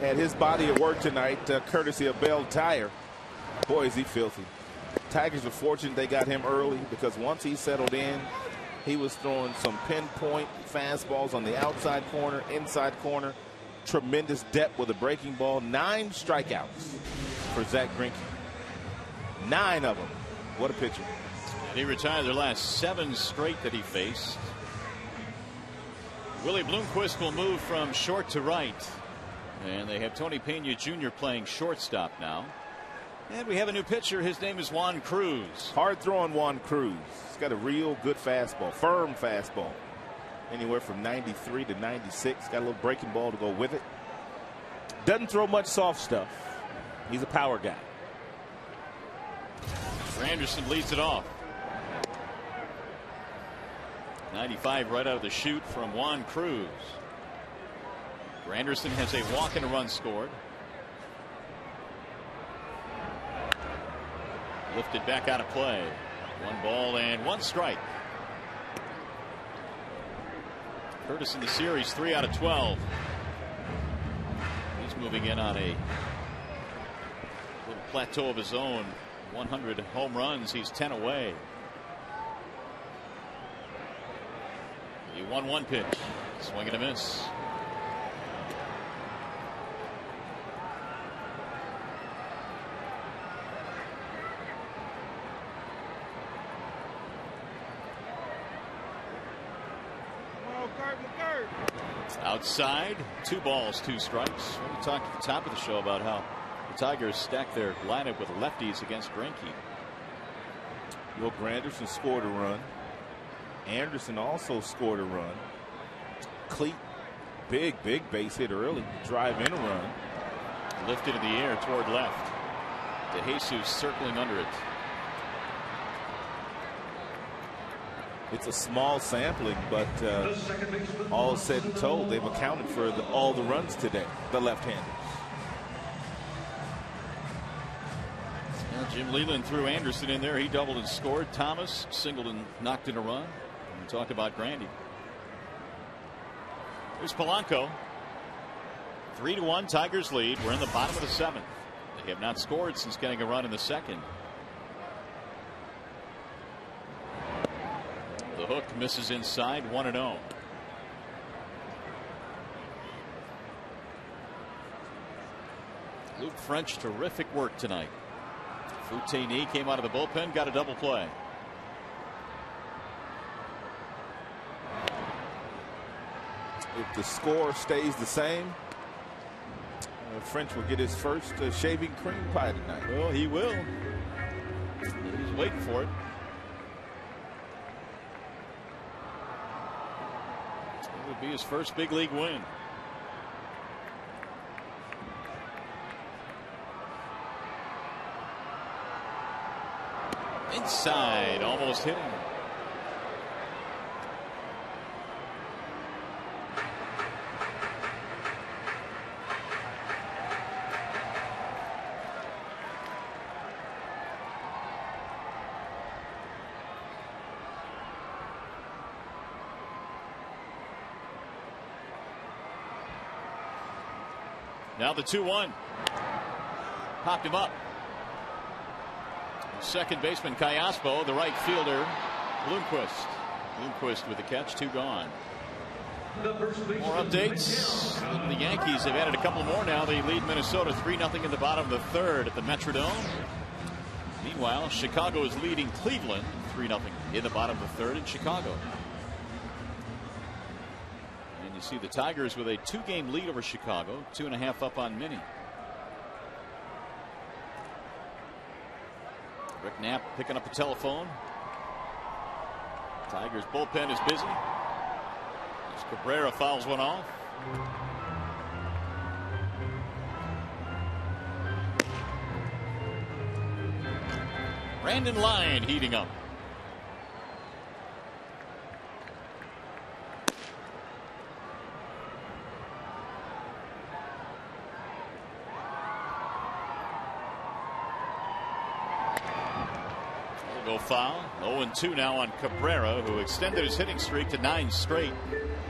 Speaker 2: At his body of work tonight, courtesy of Bell Tire. Boy, is he filthy. Tigers are fortunate they got him early, because once he settled in, he was throwing some pinpoint fastballs on the outside corner, inside corner. Tremendous depth with a breaking ball. 9 strikeouts for Zach Greinke. 9 of them. What a pitcher.
Speaker 1: And he retired their last 7 straight that he faced. Willie Bloomquist will move from short to right. And they have Tony Pena Jr. playing shortstop now. And we have a new pitcher. His name is Juan Cruz.
Speaker 2: Hard throwing Juan Cruz. He's got a real good fastball, firm fastball. Anywhere from 93 to 96. Got a little breaking ball to go with it. Doesn't throw much soft stuff. He's a power guy.
Speaker 1: Anderson leads it off. 95 right out of the chute from Juan Cruz. Granderson has a walk and a run scored. Lifted back out of play. 1 ball and 1 strike. Curtis in the series 3 out of 12. He's moving in on a little plateau of his own. 100 home runs. He's 10 away. The 1-1 pitch. Swing and a miss. Outside, 2 balls, 2 strikes. We talked at the top of the show about how the Tigers stacked their lineup with lefties against Greinke.
Speaker 2: Will Granderson scored a run. Anderson also scored a run. Cleat, big base hit early. Drive in a run.
Speaker 1: Lifted in the air toward left. DeJesus circling under it.
Speaker 2: It's a small sampling, but all said and told, they've accounted for all the runs today, the left-handers.
Speaker 1: Well, Jim Leland threw Anderson in there. He doubled and scored. Thomas singled and knocked in a run. We talk about Grandy. Here's Polanco. 3-1 Tigers lead. We're in the bottom of the 7th. They have not scored since getting a run in the 2nd. The hook misses inside. 1-0. Luke French, terrific work tonight. Foutini came out of the bullpen, got a double play.
Speaker 2: If the score stays the same, French will get his first shaving cream pie tonight.
Speaker 1: Well, he will. He's waiting for it. It would be his first big league win. Inside, almost hit him. Now the 2-1. Popped him up. Second baseman Callaspo, the right fielder Bloomquist. Bloomquist with the catch, 2 gone. More updates. The Yankees have added a couple more now. They lead Minnesota 3-0 in the bottom of the 3rd at the Metrodome. Meanwhile, Chicago is leading Cleveland 3-0 in the bottom of the 3rd in Chicago. And you see the Tigers with a 2-game lead over Chicago, 2.5 up on Minnie. Rick Knapp picking up the telephone. Tigers bullpen is busy. As Cabrera fouls one off. Brandon Line heating up. Go foul. 0-2 now on Cabrera, who extended his hitting streak to 9 straight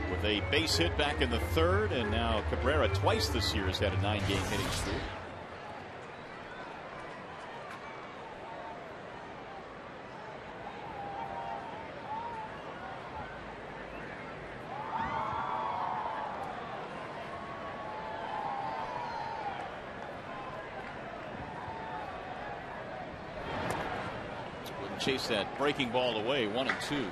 Speaker 1: with a base hit back in the 3rd, and now Cabrera twice this year has had a 9-game hitting streak. Chase that breaking ball away. 1-2.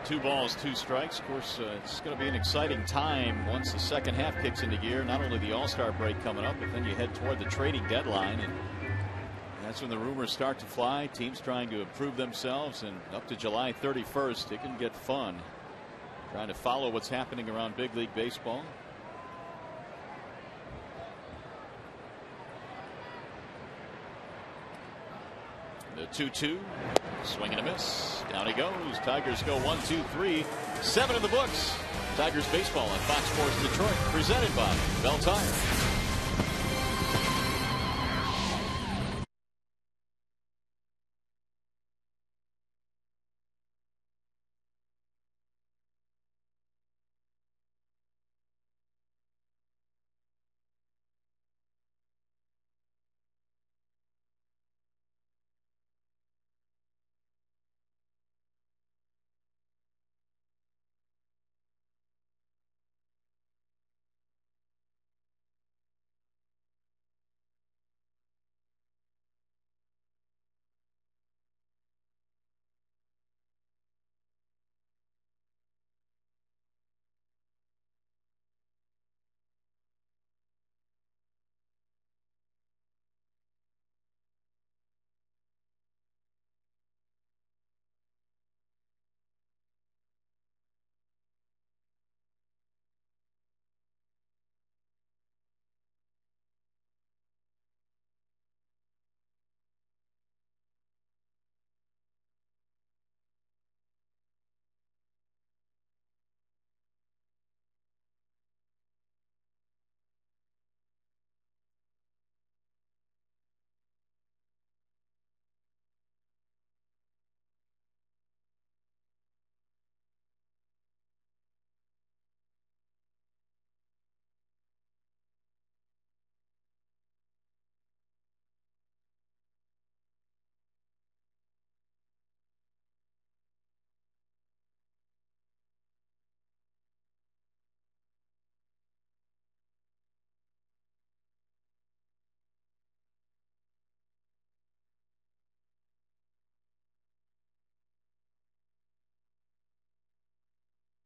Speaker 1: Two balls, 2 strikes. Of course, it's going to be an exciting time once the second half kicks into gear. Not only the All-Star break coming up, but then you head toward the trading deadline, and that's when the rumors start to fly. Teams trying to improve themselves, and up to July 31st, it can get fun trying to follow what's happening around big league baseball. The 2-2. Swing and a miss. Down he goes. Tigers go 1-2-3. 7 in the books. Tigers baseball on Fox Sports Detroit, presented by Bell Tire.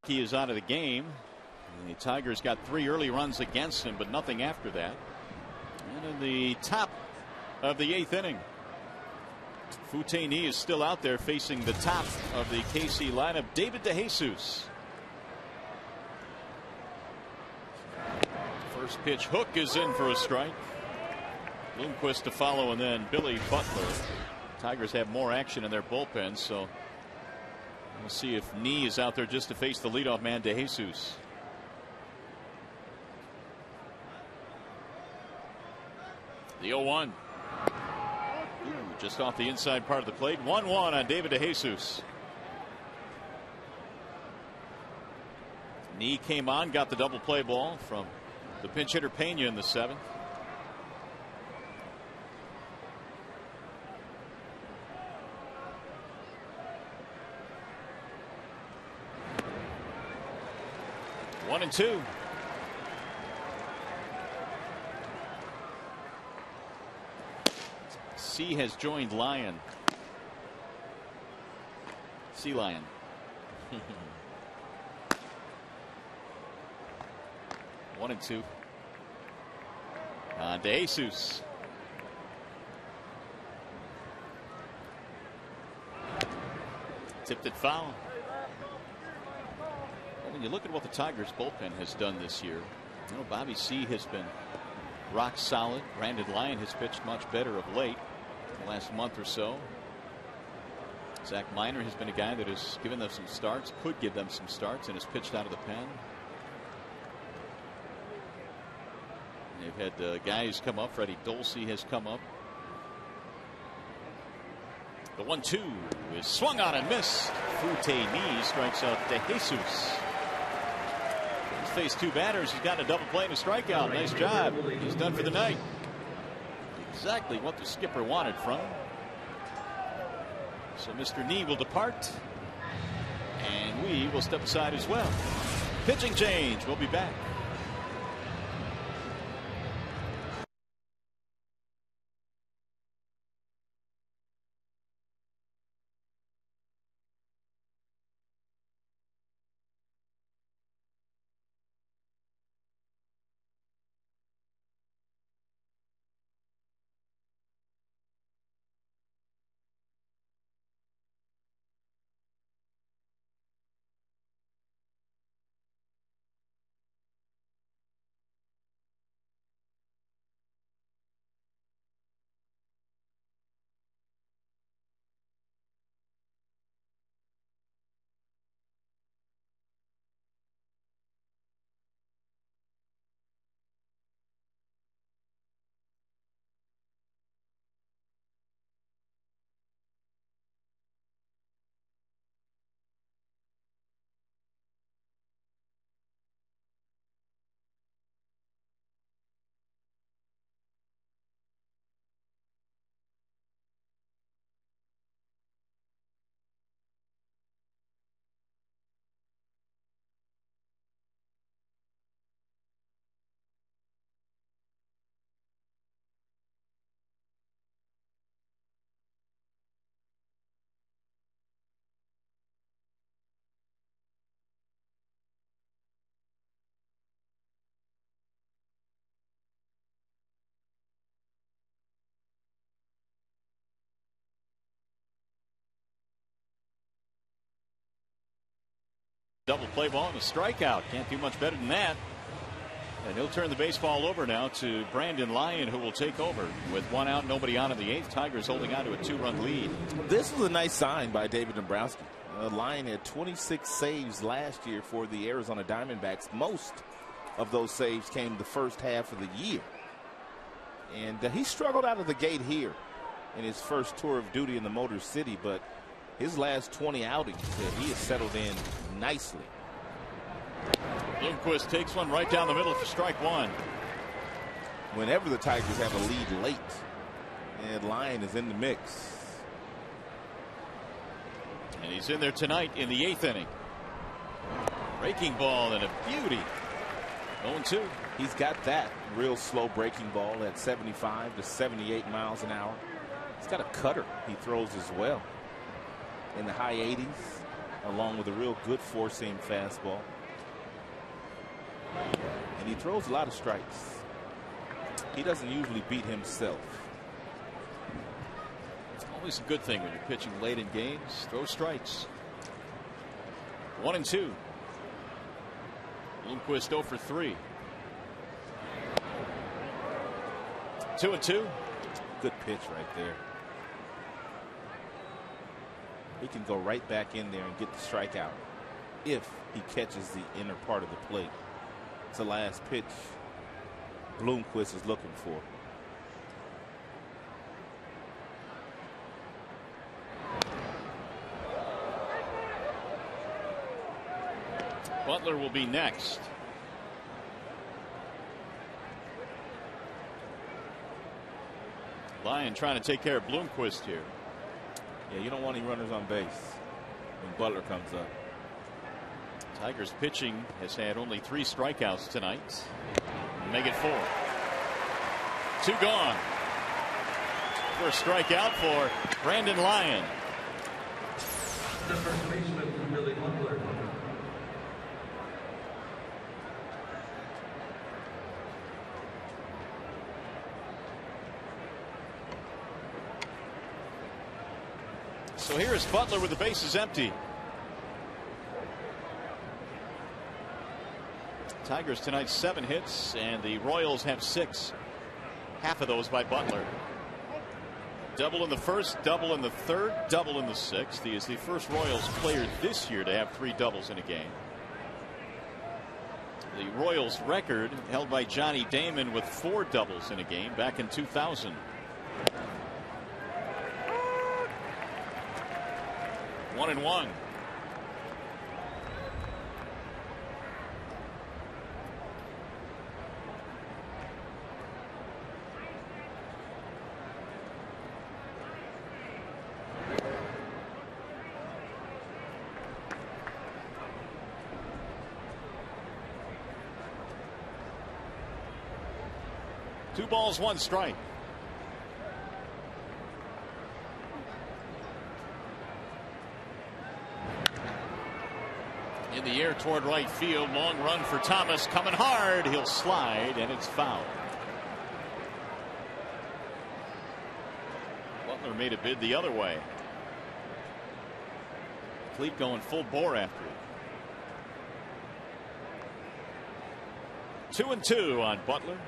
Speaker 1: He is out of the game. The Tigers got 3 early runs against him, but nothing after that. And in the top of the 8th inning, Futeni is still out there facing the top of the KC lineup, David DeJesus. First pitch hook is in for a strike. Bloomquist to follow, and then Billy Butler. Tigers have more action in their bullpen, so we'll see if Nee is out there just to face the leadoff man, DeJesus. The 0-1. Just off the inside part of the plate. 1-1 on David DeJesus. Nee came on, got the double play ball from the pinch hitter Pena in the 7th. One and two. C has joined Lion. Sea Lion. One and two. DeJesus. Tipped it foul. Well, when you look at what the Tigers bullpen has done this year, you know, Bobby C has been rock solid. Brandon Lyon has pitched much better of late, the last month or so. Zach Miner has been a guy that has given them some starts, could give them some starts, and has pitched out of the pen. They've had guys come up. Freddie Dulce has come up. The 1-2 is swung on and missed. Futeni strikes out DeJesus. He's faced 2 batters. He's got a double play and a strikeout. Nice job. He's done for the night. Exactly what the skipper wanted from him. So Mr. Nee will depart, and we will step aside as well. Pitching change. We'll be back. Double play ball and a strikeout. Can't do much better than that. And he'll turn the baseball over now to Brandon Lyon, who will take over with 1 out, nobody on in the 8th. Tigers holding on to a 2-run lead.
Speaker 2: This was a nice sign by David Dombrowski. Lyon had 26 saves last year for the Arizona Diamondbacks. Most of those saves came the first half of the year. And he struggled out of the gate here in his first tour of duty in the Motor City, but his last 20 outings, he has settled in nicely.
Speaker 1: Bloomquist takes one right down the middle for strike 1.
Speaker 2: Whenever the Tigers have a lead late, and Lyon is in the mix.
Speaker 1: And he's in there tonight in the 8th inning. Breaking ball and a beauty. 0-2.
Speaker 2: He's got that real slow breaking ball at 75 to 78 miles an hour. He's got a cutter he throws as well in the high 80s, along with a real good four-seam fastball. And he throws a lot of strikes. He doesn't usually beat himself.
Speaker 1: Always a good thing when you're pitching late in games. Throw strikes. 1-2. Bloomquist 0 for 3. 2-2.
Speaker 2: Good pitch right there. He can go right back in there and get the strikeout if he catches the inner part of the plate. It's the last pitch Bloomquist is looking for.
Speaker 1: Butler will be next. Lyon trying to take care of Bloomquist here.
Speaker 2: Yeah, you don't want any runners on base when Butler comes up.
Speaker 1: Tigers pitching has had only 3 strikeouts tonight. Make it 4. 2 gone. First strikeout for Brandon Lyon.
Speaker 3: The first baseman, Billy Butler.
Speaker 1: So here is Butler with the bases empty. Tigers tonight 7 hits and the Royals have 6. Half of those by Butler. Double in the first, double in the third, double in the sixth. He is the first Royals player this year to have 3 doubles in a game. The Royals record held by Johnny Damon with 4 doubles in a game back in 2000. 1-1. Two balls, 1 strike. In the air toward right field. Long run for Thomas. Coming hard. He'll slide, and it's foul. Butler made a bid the other way. Cleat going full bore after it. 2-2 on Butler.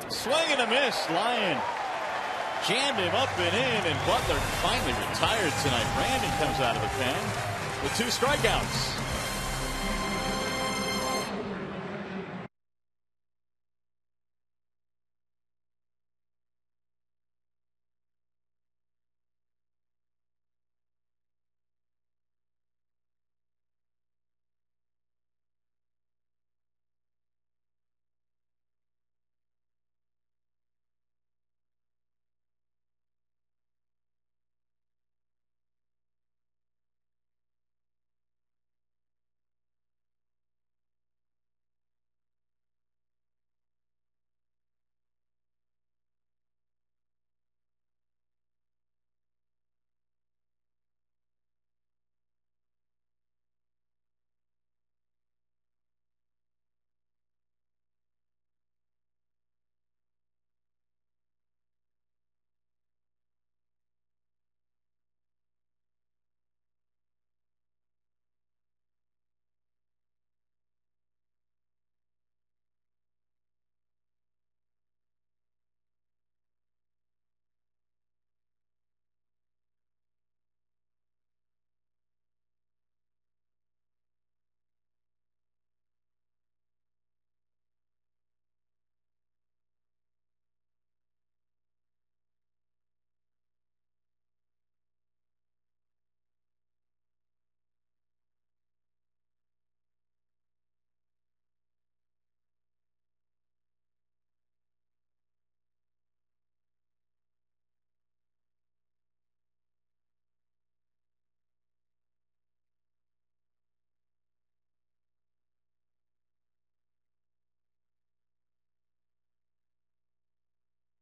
Speaker 1: Swing and a miss. Lyon jammed him up and in, and Butler finally retired tonight. Brandon comes out of the pen with 2 strikeouts.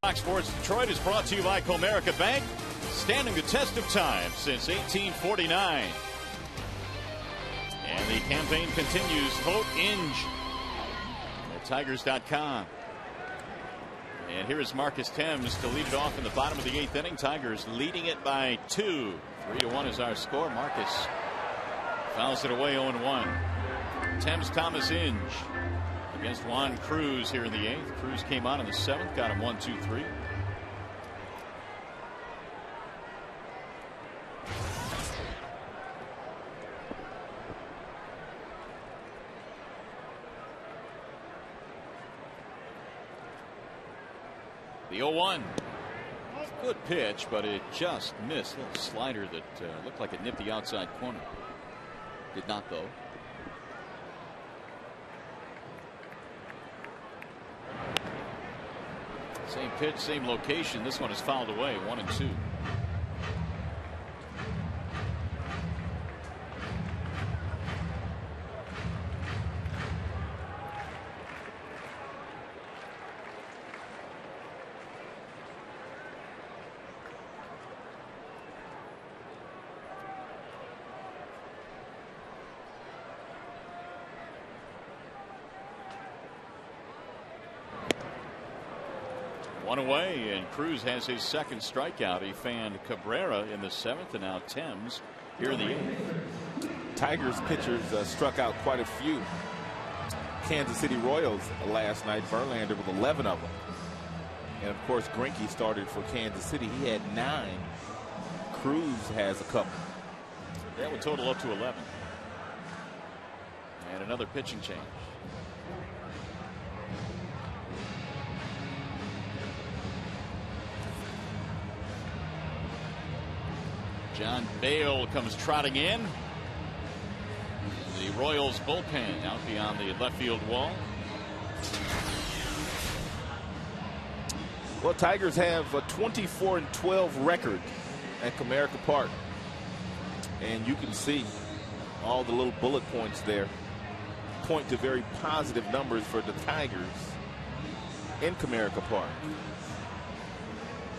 Speaker 1: Fox Sports Detroit is brought to you by Comerica Bank, standing the test of time since 1849. And the campaign continues. Vote Inge at Tigers.com. And here is Marcus Thames to lead it off in the bottom of the 8th inning. Tigers leading it by 2. 3-1 is our score. Marcus fouls it away 0-1. Thames, Thomas, Inge against Juan Cruz here in the 8th. Cruz came on in the 7th, got him 1-2-3. The 0-1. Good pitch, but it just missed. A little slider that looked like it nipped the outside corner. Did not, though. Same pitch, same location. This one is fouled away. 1-2. One away, and Cruz has his second strikeout. He fanned Cabrera in the 7th, and now Thames here in the 8th.
Speaker 2: Tigers pitchers struck out quite a few. Kansas City Royals last night. Verlander with 11 of them. And of course, Greinke started for Kansas City. He had 9. Cruz has a couple.
Speaker 1: That would total up to 11. And another pitching change. John Bale comes trotting in. The Royals bullpen out beyond the left field wall.
Speaker 2: Well, Tigers have a 24-12 record at Comerica Park. And you can see all the little bullet points there point to very positive numbers for the Tigers in Comerica Park.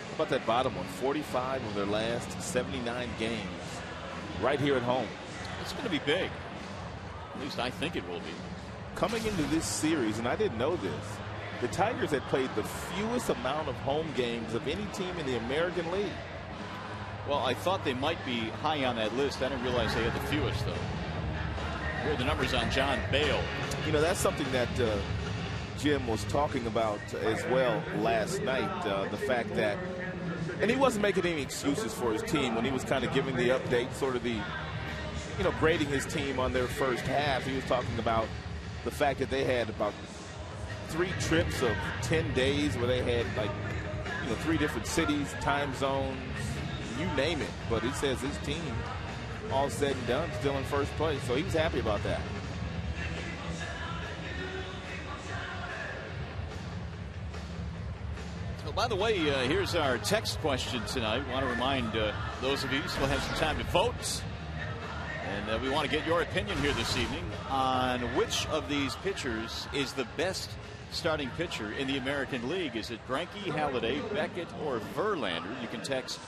Speaker 2: How about that bottom one? 45 of their last 79 games right here at home.
Speaker 1: It's going to be big. At least I think it will be.
Speaker 2: Coming into this series, and I didn't know this, the Tigers had played the fewest amount of home games of any team in the American League.
Speaker 1: Well, I thought they might be high on that list. I didn't realize they had the fewest, though. Here are the numbers on John Bale.
Speaker 2: You know, that's something that Jim was talking about as well last night. The fact that, and he wasn't making any excuses for his team when he was kind of giving the update, sort of the, you know, grading his team on their first half. He was talking about the fact that they had about 3 trips of 10 days where they had, like, you know, 3 different cities, time zones, you name it. But he says his team, all said and done, still in first place. So he was happy about that.
Speaker 1: By the way, here's our text question tonight. I want to remind those of you who still have some time to vote. And we want to get your opinion here this evening on which of these pitchers is the best starting pitcher in the American League. Is it Greinke, Halladay, Beckett, or Verlander? You can text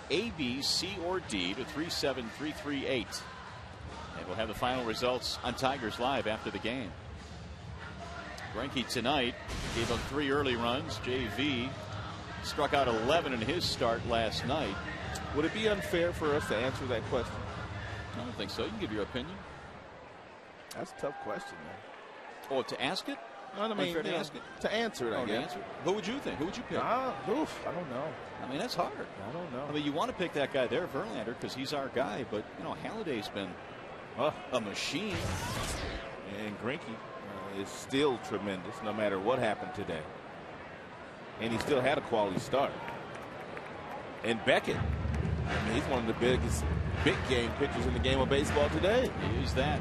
Speaker 1: A, B, C, or D to 37338. And we'll have the final results on Tigers Live after the game. Greinke tonight gave up 3 early runs. JV struck out 11 in his start last night.
Speaker 2: Would it be unfair for us to answer that question?
Speaker 1: I don't think so. You can give your opinion.
Speaker 2: That's a tough question, man.
Speaker 1: Oh, to ask it?
Speaker 2: No, I mean,
Speaker 1: to ask it?
Speaker 2: To answer it, I guess.
Speaker 1: Answer it? Who would you think? Who would you pick?
Speaker 2: I don't know.
Speaker 1: I mean, that's hard.
Speaker 2: I don't know.
Speaker 1: I mean, you want to pick that guy there, Verlander, because he's our guy. But, you know, Halladay's been a machine.
Speaker 2: And Greinke is still tremendous no matter what happened today. And he still had a quality start. And Beckett, I mean, he's one of the biggest big game pitchers in the game of baseball today.
Speaker 1: He is that.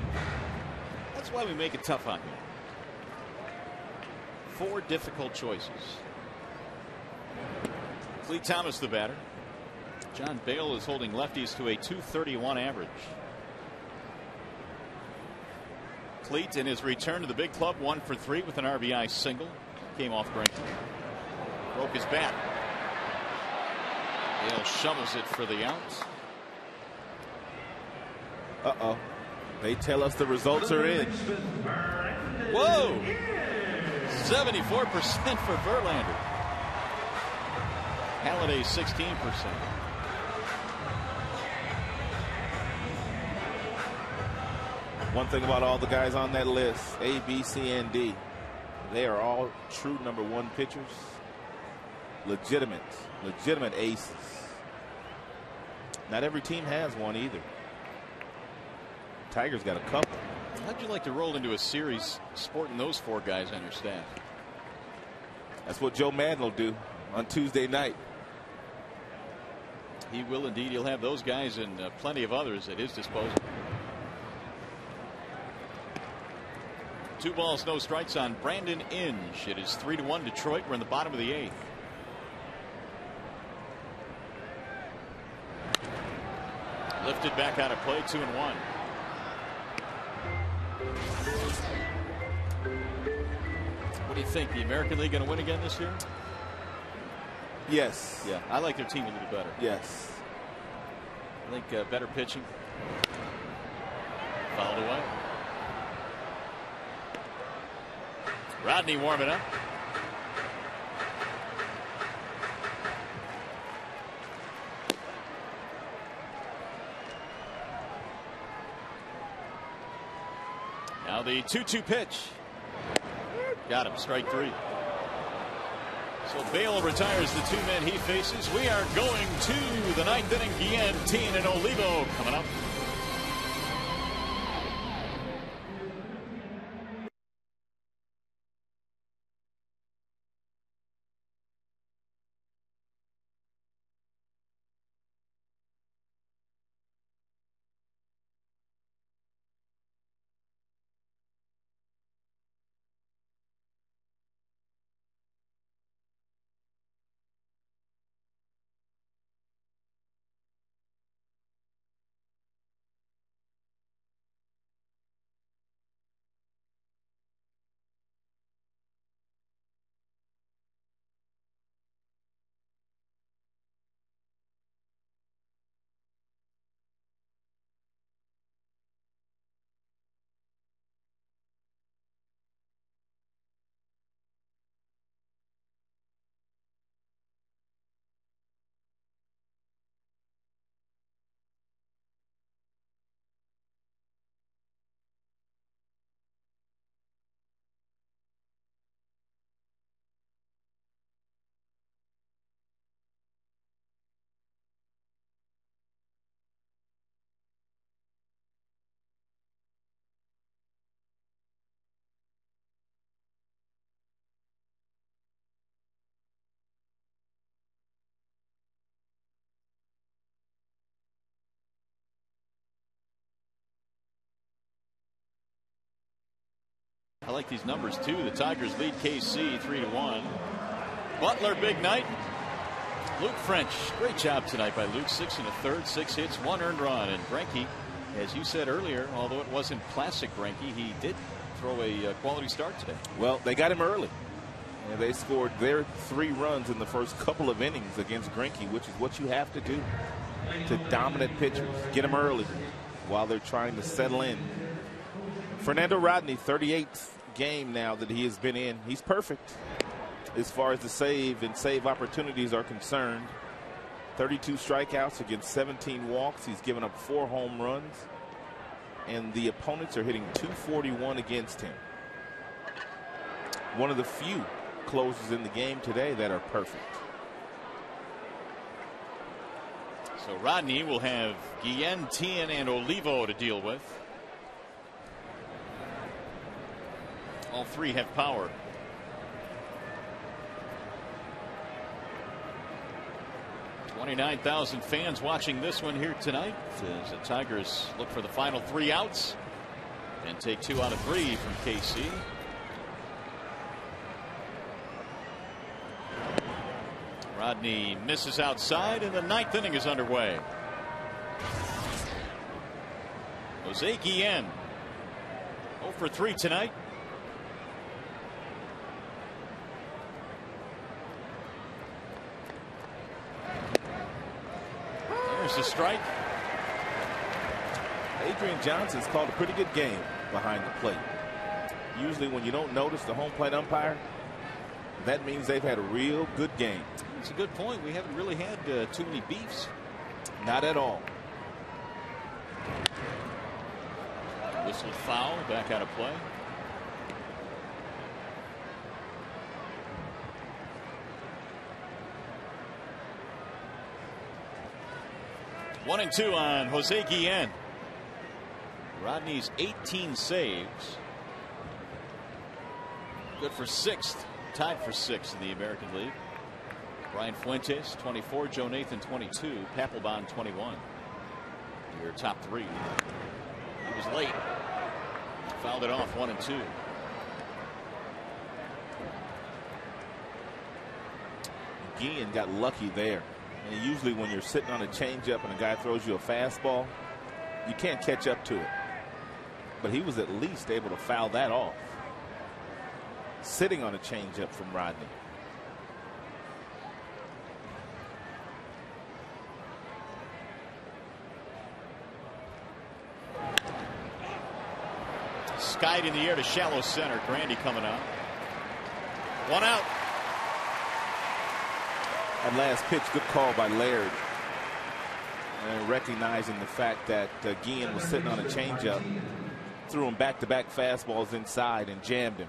Speaker 1: That's why we make it tough on him. 4 difficult choices. Clete Thomas the batter. John Bale is holding lefties to a .231 average. Clete in his return to the big club 1 for 3 with an RBI single. Came off Greinke. Broke his bat. Hale shovels it for the out.
Speaker 2: Uh-oh. They tell us the results are in.
Speaker 1: Whoa! 74% for Verlander. Halliday 16%.
Speaker 2: One thing about all the guys on that list, A, B, C, and D, they are all true #1 pitchers. Legitimate aces. Not every team has one either. Tigers got a couple.
Speaker 1: How'd you like to roll into a series sporting those 4 guys on your staff?
Speaker 2: That's what Joe Madden will do on Tuesday night.
Speaker 1: He will indeed. He'll have those guys and plenty of others at his disposal. 2 balls, no strikes on Brandon Inge. It is 3-1 Detroit. We're in the bottom of the 8th. Lifted back out of play, 2-1. What do you think? The American League going to win again this year?
Speaker 2: Yes.
Speaker 1: Yeah, I like their team a little better.
Speaker 2: Yes.
Speaker 1: I think better pitching. Fouled away. Rodney warming up. Now the 2-2 pitch. Got him, strike 3. So Bale retires the 2 men he faces. We are going to the 9th inning. Guillen, Tien, and Olivo coming up. I like these numbers too. The Tigers lead KC 3-1. Butler, big night. Luke French, great job tonight by Luke. 6 1/3, 6 hits, 1 earned run. And Greinke, as you said earlier, although it wasn't classic Greinke, he did throw a quality start today.
Speaker 2: Well, they got him early. And they scored their 3 runs in the first couple of innings against Greinke, which is what you have to do to dominant pitchers. Get them early while they're trying to settle in. Fernando Rodney, 38th game now that he has been in. He's perfect as far as the save and save opportunities are concerned. 32 strikeouts against 17 walks. He's given up 4 home runs. And the opponents are hitting .241 against him. One of the few closers in the game today that are perfect.
Speaker 1: So Rodney will have Guillen, Tien, and Olivo to deal with. All 3 have power. $29,000 fans watching this one here tonight as the Tigers look for the final 3 outs and take 2 out of 3 from KC. Rodney misses outside, and the 9th inning is underway. Jose Guillen 0 for 3 tonight. There's a strike.
Speaker 2: Adrian Johnson's called a pretty good game behind the plate. Usually when you don't notice the home plate umpire, that means they've had a real good game.
Speaker 1: It's a good point. We haven't really had too many beefs.
Speaker 2: Not at all.
Speaker 1: Whistled foul, back out of play. One and two on Jose Guillen. Rodney's 18 saves. Good for sixth, tied for sixth in the American League. Brian Fuentes 24, Joe Nathan 22, Papelbon 21. Your top three. He was late. Fouled it off 1 and 2.
Speaker 2: Guillen got lucky there. And usually when you're sitting on a changeup and a guy throws you a fastball, you can't catch up to it. But he was at least able to foul that off. Sitting on a changeup from Rodney.
Speaker 1: Skied in the air to shallow center. Grandy coming out. One out.
Speaker 2: That last pitch, good call by Laird. And recognizing the fact that Guillen was sitting on a changeup, threw him back-to-back fastballs inside and jammed him.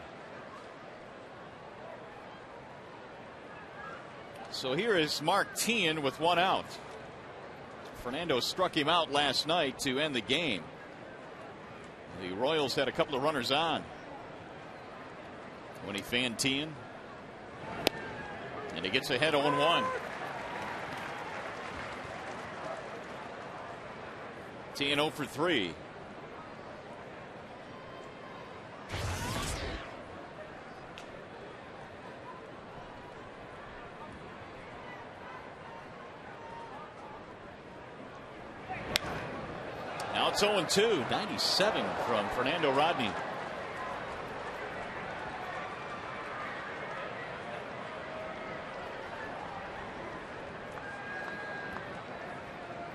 Speaker 1: So here is Mark Teahen with one out. Fernando struck him out last night to end the game. The Royals had a couple of runners on when he fanned Teahen. And he gets ahead 0-1. Teahen 0 for 3. Now it's 0-2. 97 from Fernando Rodney.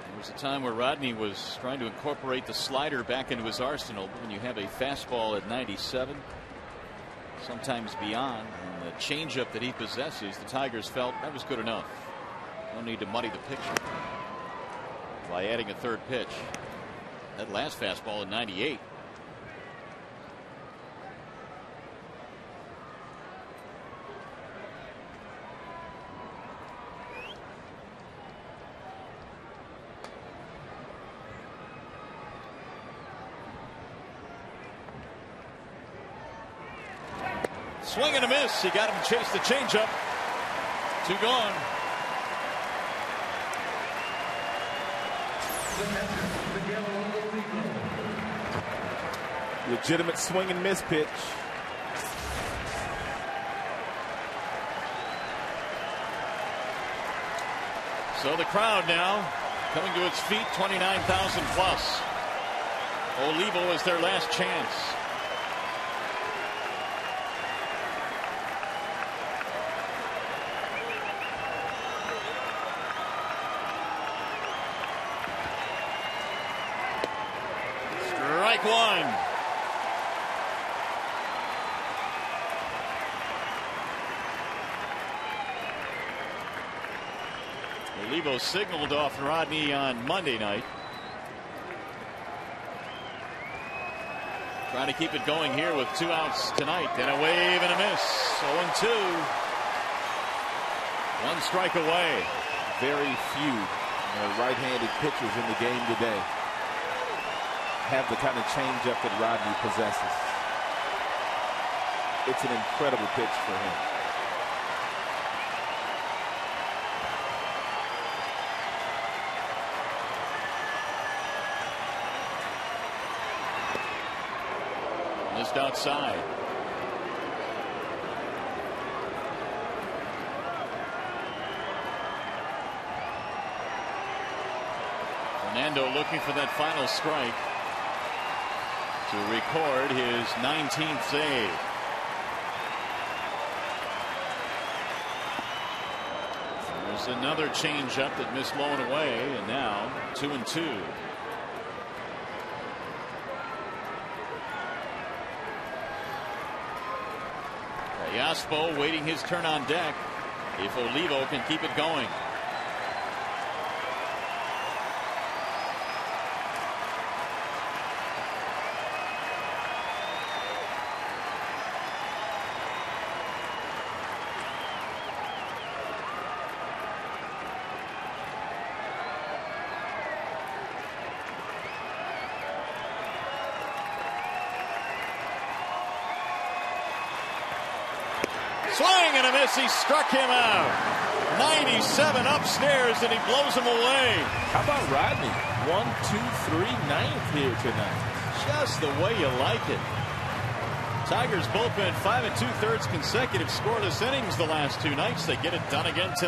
Speaker 1: There was a time where Rodney was trying to incorporate the slider back into his arsenal. But when you have a fastball at 97, sometimes beyond, and the changeup that he possesses, the Tigers felt that was good enough. No need to muddy the picture by adding a third pitch. That last fastball at 98. Swing and a miss. He got him to chase the changeup. 2 gone.
Speaker 2: Legitimate swing and miss pitch.
Speaker 1: So the crowd now coming to its feet, 29,000 plus. Olivo is their last chance. Strike one. Olivo signaled off Rodney on Monday night. Trying to keep it going here with 2 outs tonight. And a wave and a miss. 0-2. 1 strike away.
Speaker 2: Very few right-handed pitchers in the game today have the kind of changeup that Rodney possesses. It's an incredible pitch for him.
Speaker 1: Missed outside. Fernando looking for that final strike to record his 19th save. There's another changeup that missed low and away, and now 2-2. Yaspo waiting his turn on deck if Olivo can keep it going. Swing and a miss. He struck him out. 97 upstairs, and he blows him away.
Speaker 2: How about Rodney? 1, 2, 3, 9th here tonight.
Speaker 1: Just the way you like it. Tigers bullpen 5 2/3 consecutive scoreless innings the last 2 nights. They get it done again tonight.